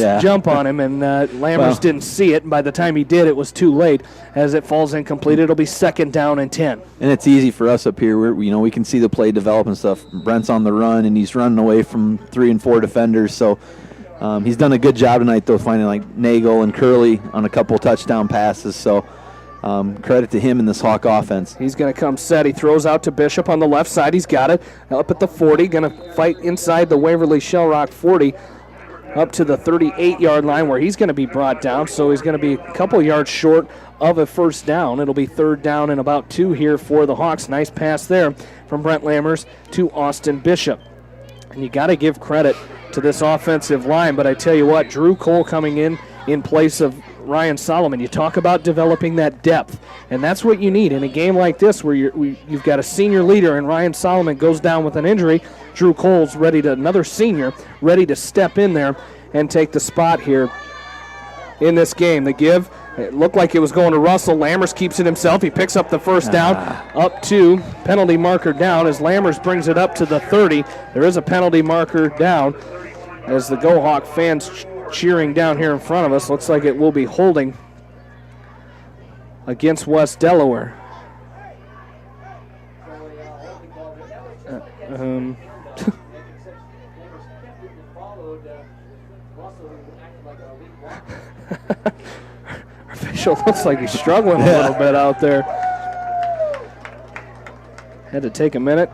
Speaker 1: on him, and Lammers didn't see it. And by the time he did, it was too late. As it falls incomplete, it'll be 2nd down and 10. And
Speaker 2: it's easy for us up here. We can see the play develop and stuff. Brent's on the run, and he's running away from 3 and 4 defenders. So he's done a good job tonight, though, finding like Nagel and Curley on a couple touchdown passes. So credit to him in this Hawk offense.
Speaker 1: He's going to come set. He throws out to Bishop on the left side. He's got it up at the 40. Going to fight inside the Waverly Shell Rock 40. Up to the 38-yard line where he's going to be brought down. So he's going to be a couple yards short of a first down. It'll be 3rd down and about 2 here for the Hawks. Nice pass there from Brent Lammers to Austin Bishop. And you got to give credit to this offensive line, but I tell you what, Drew Cole coming in place of Ryan Solomon. You talk about developing that depth, and that's what you need in a game like this where you've got a senior leader and Ryan Solomon goes down with an injury. Drew Cole's another senior, ready to step in there and take the spot here in this game. The give, it looked like it was going to Russell. Lammers keeps it himself. He picks up the first down, up to penalty marker down as Lammers brings it up to the 30. There is a penalty marker down as the Go Hawk fans cheering down here in front of us. Looks like it will be holding against West Delaware. Official looks like he's struggling a little bit out there. Had to take a minute,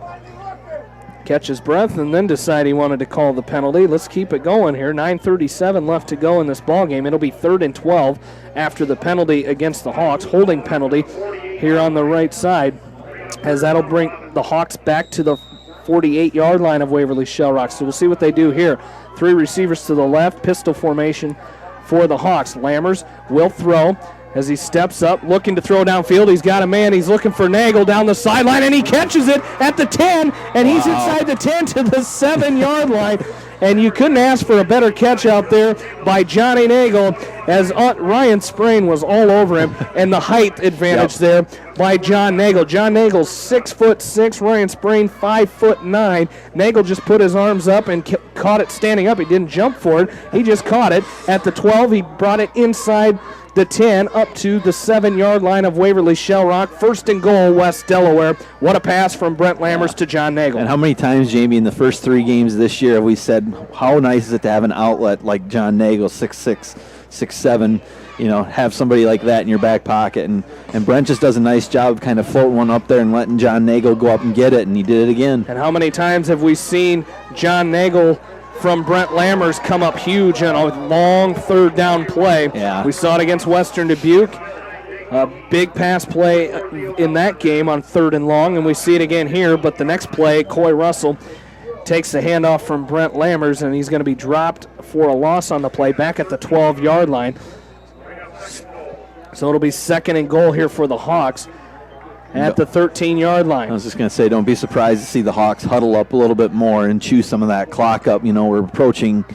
Speaker 1: catch his breath, and then decide he wanted to call the penalty. Let's keep it going here. 9:37 left to go in this ball game. It'll be 3rd and 12 after the penalty against the Hawks, holding penalty here on the right side, as that'll bring the Hawks back to the 48-yard line of Waverly Shell Rock. So we'll see what they do here. 3 receivers to the left, pistol formation for the Hawks. Lammers will throw as he steps up, looking to throw downfield. He's got a man. He's looking for Nagel down the sideline, and he catches it at the 10, and he's inside the 10 to the 7-yard line. And you couldn't ask for a better catch out there by Johnny Nagel, as Ryan Sprain was all over him, and the height advantage there by John Nagel. John Nagel's 6'6", Ryan Sprain 5'9". Nagel just put his arms up and caught it standing up. He didn't jump for it. He just caught it at the 12. He brought it inside the 10 up to the 7-yard line of Waverly Shell Rock. 1st and goal, West Delaware. What a pass from Brent Lammers to John Nagel.
Speaker 2: And how many times, Jamie, in the first 3 games this year have we said how nice is it to have an outlet like John Nagel, 6'6", 6'7", have somebody like that in your back pocket. And Brent just does a nice job of kind of floating one up there and letting John Nagel go up and get it, and he did it again.
Speaker 1: And how many times have we seen John Nagel from Brent Lammers come up huge on a long 3rd down play?
Speaker 2: Yeah.
Speaker 1: We saw it against Western Dubuque. A big pass play in that game on 3rd and long, and we see it again here. But the next play, Coy Russell takes the handoff from Brent Lammers, and he's going to be dropped for a loss on the play back at the 12-yard line. So it'll be 2nd and goal here for the Hawks at the 13-yard line.
Speaker 2: I was just going to say, don't be surprised to see the Hawks huddle up a little bit more and chew some of that clock up. We're approaching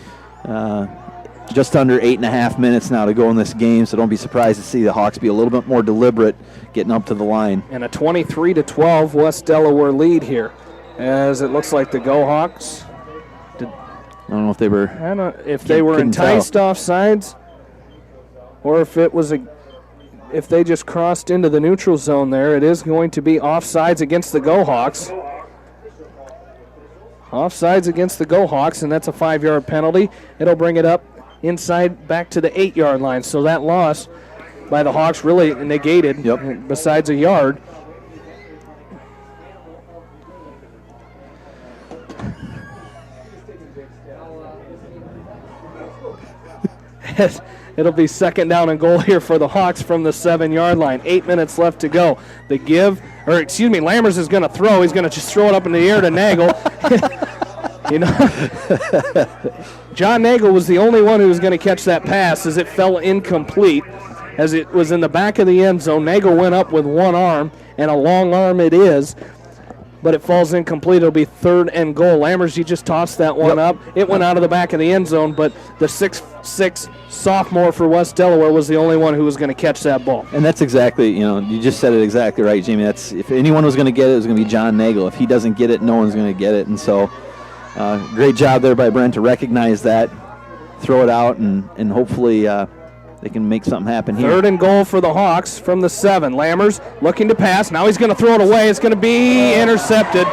Speaker 2: just under 8.5 minutes now to go in this game, so don't be surprised to see the Hawks be a little bit more deliberate getting up to the line.
Speaker 1: And a 23-12 West Delaware lead here, as it looks like the Go Hawks.
Speaker 2: I don't know if they were.
Speaker 1: I don't know if they were enticed off sides, or if they just crossed into the neutral zone there. It is going to be offsides against the Go Hawks. Offsides against the Go Hawks, and that's a 5-yard penalty. It'll bring it up inside back to the 8-yard line. So that loss by the Hawks really negated besides a yard. It'll be 2nd down and goal here for the Hawks from the 7-yard line. 8 minutes left to go. Lammers is going to throw. He's going to just throw it up in the air to Nagel. John Nagel was the only one who was going to catch that pass as it fell incomplete. As it was in the back of the end zone, Nagel went up with one arm, and a long arm it is, but it falls incomplete. It'll be 3rd and goal. Lammers, you just tossed that one up. It went out of the back of the end zone, but the 6'6" sophomore for West Delaware was the only one who was going to catch that ball.
Speaker 2: And that's exactly, you just said it exactly right, Jamie. If anyone was going to get it, it was going to be John Nagel. If he doesn't get it, no one's going to get it. And so great job there by Brent to recognize that, throw it out, and hopefully they can make something happen here.
Speaker 1: 3rd and goal for the Hawks from the 7. Lammers looking to pass. Now he's going to throw it away. It's going to be intercepted.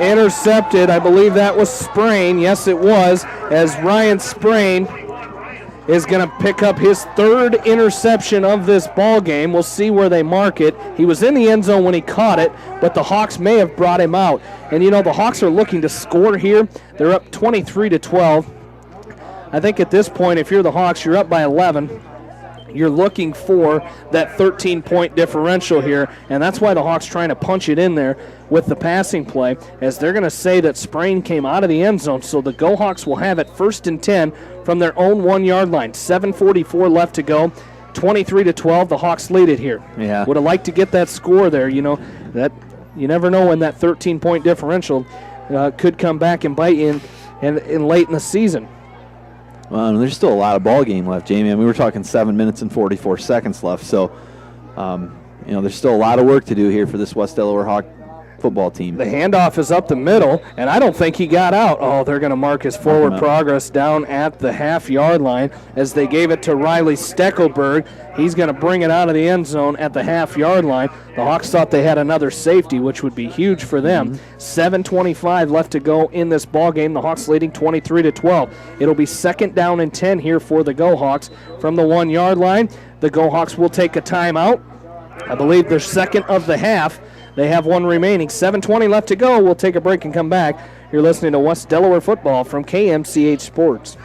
Speaker 1: Intercepted. I believe that was Sprain. Yes, it was, as Ryan Sprain is going to pick up his 3rd interception of this ball game. We'll see where they mark it. He was in the end zone when he caught it, but the Hawks may have brought him out. And, the Hawks are looking to score here. They're up 23-12. I think at this point, if you're the Hawks, you're up by 11. You're looking for that 13-point differential here, and that's why the Hawks trying to punch it in there with the passing play, as they're going to say that Sprain came out of the end zone. So the Go Hawks will have it 1st and 10 from their own 1-yard line. 7:44 left to go. 23-12, the Hawks lead it here.
Speaker 2: Yeah.
Speaker 1: Would have liked to get that score there. That you never know when that 13-point differential could come back and bite you in late in the season.
Speaker 2: Well, there's still a lot of ball game left, Jamie. We're talking 7 minutes and 44 seconds left. So, there's still a lot of work to do here for this West Delaware Hawk football team.
Speaker 1: The handoff is up the middle, and I don't think he got out. Oh, they're going to mark his forward progress down at the half-yard line as they gave it to Riley Steckelberg. He's going to bring it out of the end zone at the half-yard line. The Hawks thought they had another safety, which would be huge for them. 7:25 left to go in this ball game. The Hawks leading 23-12. It'll be 2nd down and 10 here for the Go Hawks from the 1-yard line. The Go Hawks will take a timeout. I believe they're 2nd of the half. They have one remaining. 7:20 left to go. We'll take a break and come back. You're listening to West Delaware football from KMCH Sports.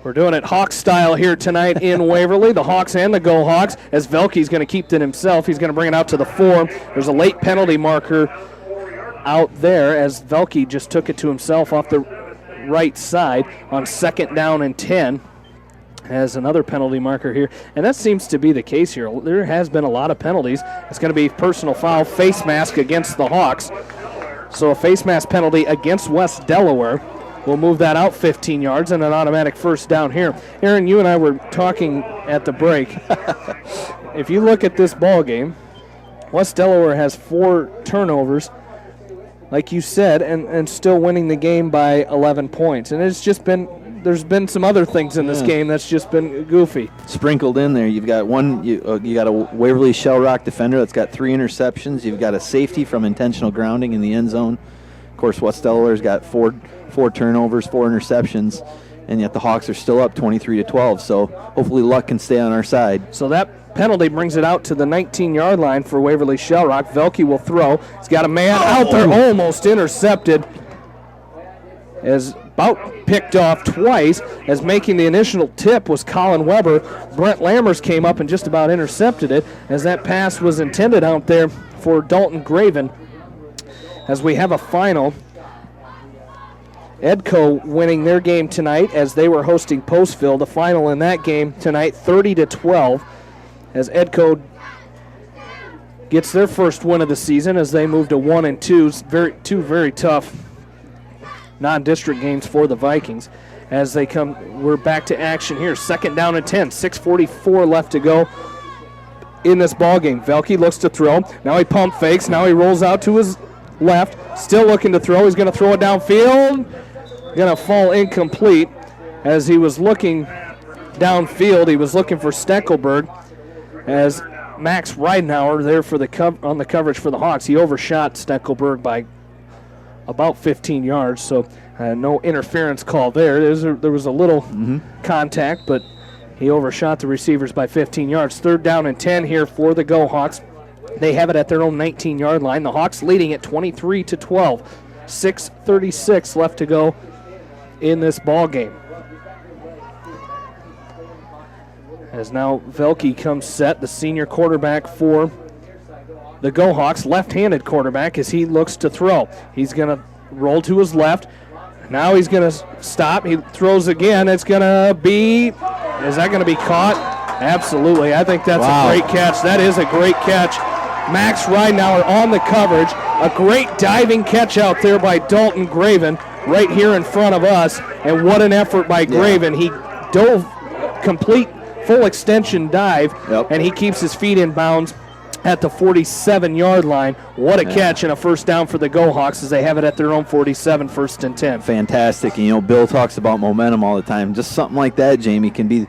Speaker 1: We're doing it Hawks style here tonight in Waverly. The Hawks and the Go Hawks, as Velke's going to keep it himself. He's going to bring it out to the 4. There's a late penalty marker out there as Velke just took it to himself off the right side on 2nd down and 10. Has another penalty marker here, and that seems to be the case here. There has been a lot of penalties. It's going to be personal foul, face mask against the Hawks. So a face mask penalty against West Delaware. We'll move that out 15 yards and an automatic 1st down here. Aaron, you and I were talking at the break. If you look at this ball game, West Delaware has 4 turnovers, like you said, and still winning the game by 11 points. And it's just been there's been some other things in this game that's just been goofy.
Speaker 2: Sprinkled in there, you've got you got a Waverly Shell Rock defender that's got 3 interceptions. You've got a safety from intentional grounding in the end zone. Of course, West Delaware's got four turnovers, 4 interceptions, and yet the Hawks are still up 23-12. So hopefully luck can stay on our side.
Speaker 1: So that penalty brings it out to the 19-yard line for Waverly Shell Rock. Velke will throw. He's got a man out there, almost intercepted. As about picked off twice, as making the initial tip was Colin Weber. Brent Lammers came up and just about intercepted it, as that pass was intended out there for Dalton Graven. As we have a final Edco winning their game tonight as they were hosting Postville. The final in that game tonight, 30-12, as Edco gets their first win of the season as they move to 1-2. Two very tough non-district games for the Vikings. As they come, we're back to action here. 2nd down and 10, 6:44 left to go in this ball game. Velke looks to throw. Now he pump fakes. Now he rolls out to his left. Still looking to throw. He's going to throw it downfield. Going to fall incomplete. As he was looking downfield, he was looking for Steckelberg. As Max Ridenauer there for on the coverage for the Hawks, he overshot Steckelberg by about 15 yards. So no interference call there. There was a little contact, but he overshot the receivers by 15 yards. 3rd down and 10 here for the Go Hawks. They have it at their own 19-yard line. The Hawks leading at 23-12. 6:36 left to go in this ball game. As now Velke comes set, the senior quarterback for the Go Hawks, left-handed quarterback, as he looks to throw. He's going to roll to his left. Now he's going to stop. He throws again. It's going to be, is that going to be caught? Absolutely. I think that's a great catch. That is a great catch. Max Ridenauer on the coverage. A great diving catch out there by Dalton Graven right here in front of us. And what an effort by Graven. He dove complete full extension dive, and he keeps his feet in bounds at the 47-yard line. What a catch and a first down for the Go Hawks as they have it at their own 47, 1st and 10.
Speaker 2: Fantastic. And, you know, Bill talks about momentum all the time. Just something like that, Jamie, can be,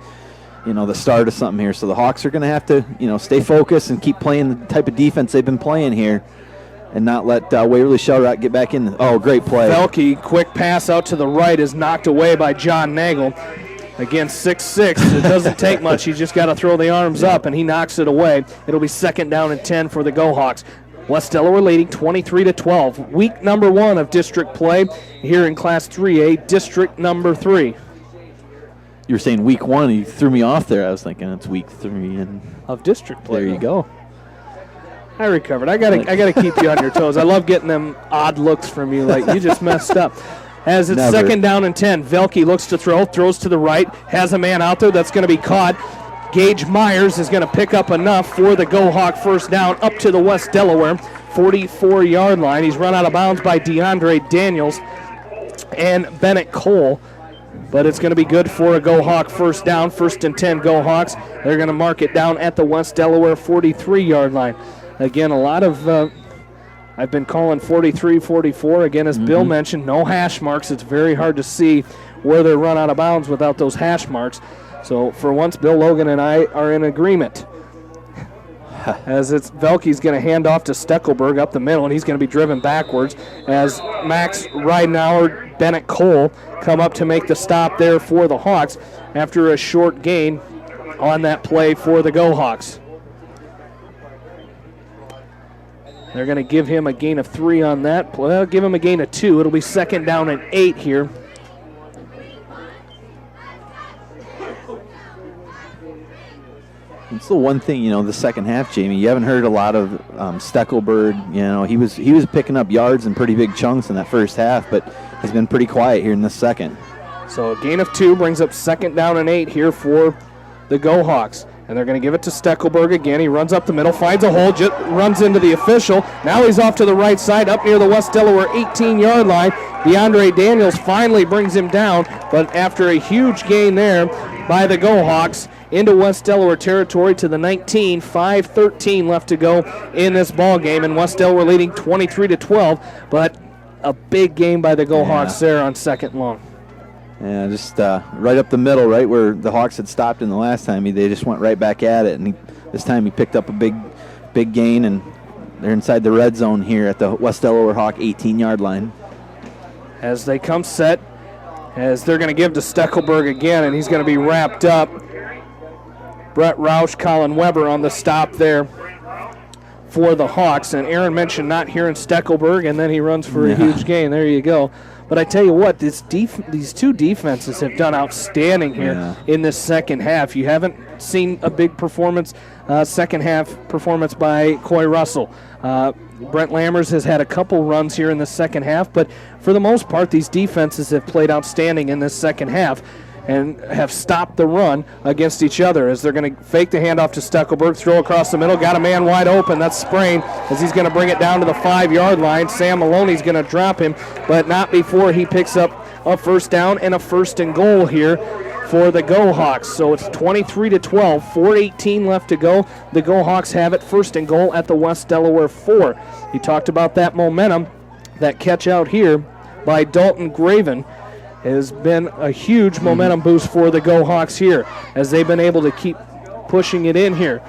Speaker 2: you know, the start of something here. So the Hawks are going to have to, you know, stay focused and keep playing the type of defense they've been playing here and not let Waverly Shellrock get back in. Oh, great play.
Speaker 1: Velke, quick pass out to the right, is knocked away by John Nagel. Again, 6'6", it doesn't take much. He's just got to throw the arms up, and he knocks it away. It'll be 2nd down and 10 for the Go Hawks. West Delaware leading 23-12. Week number 1 of district play here in Class 3A, District number 3.
Speaker 2: You were saying week 1. You threw me off there. I was thinking it's week 3 and
Speaker 1: of district play.
Speaker 2: There you go.
Speaker 1: I recovered. I gotta keep you on your toes. I love getting them odd looks from you, like you just messed up. As it's 2nd down and 10, Velke looks to throws to the right, has a man out there that's going to be caught. Gage Myers is going to pick up enough for the Go Hawk first down up to the West Delaware 44-yard line. He's run out of bounds by DeAndre Daniels and Bennett Cole, but it's going to be good for a Go Hawk first down. 1st and 10 Go Hawks. They're going to mark it down at the West Delaware 43-yard line. Again, a lot of I've been calling 43, 44. Again, as Bill mentioned, no hash marks. It's very hard to see where they're run out of bounds without those hash marks. So for once, Bill Logan and I are in agreement. As it's Velke's going to hand off to Steckelberg up the middle, and he's going to be driven backwards as Max Ridenauer, Bennett Cole come up to make the stop there for the Hawks after a short gain on that play for the Go Hawks. They're going to give him a gain of 3 on that. Well, give him a gain of 2. It'll be 2nd down and 8 here.
Speaker 2: It's the one thing, you know, the second half, Jamie. You haven't heard a lot of Steckelberg. You know, he was picking up yards in pretty big chunks in that first half, but he's been pretty quiet here in the second.
Speaker 1: So a gain of 2 brings up 2nd down and 8 here for the Go Hawks. And they're going to give it to Steckelberg again. He runs up the middle, finds a hole, runs into the official. Now he's off to the right side, up near the West Delaware 18-yard line. DeAndre Daniels finally brings him down, but after a huge gain there by the Go Hawks into West Delaware territory to the 19, 5:13 left to go in this ball game, and West Delaware leading 23-12, but a big game by the Go Hawks there on 2nd long.
Speaker 2: Yeah, just right up the middle, right where the Hawks had stopped in the last time. They just went right back at it, and this time he picked up a big gain, and they're inside the red zone here at the West Delaware Hawk 18-yard line.
Speaker 1: As they come set, as they're going to give to Steckelberg again, and he's going to be wrapped up. Brett Roush, Colin Weber on the stop there for the Hawks, and Aaron mentioned not hearing Steckelberg, and then he runs for a huge gain. There you go. But I tell you what, these two defenses have done outstanding here in this second half. You haven't seen a big performance, second half performance by Coy Russell. Brent Lammers has had a couple runs here in the second half, but for the most part, these defenses have played outstanding in this second half and have stopped the run against each other as they're going to fake the handoff to Steckelberg, throw across the middle, got a man wide open. That's Sprain as he's going to bring it down to the 5-yard line. Sam Maloney's going to drop him, but not before he picks up a first down and a first and goal here for the Go Hawks. So it's 23-12, 4:18 left to go. The Go Hawks have it, first and goal at the West Delaware 4. You talked about that momentum. That catch out here by Dalton Graven has been a huge momentum boost for the Go Hawks here as they've been able to keep pushing it in here.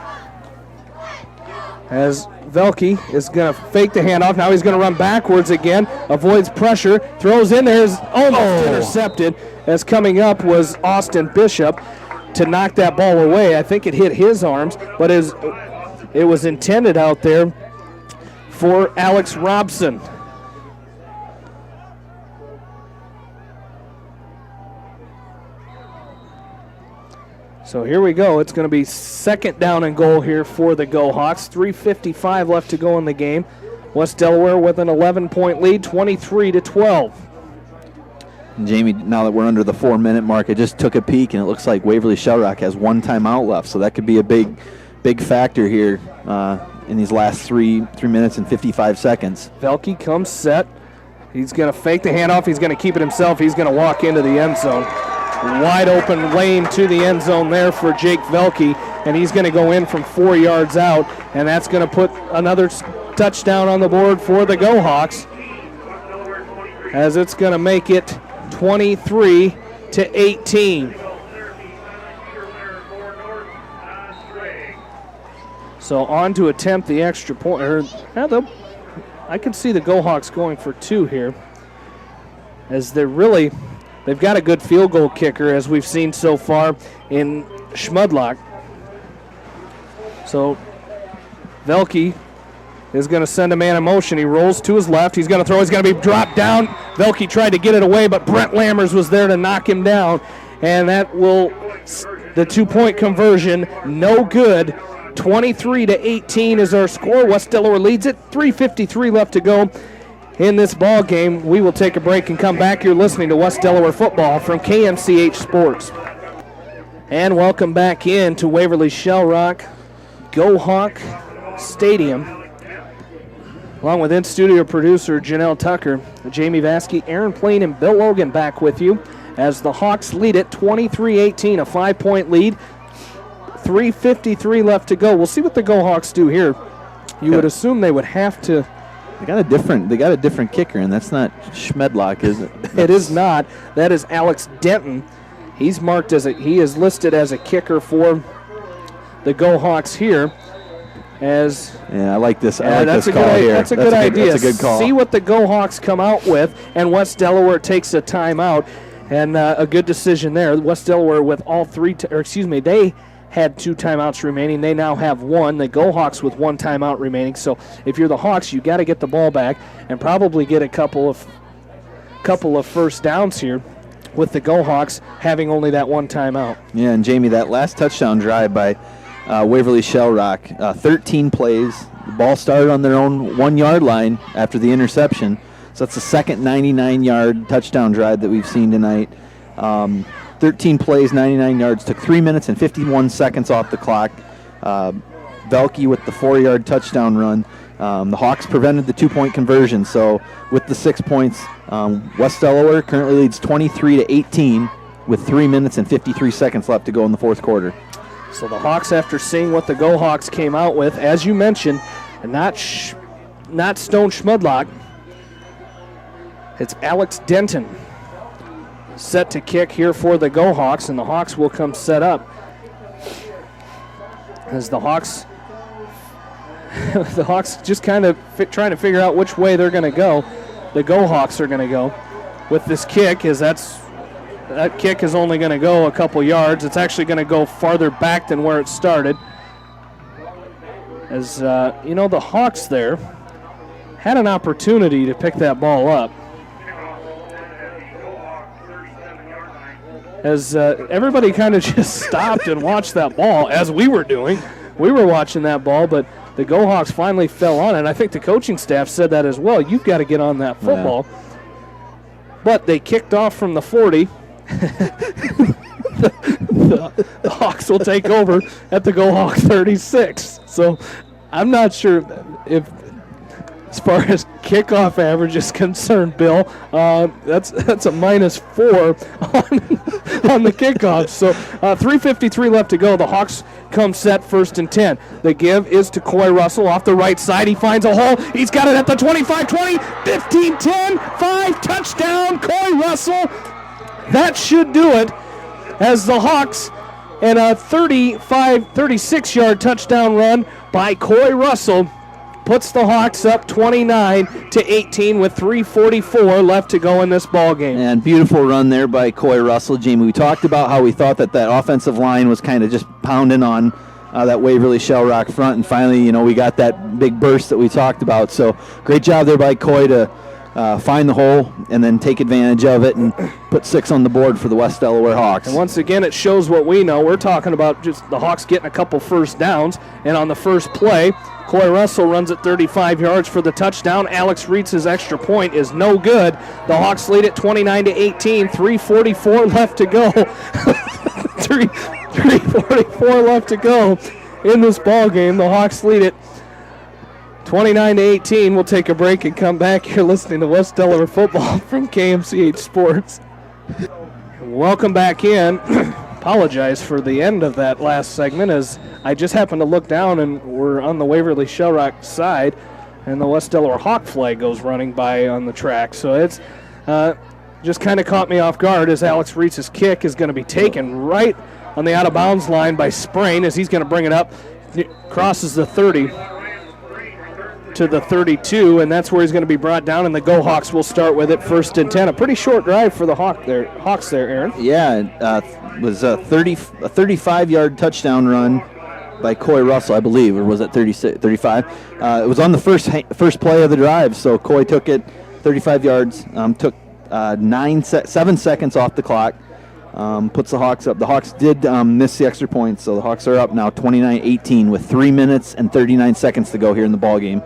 Speaker 1: As Velke is going to fake the handoff. Now he's going to run backwards again, avoids pressure, throws in there, is almost intercepted. As coming up was Austin Bishop to knock that ball away. I think it hit his arms, but it was intended out there for Alex Robson. So here we go. It's going to be second down and goal here for the Go Hawks. 3:55 left to go in the game. West Delaware with an 11-point lead, 23-12.
Speaker 2: Jamie, now that we're under the 4-minute mark, I just took a peek, and it looks like Waverly Shell Rock has one timeout left, so that could be a big factor here in these last 3 minutes and 55 seconds.
Speaker 1: Velke comes set. He's going to fake the handoff. He's going to keep it himself. He's going to walk into the end zone. Wide open lane to the end zone there for Jake Velke, and he's going to go in from 4 yards out, and that's going to put another touchdown on the board for the Go Hawks, as it's going to make it 23-18. So on to attempt the extra point. I can see the Go Hawks going for 2 here, as they've got a good field goal kicker, as we've seen so far in Schmudlock. So Velke is going to send a man in motion. He rolls to his left. He's going to throw. He's going to be dropped down. Velke tried to get it away, but Brent Lammers was there to knock him down. And that will, the 2-point conversion, no good. 23-18 is our score. West Delaware leads it. 3:53 left to go in this ball game. We will take a break and come back. You're listening to West Delaware football from KMCH Sports. And welcome back in to Waverly Shell Rock Go Hawk Stadium. Along with in-studio producer Janelle Tucker, Jamie Vasky, Aaron Plain, and Bill Logan back with you as the Hawks lead it 23-18, a 5-point lead. 3:53 left to go. We'll see what the Go Hawks do here. You would assume they would have to.
Speaker 2: They got a different kicker, and that's not Schmedlock, is it?
Speaker 1: It is not. That is Alex Denton. He's marked he is listed as a kicker for the Go Hawks here.
Speaker 2: I like this. I like
Speaker 1: that's
Speaker 2: this
Speaker 1: a
Speaker 2: call
Speaker 1: good,
Speaker 2: here.
Speaker 1: That's a good idea.
Speaker 2: That's a good call.
Speaker 1: See what the Go Hawks come out with, and West Delaware takes a timeout, and a good decision there. West Delaware with all they had 2 timeouts remaining. They now have 1. The Go Hawks with 1 timeout remaining. So if you're the Hawks, you got to get the ball back and probably get a couple of first downs here, with the Go Hawks having only that 1 timeout.
Speaker 2: Yeah, and Jamie, that last touchdown drive by Waverly Shell Rock, 13 plays. The ball started on their own 1-yard line after the interception. So that's the second 99-yard touchdown drive that we've seen tonight. 13 plays, 99 yards, took 3 minutes and 51 seconds off the clock. Velke with the 4-yard touchdown run. The Hawks prevented the 2-point conversion, so with the 6 points, West Delaware currently leads 23-18 with 3 minutes and 53 seconds left to go in the fourth quarter.
Speaker 1: So the Hawks, after seeing what the Go Hawks came out with, as you mentioned, not Stone Schmudlock, it's Alex Denton set to kick here for the Go Hawks, and the Hawks will come set up. As the Hawks just kind of trying to figure out which way they're going to go. The Go Hawks are going to go with this kick, as that kick is only going to go a couple yards. It's actually going to go farther back than where it started. As the Hawks there had an opportunity to pick that ball up. As everybody kind of just stopped and watched that ball, as we were doing. We were watching that ball, but the Go Hawks finally fell on it. I think the coaching staff said that as well. You've got to get on that football. Yeah. But they kicked off from the 40. the Hawks will take over at the Go Hawk 36. So I'm not sure if, as far as kickoff average is concerned, Bill, that's a -4 on the kickoff. So 3:53 left to go. The Hawks come set, 1st and 10. The give is to Coy Russell off the right side. He finds a hole. He's got it at the 25, 20, 15, 10, 5, touchdown, Coy Russell. That should do it, as the Hawks, and a 36-yard touchdown run by Coy Russell puts the Hawks up 29-18 with 3:44 left to go in this ball game.
Speaker 2: And beautiful run there by Coy Russell, Jamie. We talked about how we thought that offensive line was kind of just pounding on that Waverly Shell Rock front, and finally, we got that big burst that we talked about. So great job there by Coy to find the hole and then take advantage of it and put 6 on the board for the West Delaware Hawks.
Speaker 1: And once again, it shows what we know. We're talking about just the Hawks getting a couple first downs, and on the first play, Coy Russell runs it 35 yards for the touchdown. Alex Rietz's extra point is no good. The Hawks lead it 29-18, 3:44 left to go. 3:44 left to go in this ball game. The Hawks lead it 29-18. We'll take a break and come back. You're listening to West Delaware football from KMCH Sports. Welcome back in. Apologize for the end of that last segment, as I just happened to look down and we're on the Waverly Shell Rock side, and the West Delaware Hawk flag goes running by on the track. So it's just kind of caught me off guard, as Alex Rietz's kick is going to be taken right on the out-of-bounds line by Sprain, as he's going to bring it up. It crosses the 30 to the 32, and that's where he's going to be brought down, and the Go Hawks will start with it 1st and 10. A pretty short drive for the Hawks there, Aaron.
Speaker 2: Yeah, it was a 35-yard touchdown run by Coy Russell, I believe, or was it 35? It was on the first play of the drive, so Coy took it 35 yards, took 7 seconds off the clock, puts the Hawks up. The Hawks did miss the extra point, so the Hawks are up now 29-18 with 3 minutes and 39 seconds to go here in the ball game.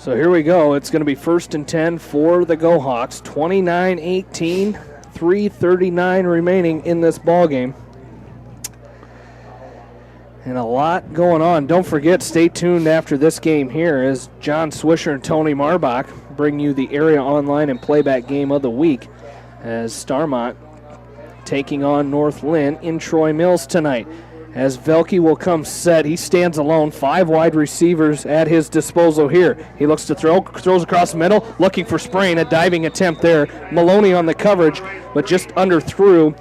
Speaker 1: So here we go. It's going to be 1st and 10 for the Go Hawks. 29-18, 3:39 remaining in this ball game. And a lot going on. Don't forget, stay tuned after this game here as John Swisher and Tony Marbach bring you the area online and playback game of the week, as Starmont taking on North Lynn in Troy Mills tonight. As Velke will come set, he stands alone, 5 wide receivers at his disposal here. He looks to throws across the middle, looking for Sprain, a diving attempt there. Maloney on the coverage, but just underthrew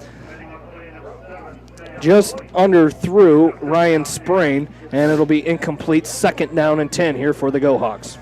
Speaker 1: Ryan Sprain, and it'll be incomplete. 2nd down and 10 here for the Go Hawks.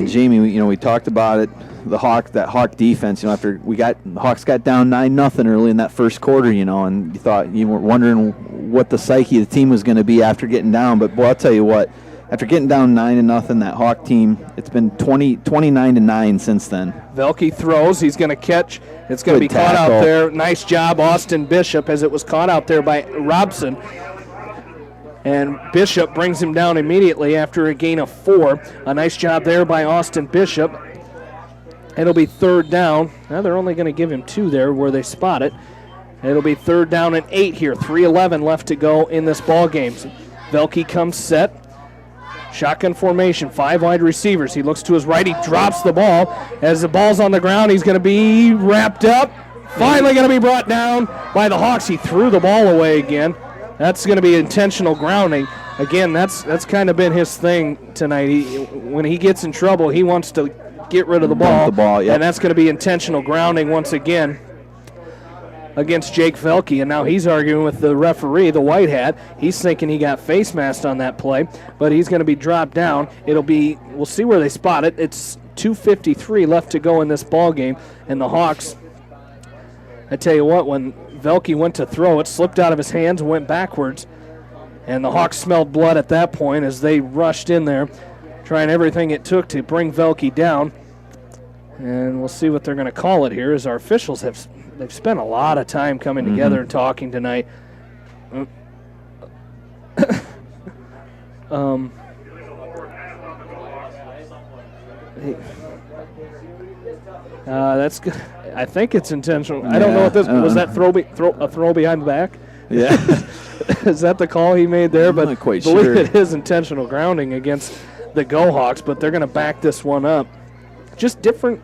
Speaker 2: Jamie, we talked about it. That Hawk defense, after the Hawks got down 9-0 early in that first quarter, and you were wondering what the psyche of the team was going to be after getting down. But boy, I'll tell you what, after getting down 9-0, that Hawk team, it's been 29-9 since then.
Speaker 1: Velke throws, he's going to catch. It's going to be caught out there. Nice job, Austin Bishop, as it was caught out there by Robson. And Bishop brings him down immediately after a gain of 4. A nice job there by Austin Bishop. It'll be 3rd down. Now they're only going to give him 2 there where they spot it. It'll be 3rd down and 8 here. 3:11 left to go in this ball game. Velke comes set. Shotgun formation, 5 wide receivers. He looks to his right. He drops the ball. As the ball's on the ground, he's going to be wrapped up. Finally going to be brought down by the Hawks. He threw the ball away again. That's going to be intentional grounding. Again, that's kind of been his thing tonight. When he gets in trouble, he wants to get rid of the ball,
Speaker 2: yep.
Speaker 1: And that's going to be intentional grounding once again against Jake Velke. And now he's arguing with the referee, the white hat. He's thinking he got face masked on that play, but he's going to be dropped down. We'll see where they spot it. It's 2:53 left to go in this ball game, and the Hawks, I tell you what, when Velke went to throw, it slipped out of his hands and went backwards, and the Hawks smelled blood at that point as they rushed in there, trying everything it took to bring Velke down. And we'll see what they're going to call it here, as our officials they've spent a lot of time coming together and talking tonight. That's good. I think it's intentional. I don't know what this was. That a throw behind the back?
Speaker 2: Yeah.
Speaker 1: Is that the call he made there? But
Speaker 2: I'm not quite
Speaker 1: I believe
Speaker 2: sure.
Speaker 1: it is intentional grounding against the Go Hawks, but they're going to back this one up. Just different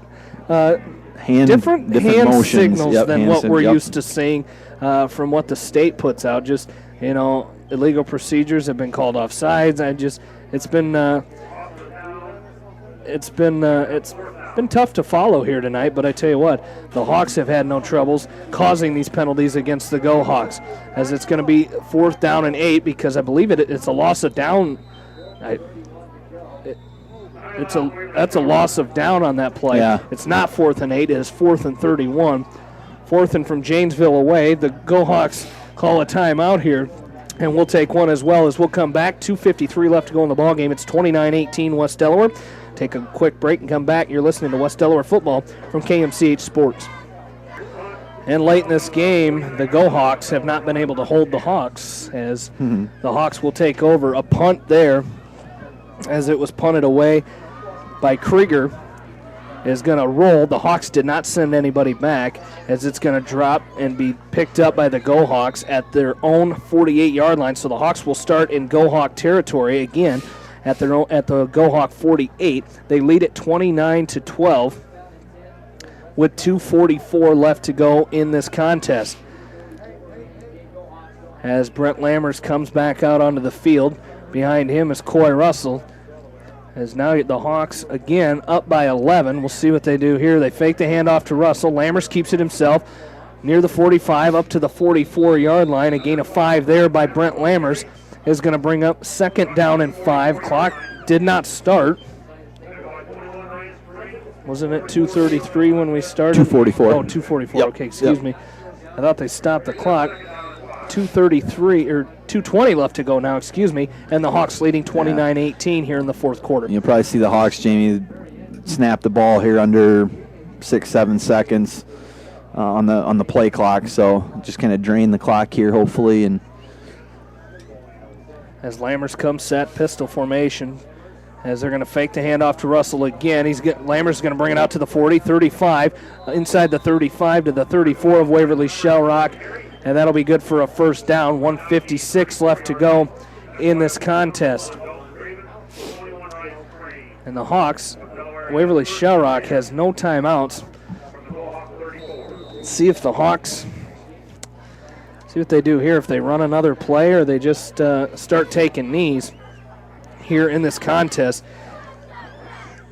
Speaker 1: hand
Speaker 2: motions.
Speaker 1: signals than what we're
Speaker 2: yep.
Speaker 1: used to seeing from what the state puts out. Just, illegal procedures have been called offsides. It's been tough to follow here tonight, but I tell you what, the Hawks have had no troubles causing these penalties against the Go Hawks, as it's going to be 4th down and 8, because I believe it's a loss of down. That's a loss of down on that play.
Speaker 2: Yeah.
Speaker 1: It's not 4th and 8. It is 4th and 31. 4th and from Janesville away. The Go Hawks call a timeout here, and we'll take one as well as we'll come back. 2:53 left to go in the ball game. It's 29-18 West Delaware. Take a quick break and come back. You're listening to West Delaware football from KMCH Sports. And late in this game, the Go Hawks have not been able to hold the Hawks, as the Hawks will take over. A punt there, as it was punted away by Krieger, is going to roll. The Hawks did not send anybody back, as it's going to drop and be picked up by the Go Hawks at their own 48-yard line. So the Hawks will start in Go Hawk territory again at the Go Hawk 48. They lead at 29-12 with 2:44 left to go in this contest. As Brent Lammers comes back out onto the field, behind him is Coy Russell. As now the Hawks again up by 11. We'll see what they do here. They fake the handoff to Russell. Lammers keeps it himself near the 45 up to the 44-yard line. A gain of 5 there by Brent Lammers is going to bring up 2nd down and 5. Clock did not start. Wasn't it 2:33 when we started?
Speaker 2: 2:44.
Speaker 1: Oh, 2:44.
Speaker 2: Yep.
Speaker 1: Okay, excuse me. I thought they stopped the clock. 2:33 or 2:20 left to go now, excuse me, and the Hawks leading 29-18 here in the 4th quarter.
Speaker 2: You'll probably see the Hawks, Jamie, snap the ball here under 6-7 seconds on the play clock, so just kind of drain the clock here, hopefully. And
Speaker 1: as Lammers comes set, pistol formation, as they're going to fake the handoff to Russell again. Lammers is going to bring it out to the 40, 35, inside the 35 to the 34 of Waverly Shell Rock, and that'll be good for a 1st down. 1:56 left to go in this contest. And the Hawks, Waverly Shell Rock has no timeouts. Let's see if the Hawks, see what they do here, if they run another play or they just start taking knees here in this contest,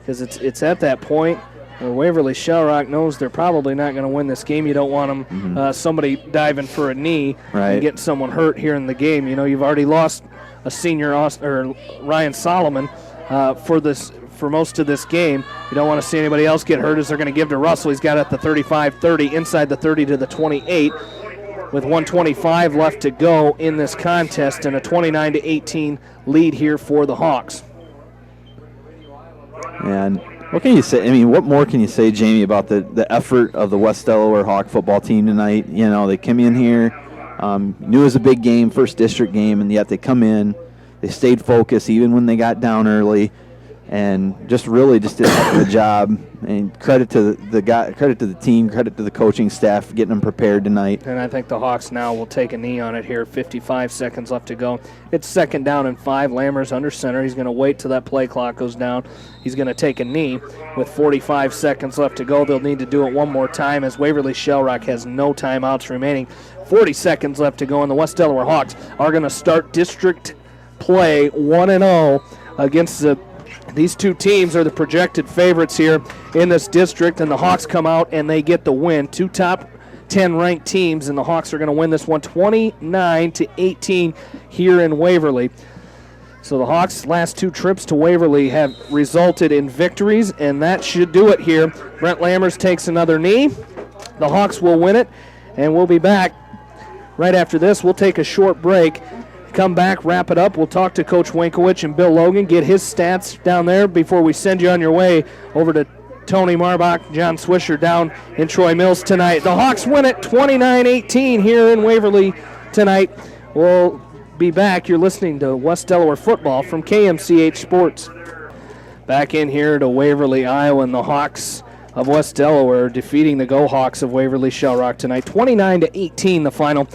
Speaker 1: because it's at that point where Waverly Shell Rock knows they're probably not going to win this game. You don't want them somebody diving for a knee and getting someone hurt here in the game. You've already lost a senior, or Ryan Solomon, for most of this game. You don't want to see anybody else get hurt, as they're going to give to Russell. He's got at the 35-30, inside the 30 to the 28, with 1:25 left to go in this contest, and a 29-18 lead here for the Hawks.
Speaker 2: And what can you say? I mean, what more can you say, Jamie, about the effort of the West Delaware Hawk football team tonight? They come in here, knew it was a big game, first district game, and yet they come in, they stayed focused even when they got down early, and just really just did a heck of a job. And credit to the team, credit to the coaching staff for getting them prepared tonight.
Speaker 1: And I think the Hawks now will take a knee on it here. 55 seconds left to go. It's 2nd down and 5. Lammers under center. He's going to wait till that play clock goes down. He's going to take a knee with 45 seconds left to go. They'll need to do it one more time, as Waverly Shell Rock has no timeouts remaining. 40 seconds left to go, and the West Delaware Hawks are going to start district play 1-0 against these two teams are the projected favorites here in this district, and the Hawks come out and they get the win. 2 top 10 ranked teams, and the Hawks are going to win this one 29-18 here in Waverly. So the Hawks' last 2 trips to Waverly have resulted in victories, and that should do it here. Brent Lammers takes another knee. The Hawks will win it, and we'll be back right after this. We'll take a short break. Come back, wrap it up. We'll talk to Coach Winkowicz and Bill Logan, get his stats down there before we send you on your way over to Tony Marbach, John Swisher down in Troy Mills tonight. The Hawks win it 29-18 here in Waverly tonight. We'll be back. You're listening to West Delaware football from KMCH Sports. Back in here to Waverly, Iowa, and the Hawks of West Delaware defeating the Go Hawks of Waverly Shell Rock tonight. 29-18 the final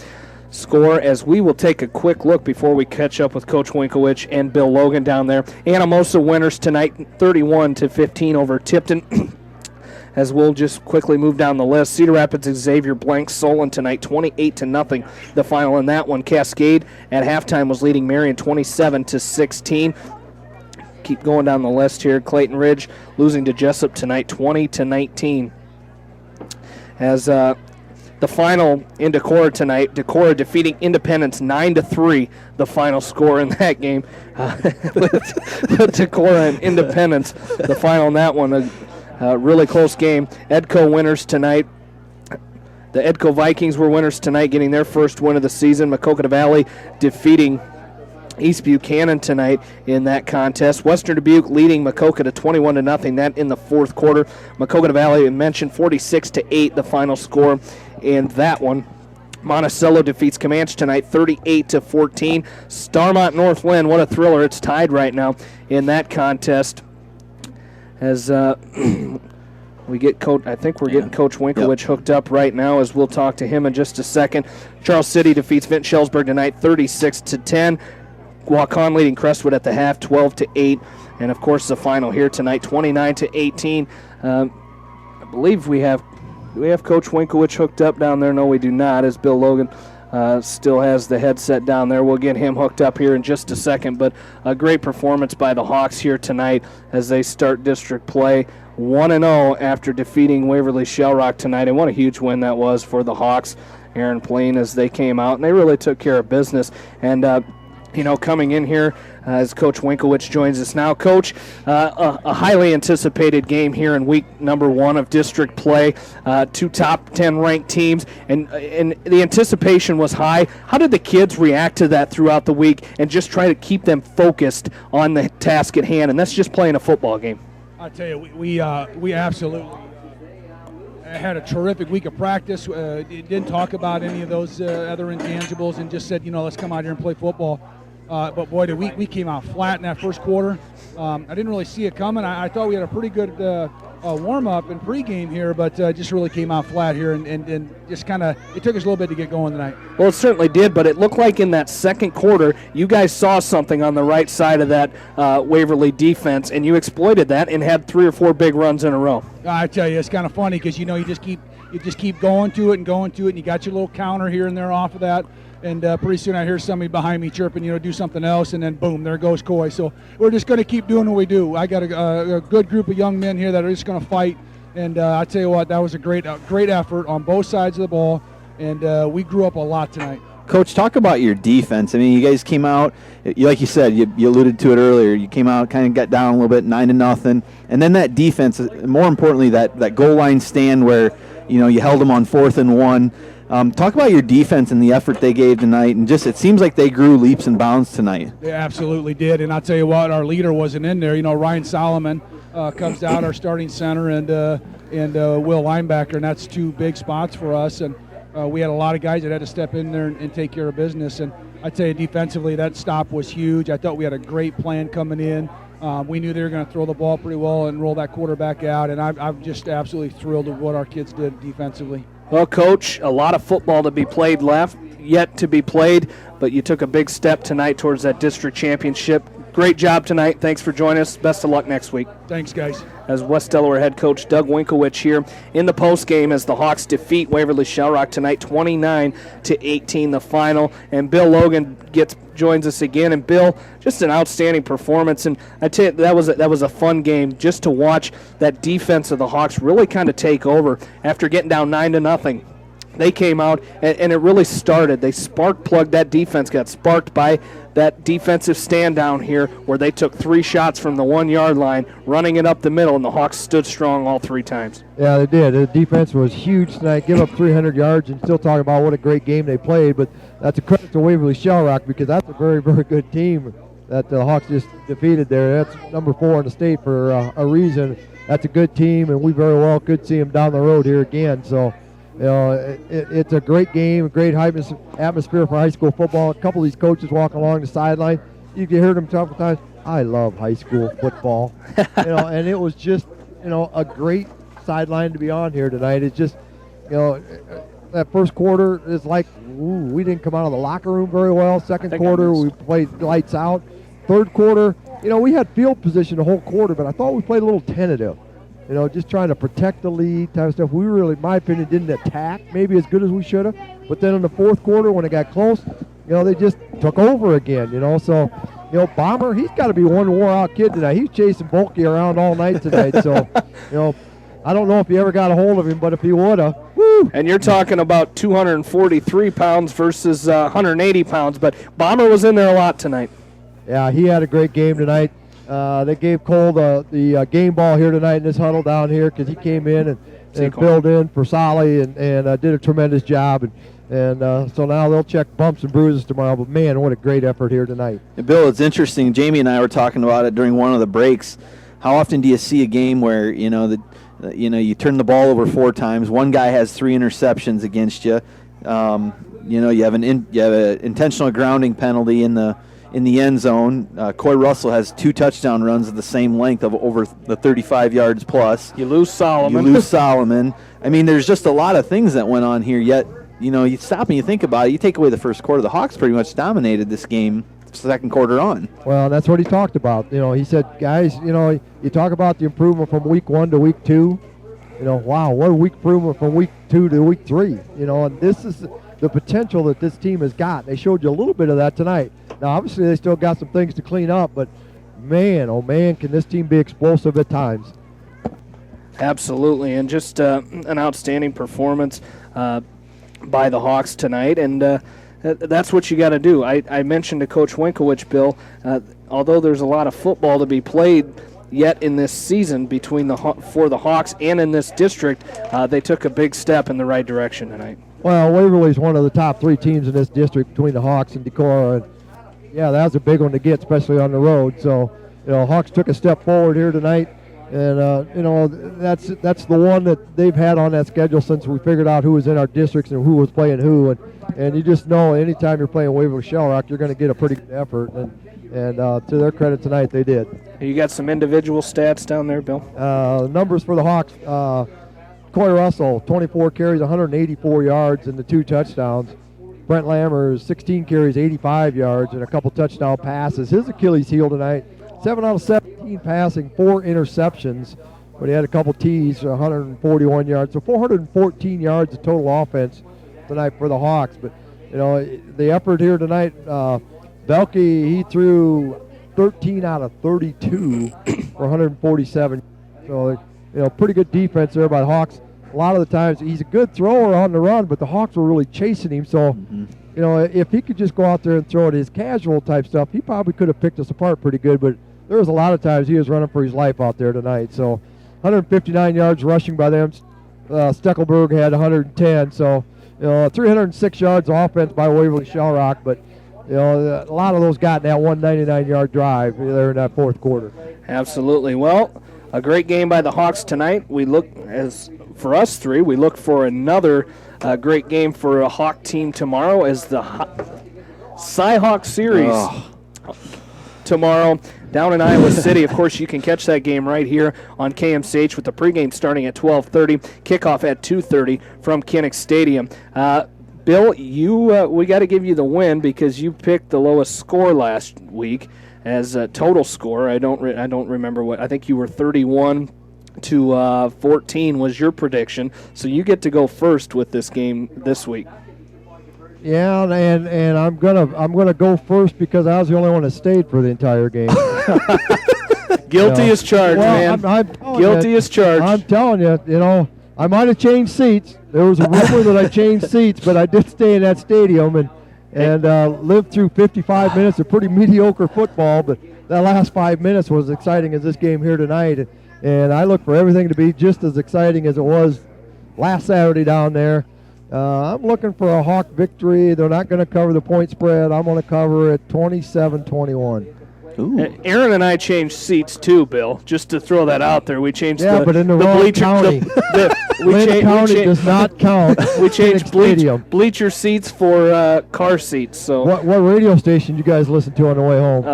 Speaker 1: score, as we will take a quick look before we catch up with Coach Winkowicz and Bill Logan down there. Anamosa winners tonight 31-15 over Tipton. As we'll just quickly move down the list, Cedar Rapids Xavier blank Solon tonight 28-0 the final in that one. Cascade at halftime was leading Marion 27-16. Keep going down the list here. Clayton Ridge losing to Jessup tonight 20-19. As the final in Decorah tonight, Decorah defeating Independence 9-3, the final score in that game. With Decorah and Independence, the final in that one, a really close game. Edco winners tonight. The Edco Vikings were winners tonight, getting their first win of the season. Maquoketa Valley defeating East Buchanan tonight in that contest. Western Dubuque leading Maquoketa 21-0, that in the fourth quarter. Maquoketa Valley, I mentioned, 46-8 the final score in that one. Monticello defeats Comanche tonight 38-14. Starmont Northland, what a thriller. It's tied right now in that contest. As we get Coach, I think we're getting Coach Winkowicz hooked up right now, as we'll talk to him in just a second. Charles City defeats Vint Shellsburg tonight 36-10. Waukon leading Crestwood at the half 12-8, and of course the final here tonight 29-18. I believe we have Coach Winkowicz hooked up down there. No, we do not, as Bill Logan still has the headset down there. We'll get him hooked up here in just a second, but a great performance by the Hawks here tonight as they start district play 1-0 after defeating Waverly Shell Rock tonight, and what a huge win that was for the Hawks. Aaron Plain, as they came out, and they really took care of business. And coming in here as Coach Winkowicz joins us now. Coach, a highly anticipated game here in week number 1 of district play. 2 top 10 ranked teams, and the anticipation was high. How did the kids react to that throughout the week and just try to keep them focused on the task at hand? And that's just playing a football game.
Speaker 5: I tell you, we absolutely had a terrific week of practice. Didn't talk about any of those other intangibles and just said, let's come out here and play football. But boy, we came out flat in that first quarter. I didn't really see it coming. I thought we had a pretty good warm-up and pregame here, but just really came out flat here and just kind of, it took us a little bit to get going tonight.
Speaker 1: Well, it certainly did, but it looked like in that second quarter you guys saw something on the right side of that Waverly defense, and you exploited that and had 3 or 4 big runs in a row.
Speaker 5: I tell you, it's kind of funny because, you just keep going to it, and you got your little counter here and there off of that. And pretty soon I hear somebody behind me chirping, do something else, and then boom, there goes Coy. So we're just going to keep doing what we do. I got a good group of young men here that are just going to fight. And I tell you what, that was a great effort on both sides of the ball, and we grew up a lot tonight.
Speaker 2: Coach, talk about your defense. I mean, you guys came out, like you said, you alluded to it earlier. You came out, kind of got down a little bit, 9-0, and then that defense. More importantly, that goal line stand where you held them on 4th and 1. Talk about your defense and the effort they gave tonight, and just it seems like they grew leaps and bounds tonight.
Speaker 5: They absolutely did, and I'll tell you what, our leader wasn't in there. Ryan Solomon comes out, our starting center, and Will linebacker, and that's 2 big spots for us. And we had a lot of guys that had to step in there and take care of business. And I tell you, defensively, that stop was huge. I thought we had a great plan coming in. We knew they were going to throw the ball pretty well and roll that quarterback out, and I'm just absolutely thrilled with what our kids did defensively.
Speaker 1: Well, Coach, a lot of football to be played left, yet to be played, but you took a big step tonight towards that district championship. Great job tonight. Thanks for joining us. Best of luck next week.
Speaker 5: Thanks, guys.
Speaker 1: As West Delaware head coach Doug Winkowicz here in the postgame as the Hawks defeat Waverly Shell Rock tonight, 29-18 the final. And Bill Logan joins us again. And Bill, just an outstanding performance. And I tell you, that was a fun game just to watch that defense of the Hawks really kind of take over after getting down 9-0. They came out, and it really started. They spark-plugged. That defense got sparked by that defensive stand down here where they took 3 shots from the 1-yard line, running it up the middle, and the Hawks stood strong all 3 times.
Speaker 3: Yeah, they did. The defense was huge tonight. Give up 300 yards and still talk about what a great game they played, but that's a credit to Waverly Shell Rock because that's a very, very good team that the Hawks just defeated there. That's number 4 in the state for a reason. That's a good team, and we very well could see them down the road here again. So It's a great game, a great atmosphere for high school football. A couple of these coaches walking along the sideline, you can hear them several times. I love high school football, and it was just, a great sideline to be on here tonight. It's just, that first quarter is like, we didn't come out of the locker room very well. Second quarter, we played lights out. Third quarter, we had field position the whole quarter, but I thought we played a little tentative. Just trying to protect the lead type of stuff. We really, in my opinion, didn't attack maybe as good as we should have. But then in the fourth quarter, when it got close, they just took over again, So, Bomber, he's got to be one wore-out kid tonight. He's chasing Bulky around all night tonight. So, I don't know if he ever got a hold of him, but if he would have, woo!
Speaker 1: And you're talking about 243 pounds versus 180 pounds. But Bomber was in there a lot tonight.
Speaker 3: Yeah, he had a great game tonight. They gave Cole the game ball here tonight in this huddle down here because he came in and filled in for Solly and did a tremendous job. And so now they'll check bumps and bruises tomorrow. But, man, what a great effort here tonight.
Speaker 2: And Bill, it's interesting. Jamie and I were talking about it during one of the breaks. How often do you see a game where, you turn the ball over 4 times, one guy has 3 interceptions against you. You have an intentional grounding penalty in the end zone. Coy Russell has 2 touchdown runs of the same length of over the 35 yards plus.
Speaker 1: You lose Solomon.
Speaker 2: I mean, there's just a lot of things that went on here, yet, you stop and you think about it. You take away the first quarter, the Hawks pretty much dominated this game second quarter on.
Speaker 3: Well, that's what he talked about. He said, guys, you talk about the improvement from week 1 to week 2. Wow, what a week improvement from week 2 to week 3. And this is the potential that this team has got. They showed you a little bit of that tonight. Now, obviously, they still got some things to clean up, but man, oh man, can this team be explosive at times.
Speaker 1: Absolutely, and just an outstanding performance by the Hawks tonight, and that's what you got to do. I mentioned to Coach Winkowicz, Bill, although there's a lot of football to be played yet in this season for the Hawks and in this district, they took a big step in the right direction tonight.
Speaker 3: Well, Waverly's one of the top 3 teams in this district between the Hawks and Decorah. And yeah, that was a big one to get, especially on the road. So, Hawks took a step forward here tonight. And, that's the one that they've had on that schedule since we figured out who was in our districts and who was playing who. And you just know anytime you're playing Waverly Shell Rock, you're going to get a pretty good effort. And to their credit tonight, they did.
Speaker 1: You got some individual stats down there, Bill?
Speaker 3: Numbers for the Hawks. Coy Russell, 24 carries, 184 yards, and the 2 touchdowns. Brent Lammers, 16 carries, 85 yards, and a couple touchdown passes. His Achilles heel tonight, 7 out of 17 passing, 4 interceptions, but he had a couple T's, 141 yards. So 414 yards of total offense tonight for the Hawks. But, the effort here tonight, Belke, he threw 13 out of 32 for 147. So, pretty good defense there by the Hawks. A lot of the times he's a good thrower on the run, but the Hawks were really chasing him. So, if he could just go out there and throw it his casual type stuff, he probably could have picked us apart pretty good. But there was a lot of times he was running for his life out there tonight. So, 159 yards rushing by them. Steckelberg had 110. So, 306 yards offense by Waverly Shell Rock. But, a lot of those got in that 199-yard drive there in that fourth quarter.
Speaker 1: Absolutely. Well, a great game by the Hawks tonight. For us 3, we look for another great game for a Hawk team tomorrow as the Cy-Hawk Series tomorrow down in Iowa City. Of course, you can catch that game right here on KMCH with the pregame starting at 12:30, kickoff at 2:30 from Kinnick Stadium. Bill, we got to give you the win because you picked the lowest score last week as a total score. I don't remember what. I think you were 31 to 14 was your prediction. So you get to go first with this game this week.
Speaker 3: Yeah, and I'm gonna go first because I was the only one that stayed for the entire game.
Speaker 1: Guilty as charged, man.
Speaker 3: I'm
Speaker 1: Guilty as charged.
Speaker 3: I'm telling you, I might have changed seats. There was a rumor that I changed seats, but I did stay in that stadium and lived through 55 minutes of pretty mediocre football. But that last 5 minutes was as exciting as this game here tonight. And I look for everything to be just as exciting as it was last Saturday down there. I'm looking for a Hawk victory. They're not going to cover the point spread. I'm going to cover it 27-21.
Speaker 2: Ooh.
Speaker 1: Aaron and I changed seats too, Bill. Just to throw that out there, we changed.
Speaker 3: Yeah, but in the wrong
Speaker 1: bleacher.
Speaker 3: county.
Speaker 1: We
Speaker 3: Lynn County does not count.
Speaker 1: We changed
Speaker 3: Stadium.
Speaker 1: bleacher seats for car seats. So
Speaker 3: What radio station you guys listen to on the way home?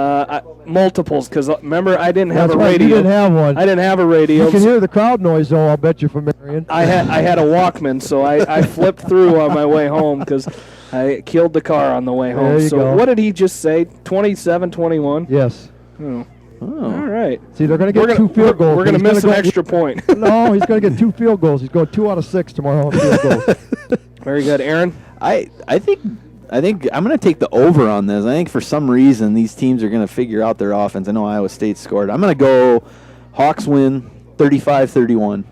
Speaker 1: multiples, because remember I didn't have
Speaker 3: That's
Speaker 1: a
Speaker 3: right,
Speaker 1: radio.
Speaker 3: you didn't have one.
Speaker 1: I didn't have a radio.
Speaker 3: You can hear the crowd noise, though, I'll bet you, from Marion.
Speaker 1: I had a Walkman, so I flipped through on my way home because I killed the car on the way home.
Speaker 3: There you
Speaker 1: So
Speaker 3: go.
Speaker 1: what did he just say? 27-21?
Speaker 3: Yes.
Speaker 1: Oh.
Speaker 2: Oh.
Speaker 1: All right.
Speaker 3: See, they're going to get 2 field goals.
Speaker 1: We're going to
Speaker 3: He's
Speaker 1: miss
Speaker 3: gonna
Speaker 1: an
Speaker 3: go-
Speaker 1: extra point.
Speaker 3: No, he's going to get 2 field goals. He's going 2 out of 6 tomorrow on field goals.
Speaker 1: Very good. Aaron?
Speaker 2: I think I'm going to take the over on this. I think for some reason these teams are going to figure out their offense. I know Iowa State scored. I'm going to go Hawks win 35-31.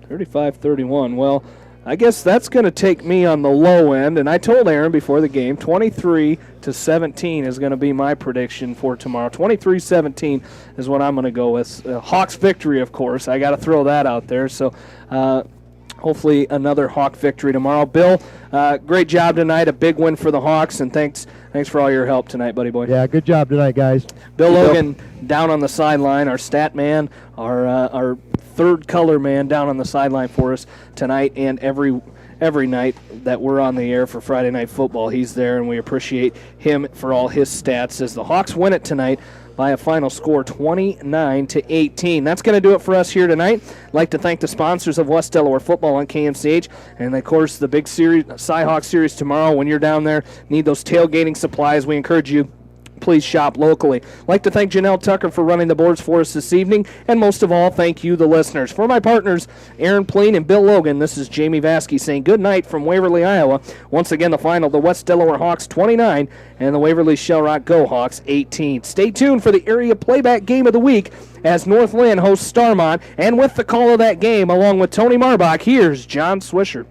Speaker 1: 35-31. Well, I guess that's going to take me on the low end, and I told Aaron before the game 23-17 is going to be my prediction for tomorrow. 23-17 is what I'm going to go with. Hawks victory, of course. I got to throw that out there. So hopefully another Hawk victory tomorrow. Bill, great job tonight. A big win for the Hawks, and thanks for all your help tonight, buddy boy.
Speaker 3: Yeah, good job tonight, guys.
Speaker 1: Bill Logan down on the sideline, our stat man, our third color man down on the sideline for us tonight and every night that we're on the air for Friday Night Football. He's there, and we appreciate him for all his stats as the Hawks win it tonight by a final score 29-18. That's going to do it for us here tonight. I'd like to thank the sponsors of West Delaware Football on KMCH, and of course the big series, Cy-Hawk series tomorrow. When you're down there, need those tailgating supplies, we encourage you, please shop locally. I'd like to thank Janelle Tucker for running the boards for us this evening, and most of all, thank you, the listeners. For my partners, Aaron Pleen and Bill Logan, this is Jamie Vasky saying good night from Waverly, Iowa. Once again, the final, the West Delaware Hawks 29 and the Waverly Shell Rock Go Hawks 18. Stay tuned for the area playback game of the week as Northland hosts Starmont, and with the call of that game, along with Tony Marbach, here's John Swisher.